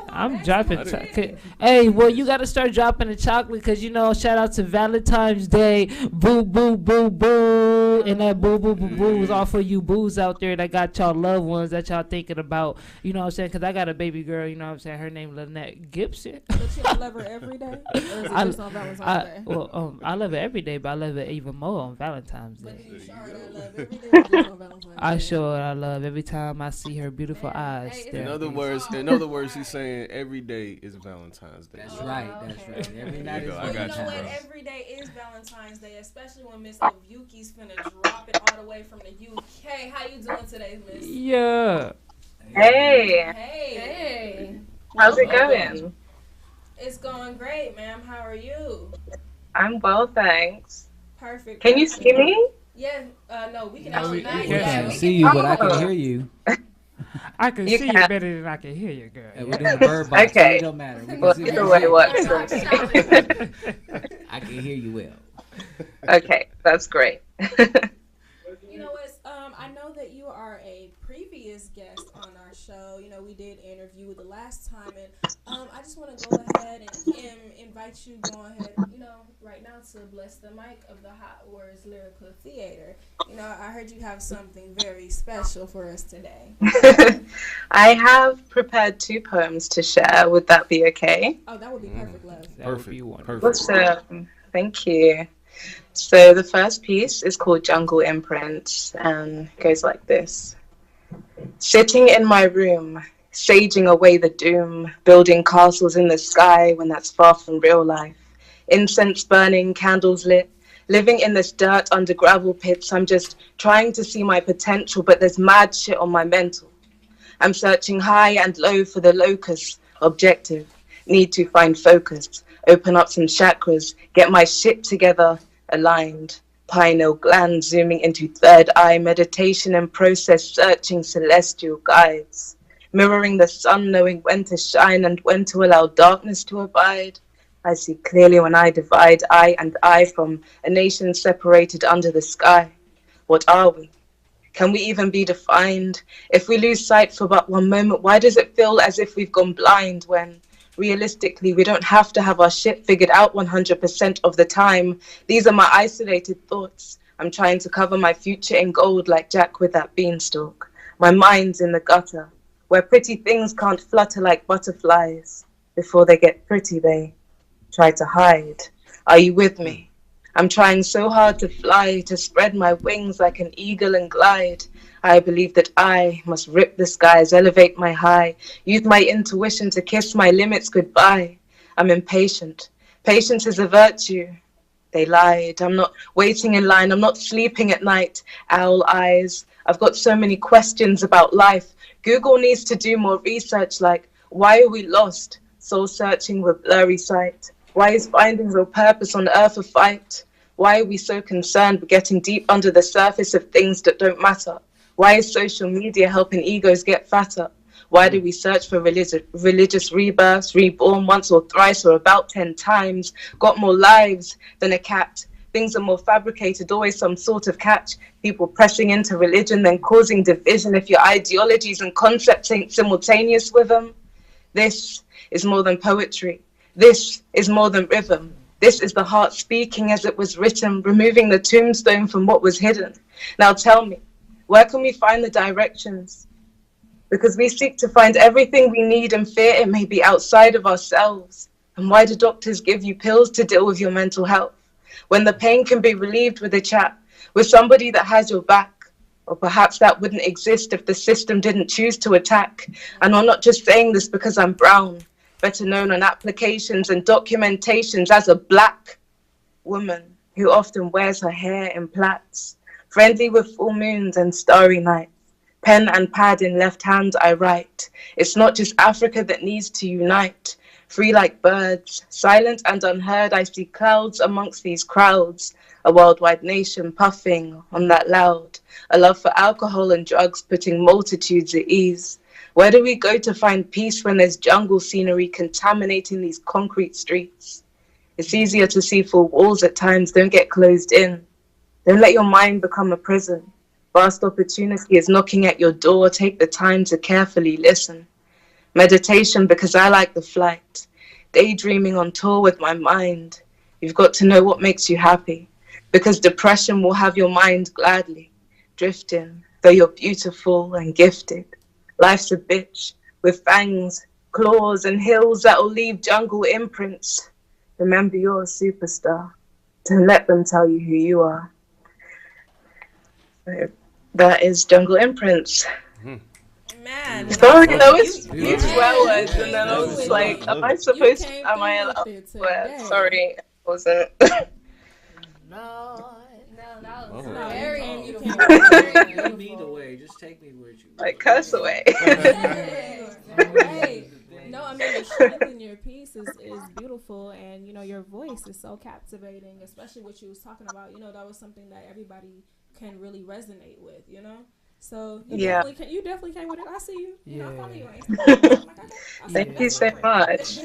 I'm dropping chocolate. Hey, well, you got to start dropping the chocolate because shout out to Valentine's Day. Boo, boo, boo, boo, and that boo, boo, boo, boo is all for you boos out there that got y'all loved ones that y'all thinking about. You know what I'm saying? Because I got a baby girl. You know what I'm saying? Her name Lynette Gibson. But you love her every day, or is it just on Valentine's Day? Well, I love her every day, but I love it even more on Valentine's Day. I show her I love every time I see her beautiful eyes. In other words, he's saying every day is Valentine's Day. That's right. Every night is Valentine's Day. Every day is Valentine's Day, especially when Miss Ovyuki's finna drop it all the way from the UK. How you doing today, Miss? Yeah. Hey. How's it going? It's going great, ma'am. How are you? I'm well, thanks. Perfect. Can you see me? Yeah. No, we can actually I can't see you, but I can hear you. I can see you better than I can hear you, girl. Yeah, we're doing the bird box. Okay. It don't matter. Well, either way works for me. I can hear you well. Okay, that's great. You know what? I know that you are a previous guest on our show. We did interview the last time, and I just want to go ahead and invite you go ahead, right now to bless the mic of the Hotwordz Lyrical Theatre. I heard you have something very special for us today. I have prepared 2 poems to share. Would that be okay? Oh, that would be perfect, love. Perfect. Awesome. Thank you. So the first piece is called Jungle Imprints and goes like this. Sitting in my room, saging away the doom, building castles in the sky when that's far from real life. Incense burning, candles lit, living in this dirt under gravel pits. I'm just trying to see my potential, but there's mad shit on my mental. I'm searching high and low for the locus. Objective. Need to find focus. Open up some chakras. Get my shit together. Aligned. Pineal gland zooming into third eye. Meditation and process searching celestial guides. Mirroring the sun, knowing when to shine and when to allow darkness to abide. I see clearly when I divide I and I from a nation separated under the sky. What are we? Can we even be defined? If we lose sight for but one moment, why does it feel as if we've gone blind when, realistically, we don't have to have our shit figured out 100% of the time? These are my isolated thoughts. I'm trying to cover my future in gold like Jack with that beanstalk. My mind's in the gutter, where pretty things can't flutter like butterflies. Before they get pretty, they try to hide. Are you with me? I'm trying so hard to fly, to spread my wings like an eagle and glide. I believe that I must rip the skies, elevate my high, use my intuition to kiss my limits goodbye. I'm impatient. Patience is a virtue. They lied. I'm not waiting in line. I'm not sleeping at night. Owl eyes. I've got so many questions about life. Google needs to do more research like, why are we lost? Soul searching with blurry sight. Why is finding real purpose on earth a fight? Why are we so concerned with getting deep under the surface of things that don't matter? Why is social media helping egos get fatter? Why do we search for religious rebirths, reborn once or thrice or about 10 times? Got more lives than a cat. Things are more fabricated, always some sort of catch. People pressing into religion, then causing division if your ideologies and concepts ain't simultaneous with them. This is more than poetry. This is more than rhythm. This is the heart speaking as it was written, removing the tombstone from what was hidden. Now tell me, where can we find the directions? Because we seek to find everything we need and fear it may be outside of ourselves. And why do doctors give you pills to deal with your mental health? When the pain can be relieved with a chat, with somebody that has your back. Or perhaps that wouldn't exist if the system didn't choose to attack. And I'm not just saying this because I'm brown. Better known on applications and documentations as a black woman who often wears her hair in plaits, friendly with full moons and starry nights. Pen and pad in left hand I write. It's not just Africa that needs to unite. Free like birds, silent and unheard, I see clouds amongst these crowds. A worldwide nation puffing on that loud. A love for alcohol and drugs putting multitudes at ease. Where do we go to find peace when there's jungle scenery contaminating these concrete streets? It's easier to see full walls at times, don't get closed in. Don't let your mind become a prison. Vast opportunity is knocking at your door, take the time to carefully listen. Meditation because I like the flight. Daydreaming on tour with my mind. You've got to know what makes you happy. Because depression will have your mind gladly. Drifting, though you're beautiful and gifted. Life's a bitch with fangs, claws, and hills that'll leave jungle imprints. Remember you're a superstar. Don't let them tell you who you are. So that is Jungle Imprints. Man, sorry, that was huge swear words, and then I was like, am I supposed to, am I allowed to swear? Sorry, I wasn't. No, that was Oh. very You beautiful. don't need a way. Just take me where you. Like curse away. Right. No, I mean the strength in your piece is beautiful, and you know your voice is so captivating, especially what you was talking about. You know that was something that everybody can really resonate with. You know, so you definitely came with it. I see you. You know, I follow you on Instagram. Thank you so much.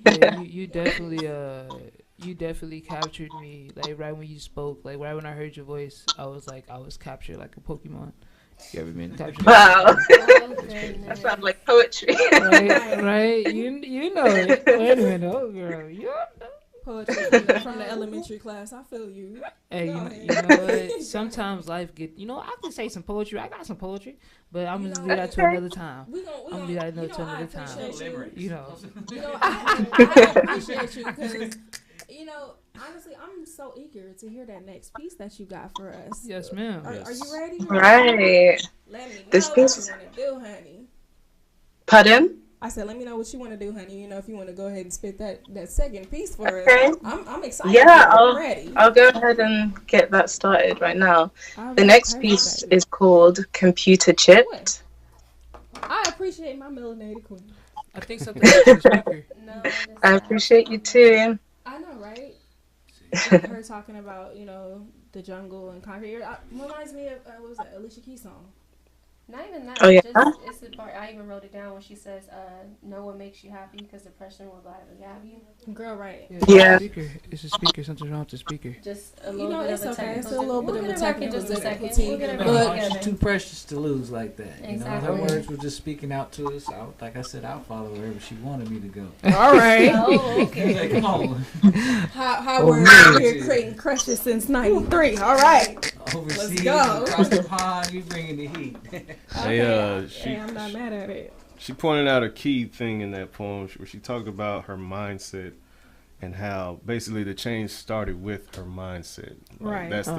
Yeah, you definitely captured me. Like right when you spoke, like right when I heard your voice, I was captured like a Pokemon. You ever been captured? Wow. That sounds like poetry. Right. You know it. Wait a minute, oh girl, you know. Poetry from the elementary class. I feel you. Hey, you know what? Sometimes life get. You know, I can say some poetry. I got some poetry, but I'm gonna leave that to another time. I'm gonna leave that to another time. You know. I appreciate you because. You know, honestly, I'm so eager to hear that next piece that you got for us. Yes, ma'am. Are you ready? Right. Let me know this what piece. you want to do, honey. Pardon? I said, let me know what you want to do, honey. You know, if you want to go ahead and spit that second piece for Okay. us. I'm excited. Yeah, I'm ready. I'll go ahead and get that started right now. All The right, next perfect. piece is called Computer Chipped. I appreciate appreciate my melanated queen. I think something else to the speaker. No, I appreciate you too. I know, right? Her talking about, you know, the jungle and concrete. It reminds me of, what was that, Alicia Keys song? Not even that. Oh, yeah? It's the part, I even wrote it down when she says, no one makes you happy because depression will gladly have you. Girl, right. Yeah. It's a speaker. Something's wrong with the speaker. Just a little bit it's of a okay. technical. It's a little bit of a technical difficulty. We'll get it back But together. she's too precious to lose like that. You know, Exactly. her words were just speaking out to us. Like I said, I'll follow wherever she wanted me to go. All right. Oh, okay. Like, come on. How we're out here creating crushes since '93. All right. Overseas, Let's go. across the pond, you bringing the heat. Hey, I'm not mad at it. She pointed out a key thing in that poem where she talked about her mindset and how basically the change started with her mindset. Right. That's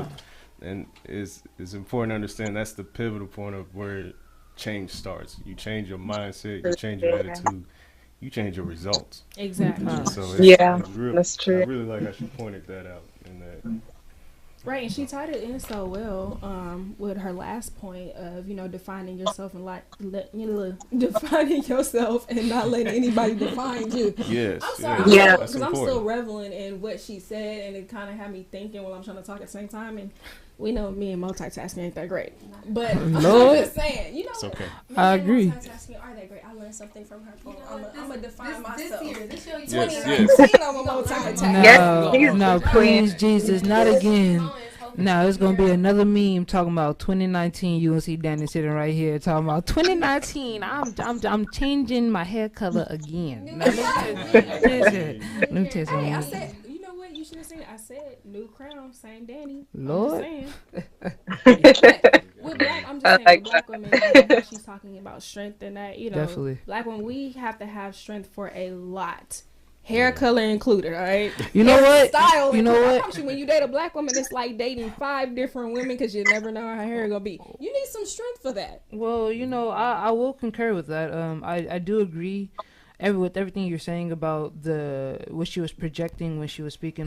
and it's important to understand that's the pivotal point of where change starts. You change your mindset, you change your attitude, you change your results. Exactly. So That's true. I really like how she pointed that out in that. Right, and she tied it in so well with her last point of, you know, defining yourself and defining yourself and not letting anybody define you. Yes. I'm sorry, because I'm still reveling in what she said, and it kind of had me thinking while I'm trying to talk at the same time. And we know me and multitasking ain't that great, but I'm just saying, you know, it's okay. I agree. Multitasking are that great. I learned something from her. I'm gonna define myself. This year, 2019, I'm a multitask. No, please, Jesus, not again. Now it's gonna be another meme talking about 2019. You gonna see Dani sitting right here talking about 2019. I'm changing my hair color again. Now, let me tell you something. Hey, I said, you know what? You should have seen it. I said new crown, same Dani. Lord. With black, I'm just saying, with black women, like, she's talking about strength and that, you know, Definitely. Black women, we have to have strength for a lot. Hair color included, all right? You know what? Style You know included. I what? promise you, when you date a black woman, it's like dating 5 different women because you never know how her hair gonna be. You need some strength for that. Well, you know, I will concur with that. I do agree with everything you're saying about what she was projecting when she was speaking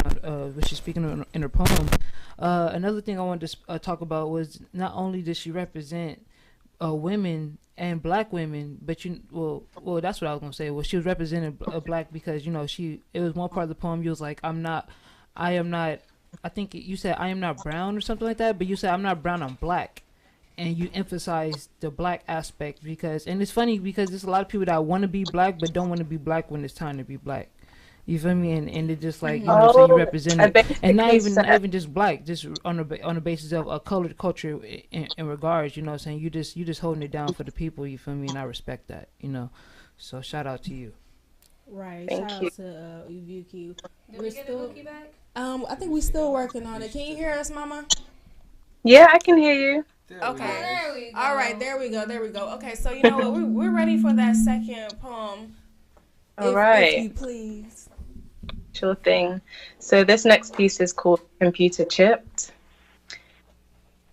in her poem. Another thing I wanted to talk about was not only did she represent women and black women, but well that's what I was gonna say. Well, she was representing black because, you know, it was one part of the poem you was like, I am not I think you said I am not brown or something like that, but you said I'm not brown, I'm black, and you emphasize the black aspect and it's funny because there's a lot of people that want to be black but don't want to be black when it's time to be black. You feel me? And it just like, you know, so you represent it, and not even just black, just on the basis of a colored culture in regards. You know what I'm saying? You just holding it down for the people. You feel me? And I respect that. You know, so shout out to you. Right. Thank shout you. out to Ovyuki. Did we get the Wookie back? I think we're still working on it. Can you hear us, Mama? Yeah, I can hear you. Okay. There we go. All right. There we go. Okay. So you know what? We're ready for that second poem. All right. If you please. Sure thing. So this next piece is called Computer Chipped.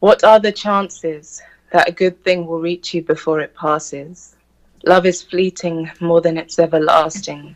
What are the chances that a good thing will reach you before it passes? Love is fleeting more than it's everlasting.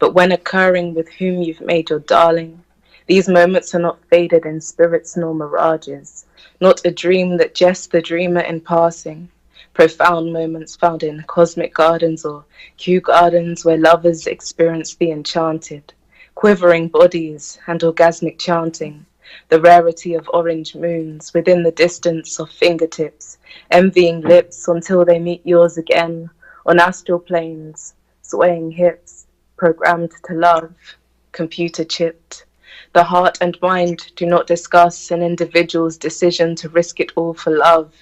But when occurring with whom you've made your darling, these moments are not faded in spirits nor mirages, not a dream that jests the dreamer in passing. Profound moments found in cosmic gardens or Kew gardens where lovers experience the enchanted. Quivering bodies and orgasmic chanting, the rarity of orange moons within the distance of fingertips, envying lips until they meet yours again, on astral planes, swaying hips, programmed to love, computer chipped. The heart and mind do not discuss an individual's decision to risk it all for love,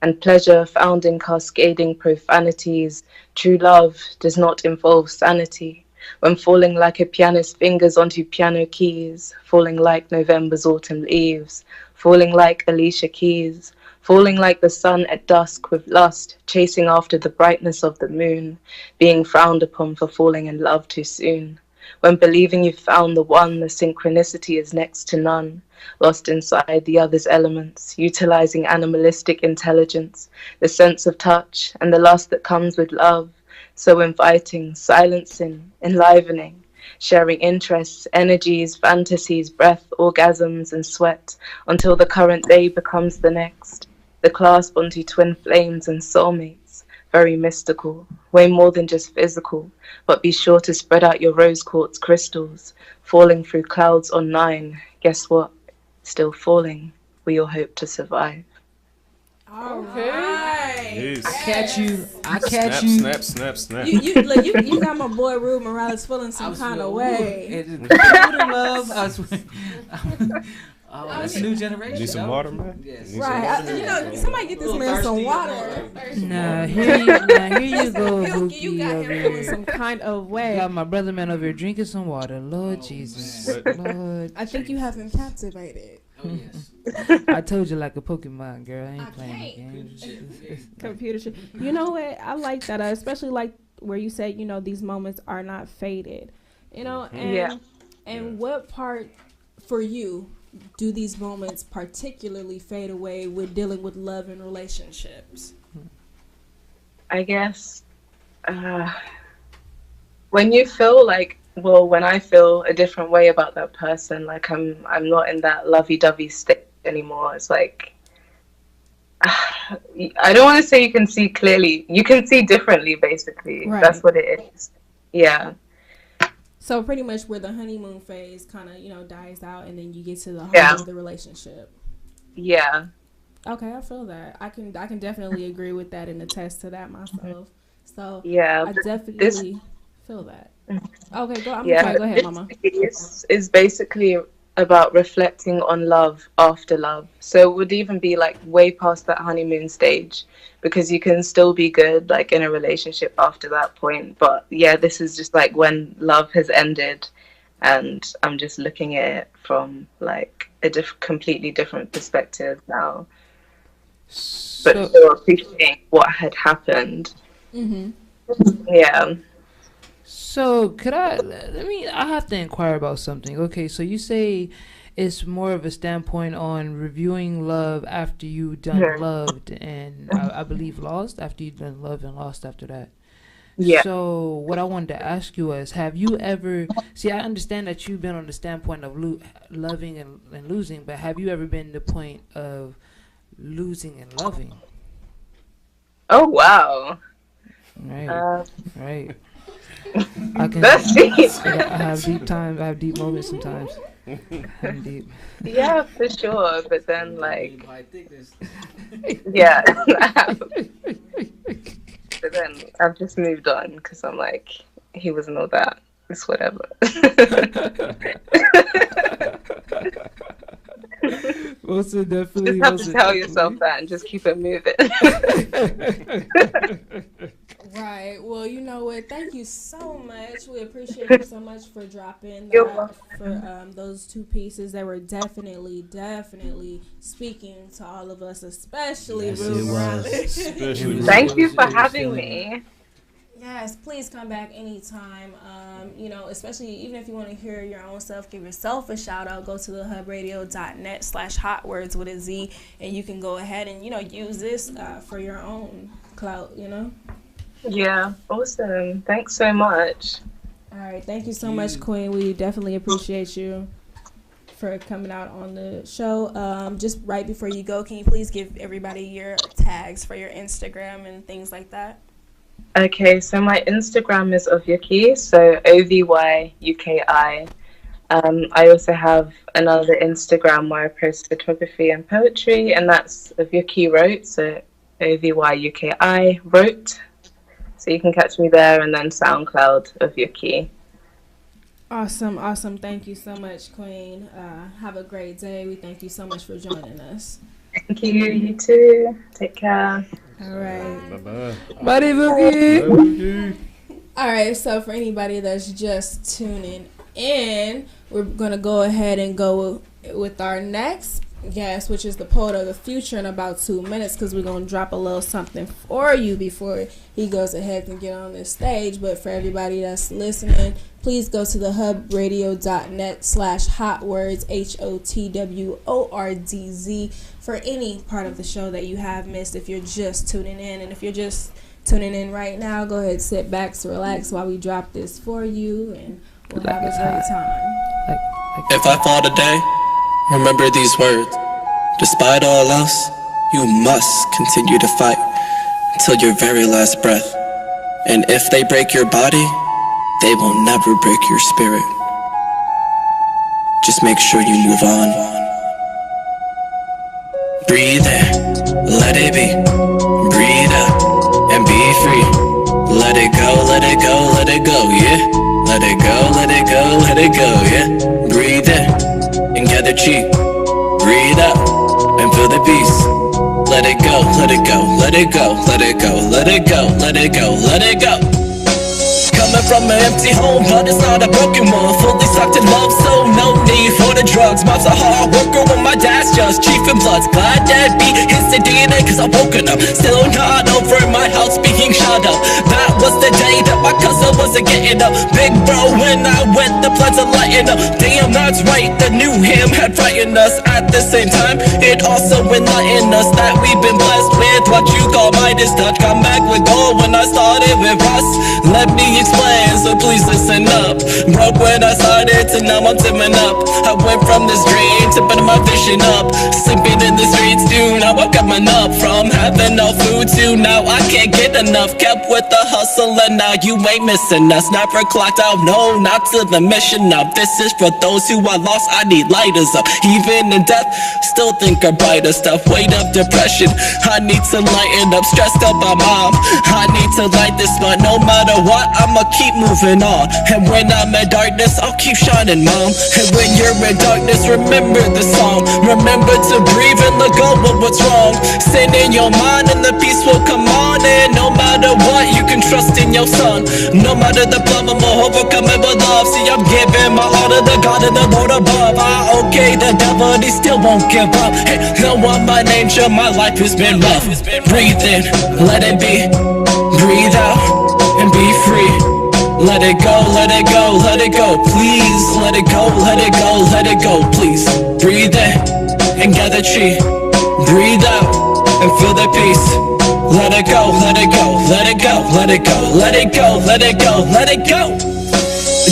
and pleasure found in cascading profanities. True love does not involve sanity. When falling like a pianist's fingers onto piano keys, falling like November's autumn leaves, falling like Alicia Keys, falling like the sun at dusk with lust, chasing after the brightness of the moon, being frowned upon for falling in love too soon. When believing you've found the one, the synchronicity is next to none, lost inside the other's elements, utilizing animalistic intelligence, the sense of touch, and the lust that comes with love. So inviting, silencing, enlivening, sharing interests, energies, fantasies, breath, orgasms, and sweat, until the current day becomes the next, the clasp onto twin flames and soulmates, very mystical, way more than just physical. But be sure to spread out your rose quartz crystals, falling through clouds on 9. Guess what? Still falling. We all hope to survive. All right. Yes. I catch you. I catch Snap, you. snap, snap, snap. You got my boy Rube Morales feeling some kind of way. Love. That's a new generation. Need some water, man? Yes. Right. Somebody get this man some water. Nah, here you go, Bookie. You got him feeling some kind of way. Got my brother man over here drinking some water. Lord Jesus. Lord. I think you have him captivated. Oh, yes. I told you like a Pokemon, girl. I ain't playing games. Computer shit. You know what? I like that. I especially like where you said, these moments are not faded. And what part for you do these moments particularly fade away with dealing with love and relationships? I guess when you feel like, when I feel a different way about that person, like I'm not in that lovey-dovey state anymore. It's like, I don't want to say you can see clearly. You can see differently, basically. Right. That's what it is. Yeah. So pretty much where the honeymoon phase kind of, dies out, and then you get to the heart of the relationship. Yeah. Okay, I feel that. I can definitely agree with that and attest to that myself. So yeah, I definitely feel that. Okay, go ahead, Mama. Is basically about reflecting on love after love. So it would even be like way past that honeymoon stage, because you can still be good like in a relationship after that point. But yeah, this is just like when love has ended, and I'm just looking at it from like a completely different perspective now. But still appreciating what had happened. Mm-hmm. Yeah. So I have to inquire about something. Okay, so you say it's more of a standpoint on reviewing love after you done loved and I believe lost, after you done loved and lost after that. Yeah. So what I wanted to ask you was, have you ever, I understand that you've been on the standpoint of loving and losing, but have you ever been to the point of losing and loving? Oh, wow. Right. Right. That's deep. I have deep times. I have deep moments sometimes. I'm deep. Yeah, for sure. But then, like, yeah. But then I've just moved on because I'm like, he wasn't all that. It's whatever. Also, definitely. You have to tell yourself that and just keep it moving. Right. Well, you know what? Thank you so much. We appreciate you so much for dropping that, for those two pieces that were definitely speaking to all of us, especially Rube Morales. Thank you for having me. Yes, please come back anytime. Especially even if you want to hear your own stuff, give yourself a shout out. Go to thehubradio.net/hotwords with a Z, and you can go ahead and use this for your own clout. Yeah, awesome. Thanks so much. All right, thank you so much, Queen. We definitely appreciate you for coming out on the show. Just right before you go, can you please give everybody your tags for your Instagram and things like that? Okay, so my Instagram is Ovyuki, so OVYUKI. I also have another Instagram where I post photography and poetry, and that's Ovyuki Wrote, so OVYUKI Wrote. So you can catch me there, and then SoundCloud Ovyuki. Awesome. Thank you so much, Queen. Have a great day. We thank you so much for joining us. Thank you. You too. Take care. All right. Bye-bye. Bye, Boogie. All right, so for anybody that's just tuning in, we're going to go ahead and go with our next guest, which is the poet of the future, in about 2 minutes, because we're going to drop a little something for you before he goes ahead and get on this stage. But for everybody that's listening, please go to thehubradio.net/hotwords, HOTWORDZ, for any part of the show that you have missed if you're just tuning in. And if you're just tuning in right now, go ahead, sit back, relax while we drop this for you, and we'll have a great time. If I fall today, remember these words. Despite all else, you must continue to fight. till your very last breath. And if they break your body, they will never break your spirit. Just make sure you move on. Breathe in, let it be. Breathe out, and be free. Let it go, let it go, let it go, yeah. Let it go, let it go, let it go, yeah. Breathe in, and gather chi. Breathe out, and feel the peace. Let it go, let it go, let it go, let it go, let it go, let it go, let it go. Coming from an empty home, but it's not a broken one. Fully stocked in love, so no need for the drugs. Mom's a hard worker when my dad's just chief in bloods. Glad that beat hits the DNA, cause I'm woken up. Still not over my house being shot up. That was the day that my cousin wasn't getting up. Big bro, when I went, the bloods are lighting up. Damn, that's right, the new him had frightened us. At the same time, it also enlightened us that we've been blessed with what you call Midas touch. Come back with gold when I started with rust. Let me explain, so please listen up. Broke when I started, to now I'm timming up. I went from this dream to putting my vision up. Sleeping in the streets too, now I'm coming up. From having no food to now I can't get enough. Kept with the hustle and now you ain't missing us. Never clocked out, no, not to the mission up. This is for those who I lost, I need lighters up. Even in death, still think I'm brighter stuff. Weight of depression, I need to lighten up. Stressed out by mom, I need to light this, but no matter what, I'ma keep moving on. And when I'm in darkness, I'll keep shining, mom. And when you're in darkness, remember the song. Remember to breathe and let go of what's wrong. Sin in your mind and the peace will come on. And no matter what, you can trust in your son. No matter the problem, I'll overcome it with love. See, I'm giving my all to the God and the Lord above. Okay, the devil, he still won't give up. Hey, no one my nature, my life has been rough. Breathe in, let it be. Breathe out, and be free. Let it go, let it go, let it go, please. Let it go, let it go, let it go, please. Breathe in, and gather chi. Breathe out, and feel the peace. Let it go, let it go, let it go, let it go, let it go, let it go, let it go.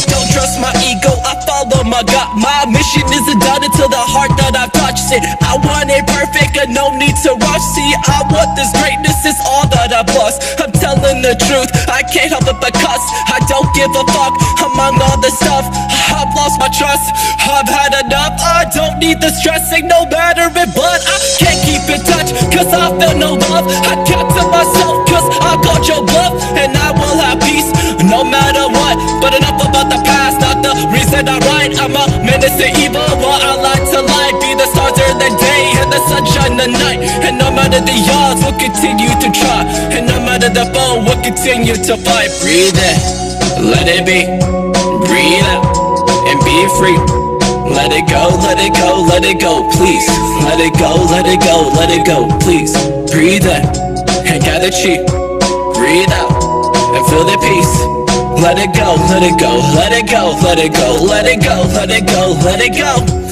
Don't trust my ego, I follow my gut. My mission isn't done until the heart that I've touched it. I want it perfect and no need to rush. See, I want this greatness, is all that I've lost. I'm telling the truth, I can't help it but cuss. I don't give a fuck among all the stuff. I've lost my trust, I've had enough. I don't need the stressing, no matter it, but I can't keep in touch, cause I feel no love. I kept to myself, cause I got your bluff. And I will have peace, no matter what. But enough about the past, not the reason I write. I'm a menace to evil, while I like to light. Be the stars during the day and the sunshine the night. And no matter the odds, we'll continue to try. And no matter the foe, we'll continue to fight. Breathe in, let it be. Breathe out, and be free. Let it go, let it go, let it go, please. Let it go, let it go, let it go, please. Breathe in, and gather chi. Breathe out, and feel the peace. Let it go, let it go, let it go, let it go, let it go, let it go, let it go.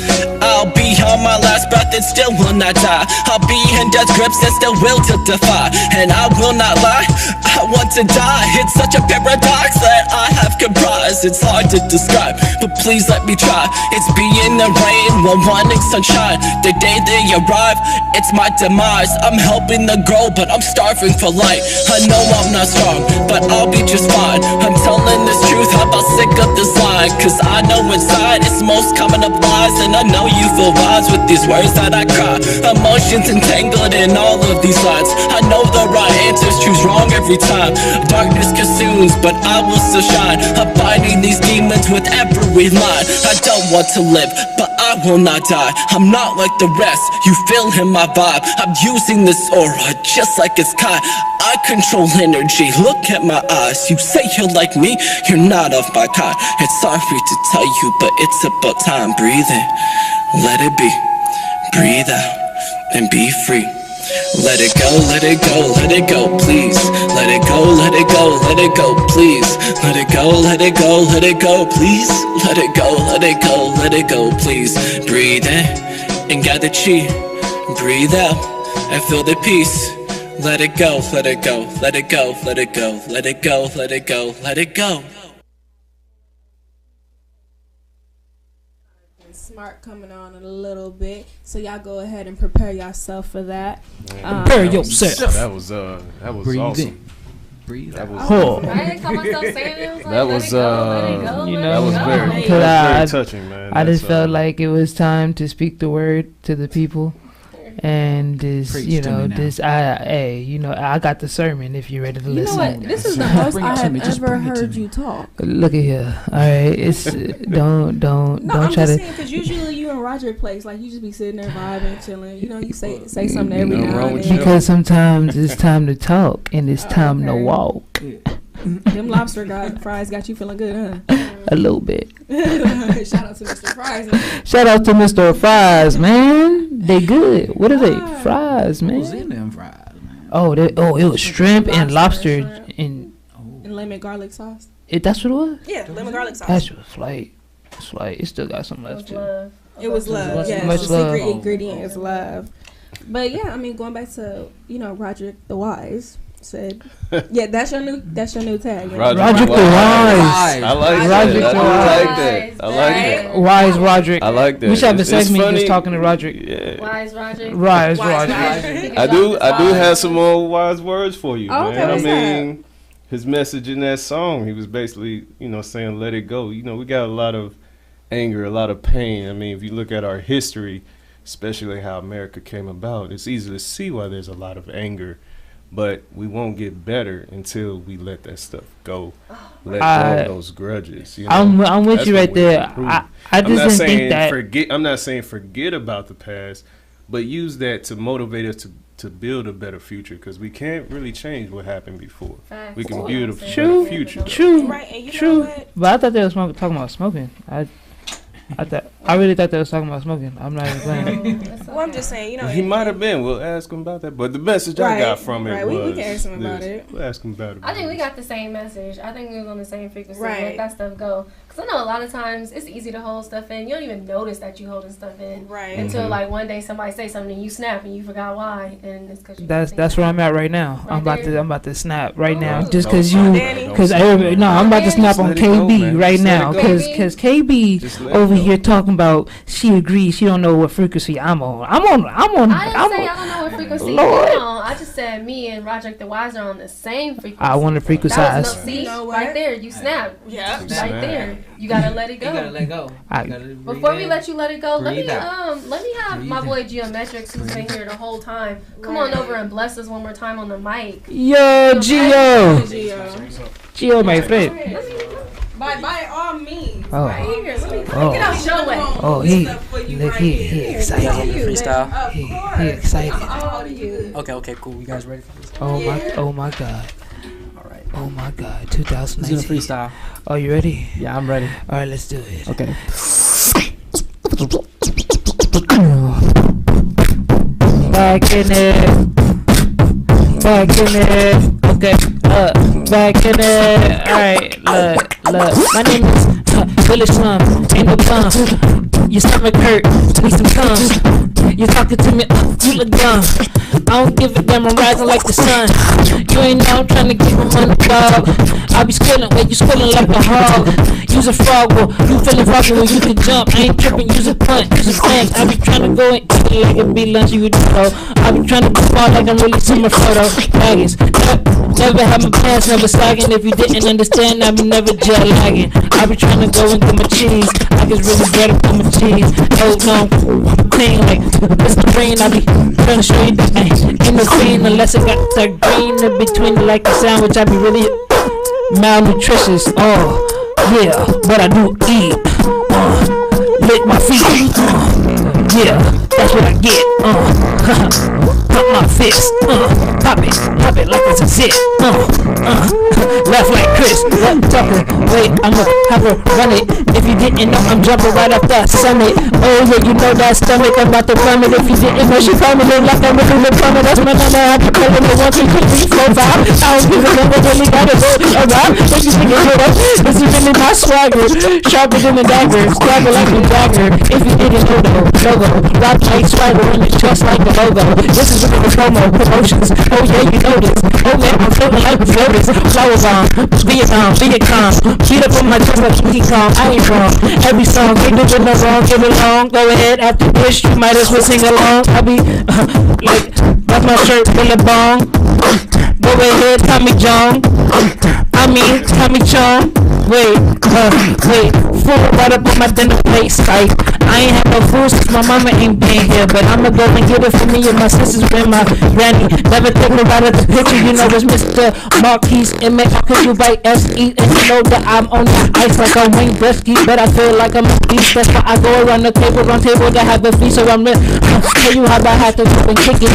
I'll be on my last breath and still will not die. I'll be in death's grips and still will to defy. And I will not lie, I want to die. It's such a paradox that I have comprised. It's hard to describe, but please let me try. It's being the rain while wanting sunshine. The day they arrive, it's my demise. I'm helping them grow, but I'm starving for light. I know I'm not strong, but I'll be just fine. I'm telling this truth, I'm about sick of this lie. Cause I know inside it's most common of lies. And I know you feel vibes with these words that I cry. Emotions entangled in all of these lines. I know the right answers, choose wrong every time. Darkness consumes, but I will still shine. I'm fighting these demons with every line. I don't want to live, but I will not die. I'm not like the rest, you feel in my vibe. I'm using this aura just like it's Kai. I control energy, look at my eyes. You say you're like me, you're not of my kind. It's sorry to tell you, but it's about time. Breathe in, let it be. Breathe out, and be free. Let it go, let it go, let it go, please. Let it go, let it go, let it go, please. Let it go, let it go, let it go, please. Let it go, let it go, let it go, please. Breathe in, and gather chi. Breathe out, and feel the peace. Let it go, let it go, let it go, let it go, let it go, let it go, let it go. Smart coming on in a little bit, so y'all go ahead and prepare yourself for that. Prepare yourself. That was Breathe awesome. in. Breathe That out. was. I didn't call myself saying it. I was like, That was you that was very touching, man. I just That's, felt like it was time to speak the word to the people. And this, Preach you to know, me now. this, I got the sermon if you're ready to You know listen. what? This is the most Bring it I to have me. Just ever bring it to heard me. you talk. Look at here. All right, it's don't No, I'm try just to. saying because usually you and Roderick plays like you just be sitting there vibing, chilling. You know, you say something every Nothing now wrong and with then. you. Because sometimes it's time to talk and it's time to okay. walk. Them lobster fries got you feeling good, huh? A little bit. Shout out to Mr. Fries. Shout out to Mr. Fries, man. They good. What are they? Fries, What was man. in them fries, man? Oh, it was shrimp and lobster and And lemon garlic sauce. that's what it was. Yeah, lemon garlic sauce. That's just like it's like it still got some left too. Love. It was love. Much Yeah, love. the secret ingredient is love. But yeah, I mean, going back to Roderick the Wise said, yeah, that's your new tag. Right? Roderick the Wise. I like Roderick that. the I like Wise. that. I like that. Wise Roderick. I like that. We should have a It's segment funny. just talking to Roderick. Yeah. Wise Roderick. Wise Wise Roderick. I do have some more wise words for you, Oh, okay, man. I what's mean, his message in that song, he was basically, saying let it go. We got a lot of anger, a lot of pain. I mean, if you look at our history, especially how America came about, it's easy to see why there's a lot of anger. But we won't get better until we let that stuff go. Let go of those grudges. I'm with That's you what right we there. improve. I I'm just not didn't saying think that. forget. I'm not saying forget about the past, but use that to motivate us to build a better future. Because we can't really change what happened before. Facts. We can build a True, better future. true, Right, and you know true. what? But I thought they was talking about smoking. I really thought they was talking about smoking. I'm not even playing. Well, I'm just saying, He might have been. We'll ask him about that. But the message I got from it right. was... We can ask him about it. We'll ask him about it. I think we got the same message. I think we was on the same frequency. Right. Let that stuff go. Because I know a lot of times it's easy to hold stuff in. You don't even notice that you holding stuff in. Right. Until like one day somebody say something and you snap and you forgot why. And it's because you That's where I'm at right now. Right I'm about to snap right now. Ooh. Just because Danny. I'm about to snap on Let it go, KayBee man. right Just let now it go. because KayBee Just let it over go. here talking about she agrees she don't know what frequency I'm on. I didn't say I don't I'm know what frequency Lord. you're on. I just said me and Roderick the Wise are on the same frequency. I want to That was frequency. see, You know what? right there, you snap. Yeah. Right there. You gotta let it go. You gotta let go. I- You gotta breathe Before we in. let you let it go, let Breathe me out. have Breathe my in. boy Geometrics who's been here the whole time. Come Right. on over and bless us one more time on the mic. Yo, Gio. Gio. Gio, my friend. By all means. Oh. Right here. Let me Oh. Get out your way. Oh, he excited. Freestyle. He excited. How old are you? Okay, cool. You guys ready for this? Oh my God. All right. Oh my God. Let's do the 2019. freestyle. Oh, you ready? Yeah, I'm ready. All right, let's do it. Okay. Back in it. Back in it. Okay. Back in it. Alright, look. My name is Billy Slum. Ain't no bum. Your stomach hurt. Need some cum. You talking to me, you look dumb. I don't give a damn, I'm rising like the sun. You ain't know I'm trying to get my money, dog. I be squilling where you squilling like a hog. Use a frog, well, you feeling froggy when you can jump. I ain't tripping, use a punt, use a clamp. I be trying to go and eat it like it be lunch, you would know. I be trying to go far like I'm really to my photo. Baggins, never had my pants, never sagging. If you didn't understand, I be never jet lagging. I be trying to go and get my cheese. Like it's really better for my cheese. Oh no, clean like it's the rain. I be trying to show you that I ain't no fiend unless I got that green in between like a sandwich. I be really malnutritious. Oh yeah, but I do eat. Lick my feet. Yeah, that's what I get. Pump my fist. Pop it like it's a zit. Laugh like Chris. Tucker. Wait, I'ma have her run it. If you didn't know, I'm jumping right off that summit. Oh yeah, you know that stomach, I'm about to plummet. If you didn't know, she coming in like I'm in the plummet. That's my number. I be calling it 1, 2, 3, 4, 5. I don't give a damn, really gotta go around. What you think it's good? This is really my swagger. Sharper than a dagger. Swagger like a dagger. If you didn't know though, logo. Rock like swagger in the chest like a logo. This is really the promo, promotions. Oh yeah, you know this. Oh man, I'm floating like a floaters. Flower bomb, Vietnam, beat up on my chest like King Kong. I ain't wrong. Every song, they do it no wrong, give it long. Go ahead, after this, you might as well sing along. I be like, that's my shirt, Billabong. Go ahead, Tommy John. I mean, Tommy Chong. Wait, food right up on my dinner plate, Skype. I ain't had no food since my mama ain't been here, but I'ma go and get it for me and my sisters with my granny. Never think about it, the picture, you know it's Mr. Marquise Emmett. How could you bite S-E and you know that I'm on the ice like I'm Wayne Gretzky, but I feel like I'm a beast. That's why I go around the table that have a feast, so I'm tell you how I had to go and kick it.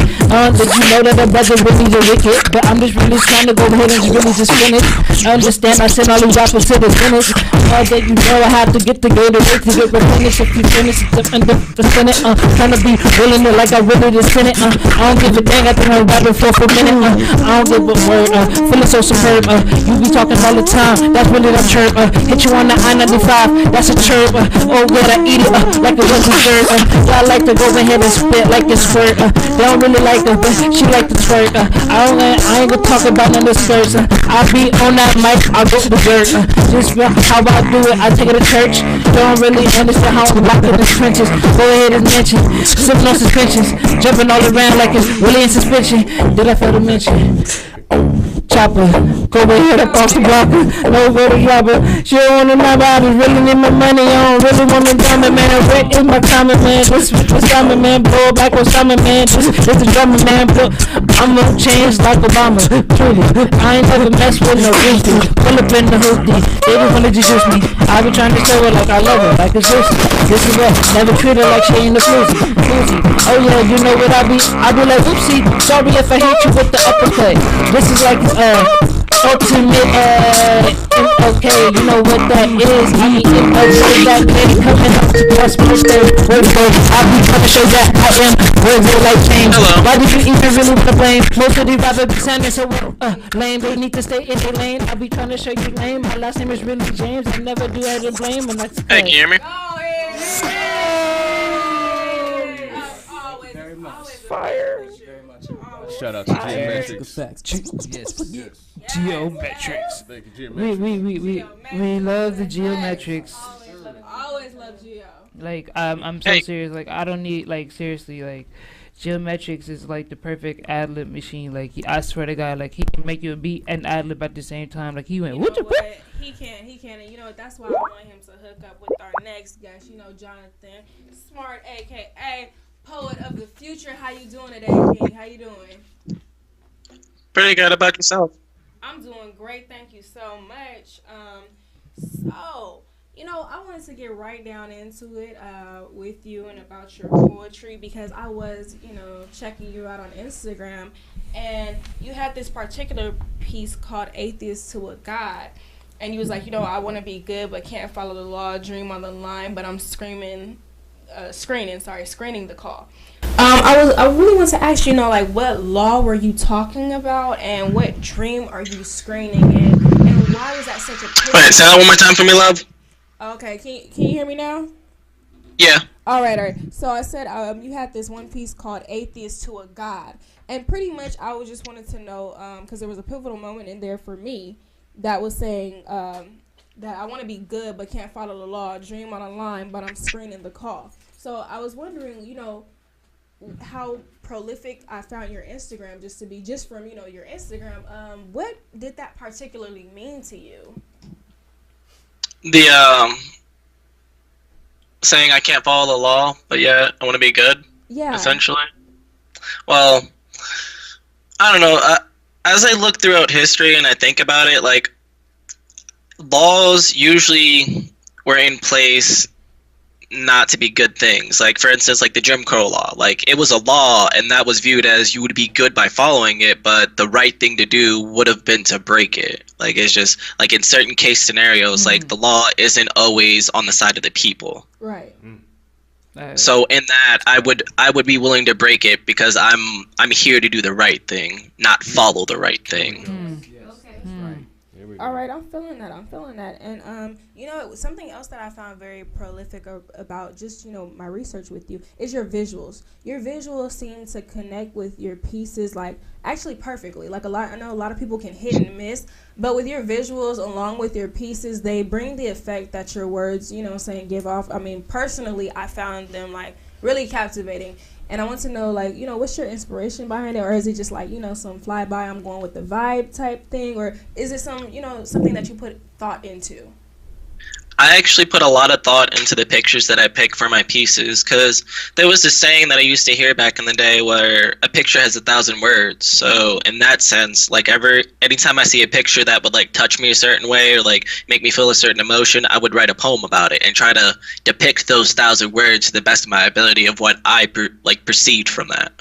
Did you know that the brother really the wicked? But I'm just really trying to go ahead and really just finish. I understand I send all these rappers to the finish. That you know I have to get the Gatorade to get replenished. If you finish the Senate, trying to be willing it like I really the Senate. I don't give a dang, I think I'm rapping for a minute. I don't give a word, feeling so superb. You be talking all the time, that's really the chirp. Hit you on the I-95, that's a chirp. Oh God, I eat it like it was dessert. I like to go ahead and spit like a squirt. They don't really like it, but she like to twerk. I ain't gonna talk about none of the skirts. I be on that mic, I go to the dirt. Just how I do it, I take it to church. Don't really understand how I'm locked in the trenches. Go ahead and mention, sipping on suspensions, jumping all around like it's really in suspension. Did I fail to mention? Chopper, go ahead up off the blocker, no go to dropper. She don't wanna know about it, really need my money, I don't really wanna dumb it, man. Rent is my common man, this common man, blow back with summer man, this the drummer man, but I'm gonna change like Obama, truly. I ain't never mess with no rookie, pull up in the hoopty, they just wanna just use me. I be trying to show her like I love her, like it's this is what, never treat her like she ain't a floozy. Oh yeah, you know what I be like, oopsie, sorry if I hit you with the uppercut. This is like ultimate okay, you know what that is. I mean MLK, that lady coming up to cross birthday. I'll be trying to show that I am real life change. Why did you even really wanna blame? Most of these rappers be sounding so lame, they need to stay in their lane. I'll be trying to show you lame. My last name is really James, I never do have to blame, and that's hey, can you hear me? Very much. Fire. Shout out to Geometrics. Yes. Geometrics. We love the Geometrics. Always love Geo. Like I'm so serious. Like I don't need like seriously like Geometrics is like the perfect ad-lib machine. Like I swear to God, like he can make you a beat and ad-lib at the same time. Like he went. You know what? He can, and you know that's why I want him to hook up with our next guest. You know, Johnathon Smart, aka Poet of the Future. How you doing today, King? How you doing? Pretty good. About yourself? I'm doing great. Thank you so much. So, you know, I wanted to get right down into it with you and about your poetry because I was, you know, checking you out on Instagram and you had this particular piece called Atheist to a God. And you was like, you know, I want to be good but can't follow the law, dream on the line, but I'm screening the call. I really want to ask you, know, like what law were you talking about and what dream are you screening in and why was that such a Wait, say that one more time for me, love. Okay, can you hear me now? Yeah. All right. So I said you had this one piece called Atheist to a God. And pretty much I was just wanted to know, because there was a pivotal moment in there for me that was saying that I want to be good but can't follow the law, dream on a line, but I'm screening the call. So I was wondering, you know, how prolific I found your Instagram just from, you know, your Instagram. What did that particularly mean to you? The saying I can't follow the law, but yeah, I want to be good. Yeah. Essentially. Well, I don't know. As I look throughout history and I think about it, like laws usually were in place not to be good things. Like for instance, like the Jim Crow law, like it was a law and that was viewed as you would be good by following it, but the right thing to do would have been to break it. Like it's just like in certain case scenarios, like the law isn't always on the side of the people. Right. So in that, I would be willing to break it because I'm here to do the right thing, not follow the right thing. Here we All right, I'm feeling that. And you know, something else that I found very prolific about just, you know, my research with you is your visuals. Your visuals seem to connect with your pieces like actually perfectly. Like I know a lot of people can hit and miss, but with your visuals along with your pieces, they bring the effect that your words, you know, give off. I mean, personally, I found them like really captivating. And I want to know, like, you know, what's your inspiration behind it? Or is it just like, you know, some flyby, I'm going with the vibe type thing? Or is it some, you know, something that you put thought into? I actually put a lot of thought into the pictures that I pick for my pieces, because there was this saying that I used to hear back in the day where a picture has 1,000 words. So in that sense, like anytime I see a picture that would like touch me a certain way or like make me feel a certain emotion, I would write a poem about it and try to depict those 1,000 words to the best of my ability of what I perceived from that.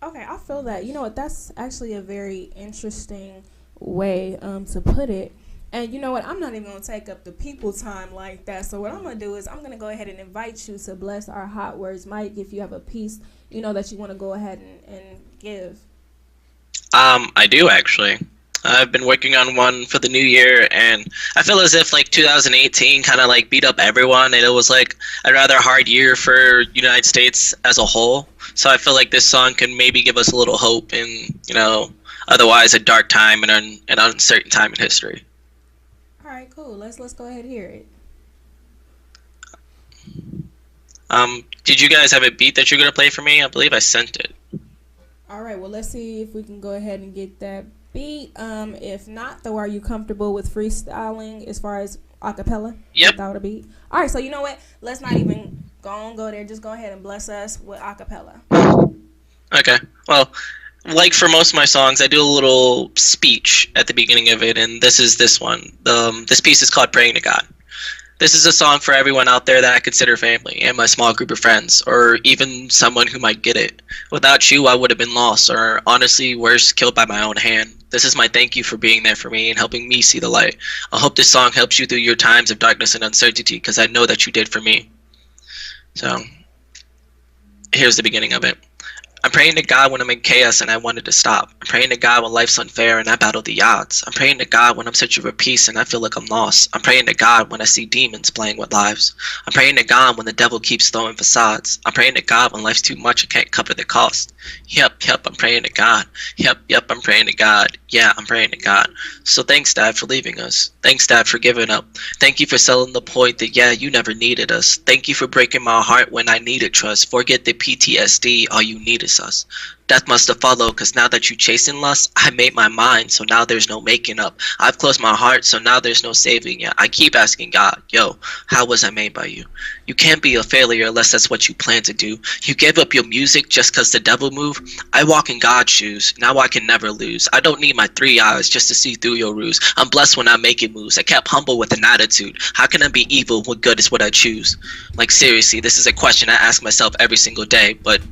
Okay, I feel that. You know what? That's actually a very interesting way to put it. And you know what? I'm not even going to take up the people time like that. So what I'm going to do is I'm going to go ahead and invite you to bless our Hotwordz mic if you have a piece, you know, that you want to go ahead and give. I do actually. I've been working on one for the new year, and I feel as if like 2018 kind of like beat up everyone, and it was like a rather hard year for United States as a whole. So I feel like this song can maybe give us a little hope in, you know, otherwise a dark time and an uncertain time in history. All right, cool. Let's go ahead and hear it. Did you guys have a beat that you're gonna play for me? I believe I sent it. All right. Well, let's see if we can go ahead and get that beat. If not, though, are you comfortable with freestyling as far as acapella? Yep. Without a beat. All right. So you know what? Let's not even go there. Just go ahead and bless us with acapella. Okay. Well, like for most of my songs, I do a little speech at the beginning of it, and this is this one. This piece is called Praying to God. This is a song for everyone out there that I consider family and my small group of friends, or even someone who might get it. Without you, I would have been lost, or honestly, worse, killed by my own hand. This is my thank you for being there for me and helping me see the light. I hope this song helps you through your times of darkness and uncertainty, because I know that you did for me. So, here's the beginning of it. I'm praying to God when I'm in chaos and I wanted to stop. I'm praying to God when life's unfair and I battle the odds. I'm praying to God when I'm searching for peace and I feel like I'm lost. I'm praying to God when I see demons playing with lives. I'm praying to God when the devil keeps throwing facades. I'm praying to God when life's too much and can't cover the cost. Yep, I'm praying to God. Yep, I'm praying to God. Yeah, I'm praying to God. So thanks, Dad, for leaving us. Thanks, Dad, for giving up. Thank you for selling the point that, yeah, you never needed us. Thank you for breaking my heart when I needed trust. Forget the PTSD, all you need is us. Death must have followed, cause now that you chasing lust, I made my mind, so now there's no making up. I've closed my heart, so now there's no saving ya. I keep asking God, yo, how was I made by you? You can't be a failure unless that's what you plan to do. You gave up your music just cause the devil moved. I walk in God's shoes, now I can never lose. I don't need my 3 eyes just to see through your ruse. I'm blessed when I make it moves. I kept humble with an attitude. How can I be evil when good is what I choose? Like seriously, this is a question I ask myself every single day, but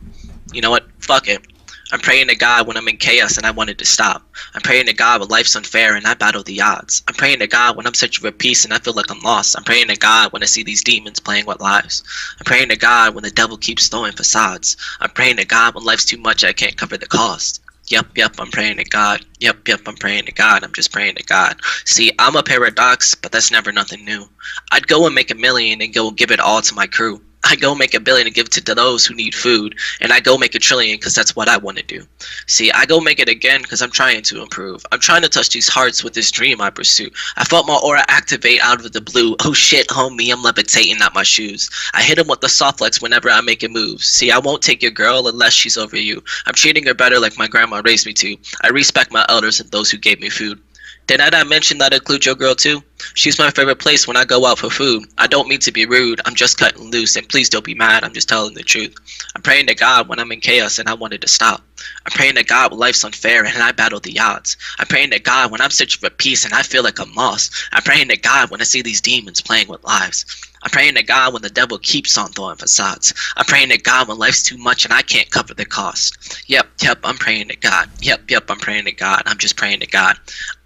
you know what? Fuck it. I'm praying to God when I'm in chaos and I wanted to stop. I'm praying to God when life's unfair and I battle the odds. I'm praying to God when I'm searching for peace and I feel like I'm lost. I'm praying to God when I see these demons playing with lives. I'm praying to God when the devil keeps throwing facades. I'm praying to God when life's too much I can't cover the cost. Yep, I'm praying to God. Yep, I'm praying to God. I'm just praying to God. See, I'm a paradox, but that's never nothing new. I'd go and make $1 million and go give it all to my crew. I go make $1 billion and give it to those who need food, and I go make $1 trillion because that's what I want to do. See, I go make it again because I'm trying to improve. I'm trying to touch these hearts with this dream I pursue. I felt my aura activate out of the blue. Oh shit, homie, I'm levitating out my shoes. I hit him with the soft flex whenever I make a move. See, I won't take your girl unless she's over you. I'm treating her better like my grandma raised me to. I respect my elders and those who gave me food. Did I not mention that I include your girl too? She's my favorite place when I go out for food. I don't mean to be rude, I'm just cutting loose, and please don't be mad, I'm just telling the truth. I'm praying to God when I'm in chaos and I wanted to stop. I'm praying to God when life's unfair and I battle the odds. I'm praying to God when I'm searching for peace and I feel like I'm lost. I'm praying to God when I see these demons playing with lives. I'm praying to God when the devil keeps on throwing facades. I'm praying to God when life's too much and I can't cover the cost. Yep, I'm praying to God. Yep, I'm praying to God. I'm just praying to God.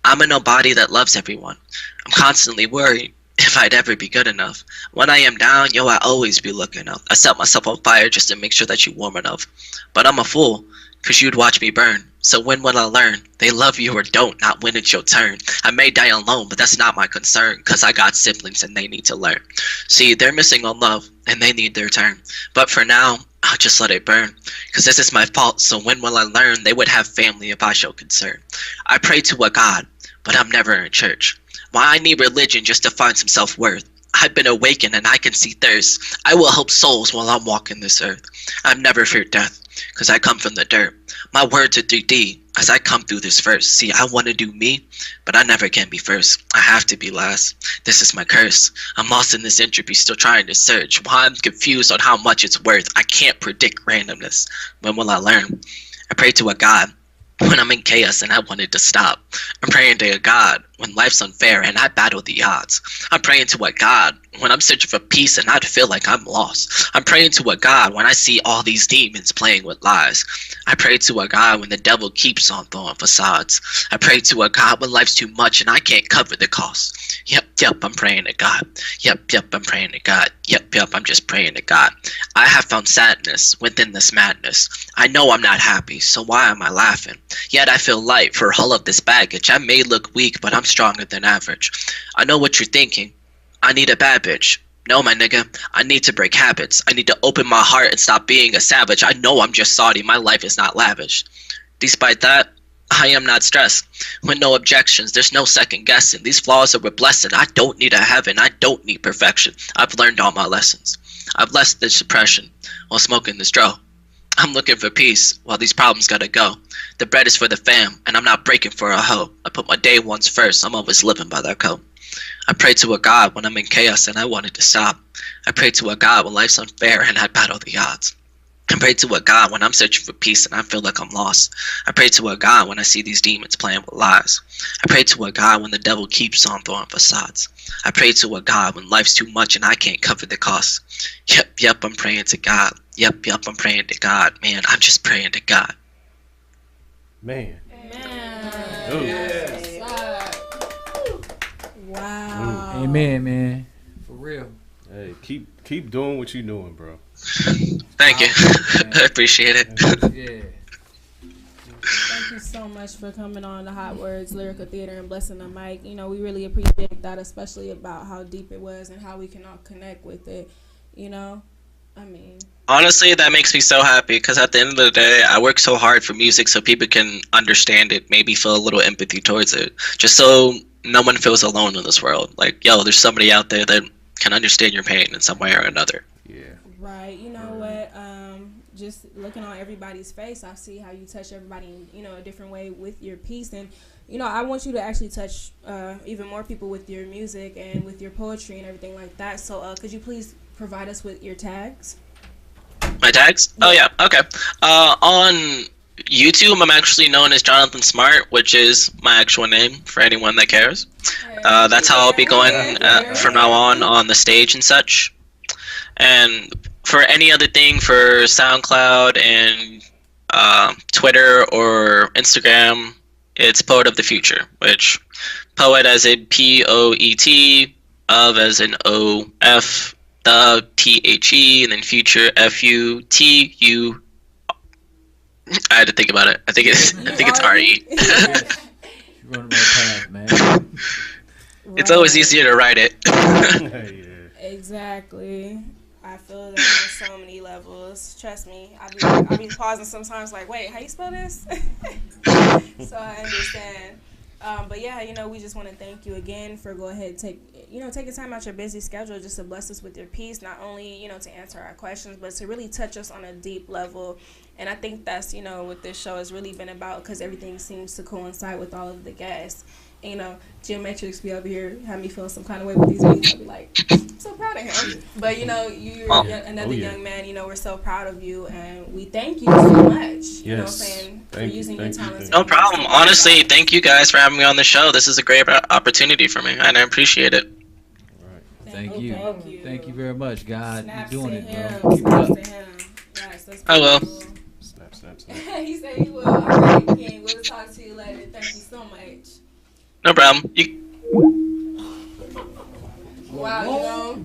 I'm a nobody that loves everyone. I'm constantly worried if I'd ever be good enough. When I am down, I always be looking up. I set myself on fire just to make sure that you're warm enough. But I'm a fool. cause you'd watch me burn. So when will I learn? They love you or don't, not when it's your turn. I may die alone, but that's not my concern, cause I got siblings and they need to learn. See, they're missing on love, and they need their turn. But for now, I'll just let it burn, cause this is my fault, so when will I learn? They would have family if I show concern. I pray to a God, but I'm never in church. Why I need religion just to find some self-worth. I've been awakened and I can see thirst. I will help souls while I'm walking this earth. I've never feared death, cause I come from the dirt. My words are 3D as I come through this verse. See, I want to do me, but I never can be first. I have to be last. This is my curse. I'm lost in this entropy, still trying to search. Why I'm confused on how much it's worth. I can't predict randomness. When will I learn? I pray to a God when I'm in chaos and I wanted to stop. I'm praying to a God when life's unfair and I battle the odds. I'm praying to a God when I'm searching for peace and I feel like I'm lost. I'm praying to a God when I see all these demons playing with lies. I pray to a God when the devil keeps on throwing facades. I pray to a God when life's too much and I can't cover the cost. Yep, I'm praying to God. Yep, I'm praying to God. Yep, I'm just praying to God. I have found sadness within this madness. I know I'm not happy, so why am I laughing? Yet I feel light for all of this baggage. I may look weak, but I'm stronger than average. I know what you're thinking. I need a bad bitch. No, my nigga, I need to break habits. I need to open my heart and stop being a savage. I know I'm just salty. My life is not lavish. Despite that, I am not stressed. With no objections, there's no second guessing. These flaws are a blessing. I don't need a heaven. I don't need perfection. I've learned all my lessons. I've left this depression while smoking this dro. I'm looking for peace while these problems gotta go. The bread is for the fam, and I'm not breaking for a hoe. I put my day ones first. I'm always living by that code. I pray to a God when I'm in chaos and I wanted to stop. I pray to a God when life's unfair and I battle the odds. I pray to a God when I'm searching for peace and I feel like I'm lost. I pray to a God when I see these demons playing with lies. I pray to a God when the devil keeps on throwing facades. I pray to a God when life's too much and I can't cover the cost. Yep, I'm praying to God. Yep, I'm praying to God. Man, I'm just praying to God. Man. Oh, yes. Wow. Amen, man. For real. Hey, keep doing what you're doing, bro. Thank you. I appreciate it. Yeah. Thank you so much for coming on the Hotwordz Lyrical Theater and blessing the mic. You know, we really appreciate that, especially about how deep it was and how we can all connect with it. You know, I mean, honestly, that makes me so happy because at the end of the day, I work so hard for music so people can understand it, maybe feel a little empathy towards it, just so no one feels alone in this world. Like, yo, there's somebody out there that can understand your pain in some way or another. Yeah. Right. You know what? Just looking on everybody's face, I see how you touch everybody in, you know, a different way with your piece. And, you know, I want you to actually touch even more people with your music and with your poetry and everything like that. So could you please provide us with your tags? My tags? Oh, yeah. Okay. On YouTube, I'm actually known as Johnathon Smart, which is my actual name for anyone that cares. That's how I'll be going from now on the stage and such. And for any other thing for SoundCloud and Twitter or Instagram, it's Poet of the Future, which poet as in P-O-E-T, of as in O-F, the T-H-E, and then future F-U-T-U. I had to think about it. I think it's R-E. You're running right path, man. It's always easier to write it. Exactly. I feel that on so many levels. Trust me. I be pausing sometimes like, wait, how you spell this? So I understand. But yeah, you know, we just want to thank you again for go ahead and taking time out your busy schedule just to bless us with your piece, not only, you know, to answer our questions, but to really touch us on a deep level. And I think that's, you know, what this show has really been about, because everything seems to coincide with all of the guests. And, you know, Geometrics be over here have me feeling some kind of way with these videos. I'll be like, I'm so proud of him. But, you know, you're another young man. You know, we're so proud of you, and we thank you so much. You know what I'm saying? For using your talents. No problem. Honestly, thank you guys for having me on the show. This is a great opportunity for me, and I appreciate it. Thank you. Thank you very much, God. Snaps You're doing to it, him. bro. Keep it up. Snaps to him. Yes, that's I will. Snap. He said he will. All right, King. We'll talk to you later. Thank you so much. No problem. Wow, you know.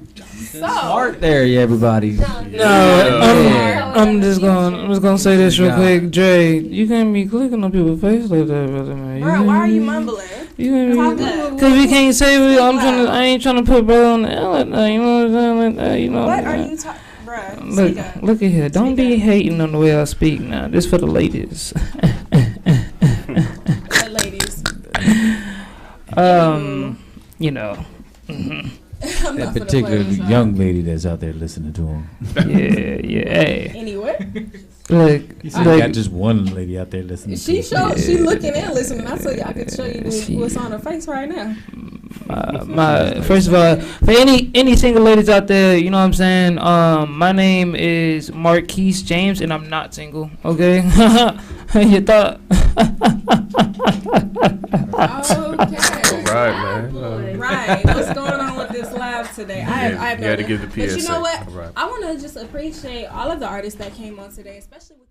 Smart there, yeah, everybody. No, I'm just gonna say this real quick, Dre. You can't be clicking on people's face like that, brother, man. Bro, why are you mumbling? Because we can't say I ain't trying to put brother on the L like that. You know what I'm saying? Like that, you know. What are you talking? Bruh, look at here. Don't be hating on the way I speak now. This for the ladies. The ladies. You know. That particular young lady that's out there listening to him. Yeah. Hey. Anyway. Look, I got just one lady out there listening. She looking and listening. I said I could show you what's on her face right now. First of all, for any single ladies out there, you know what I'm saying. My name is Marquise James, and I'm not single. Okay, you thought. Okay. All right, man. Right. What's going on with this live today? I got to give the PSA. But you know what? Right. I want to just appreciate all of the artists that came on today, especially with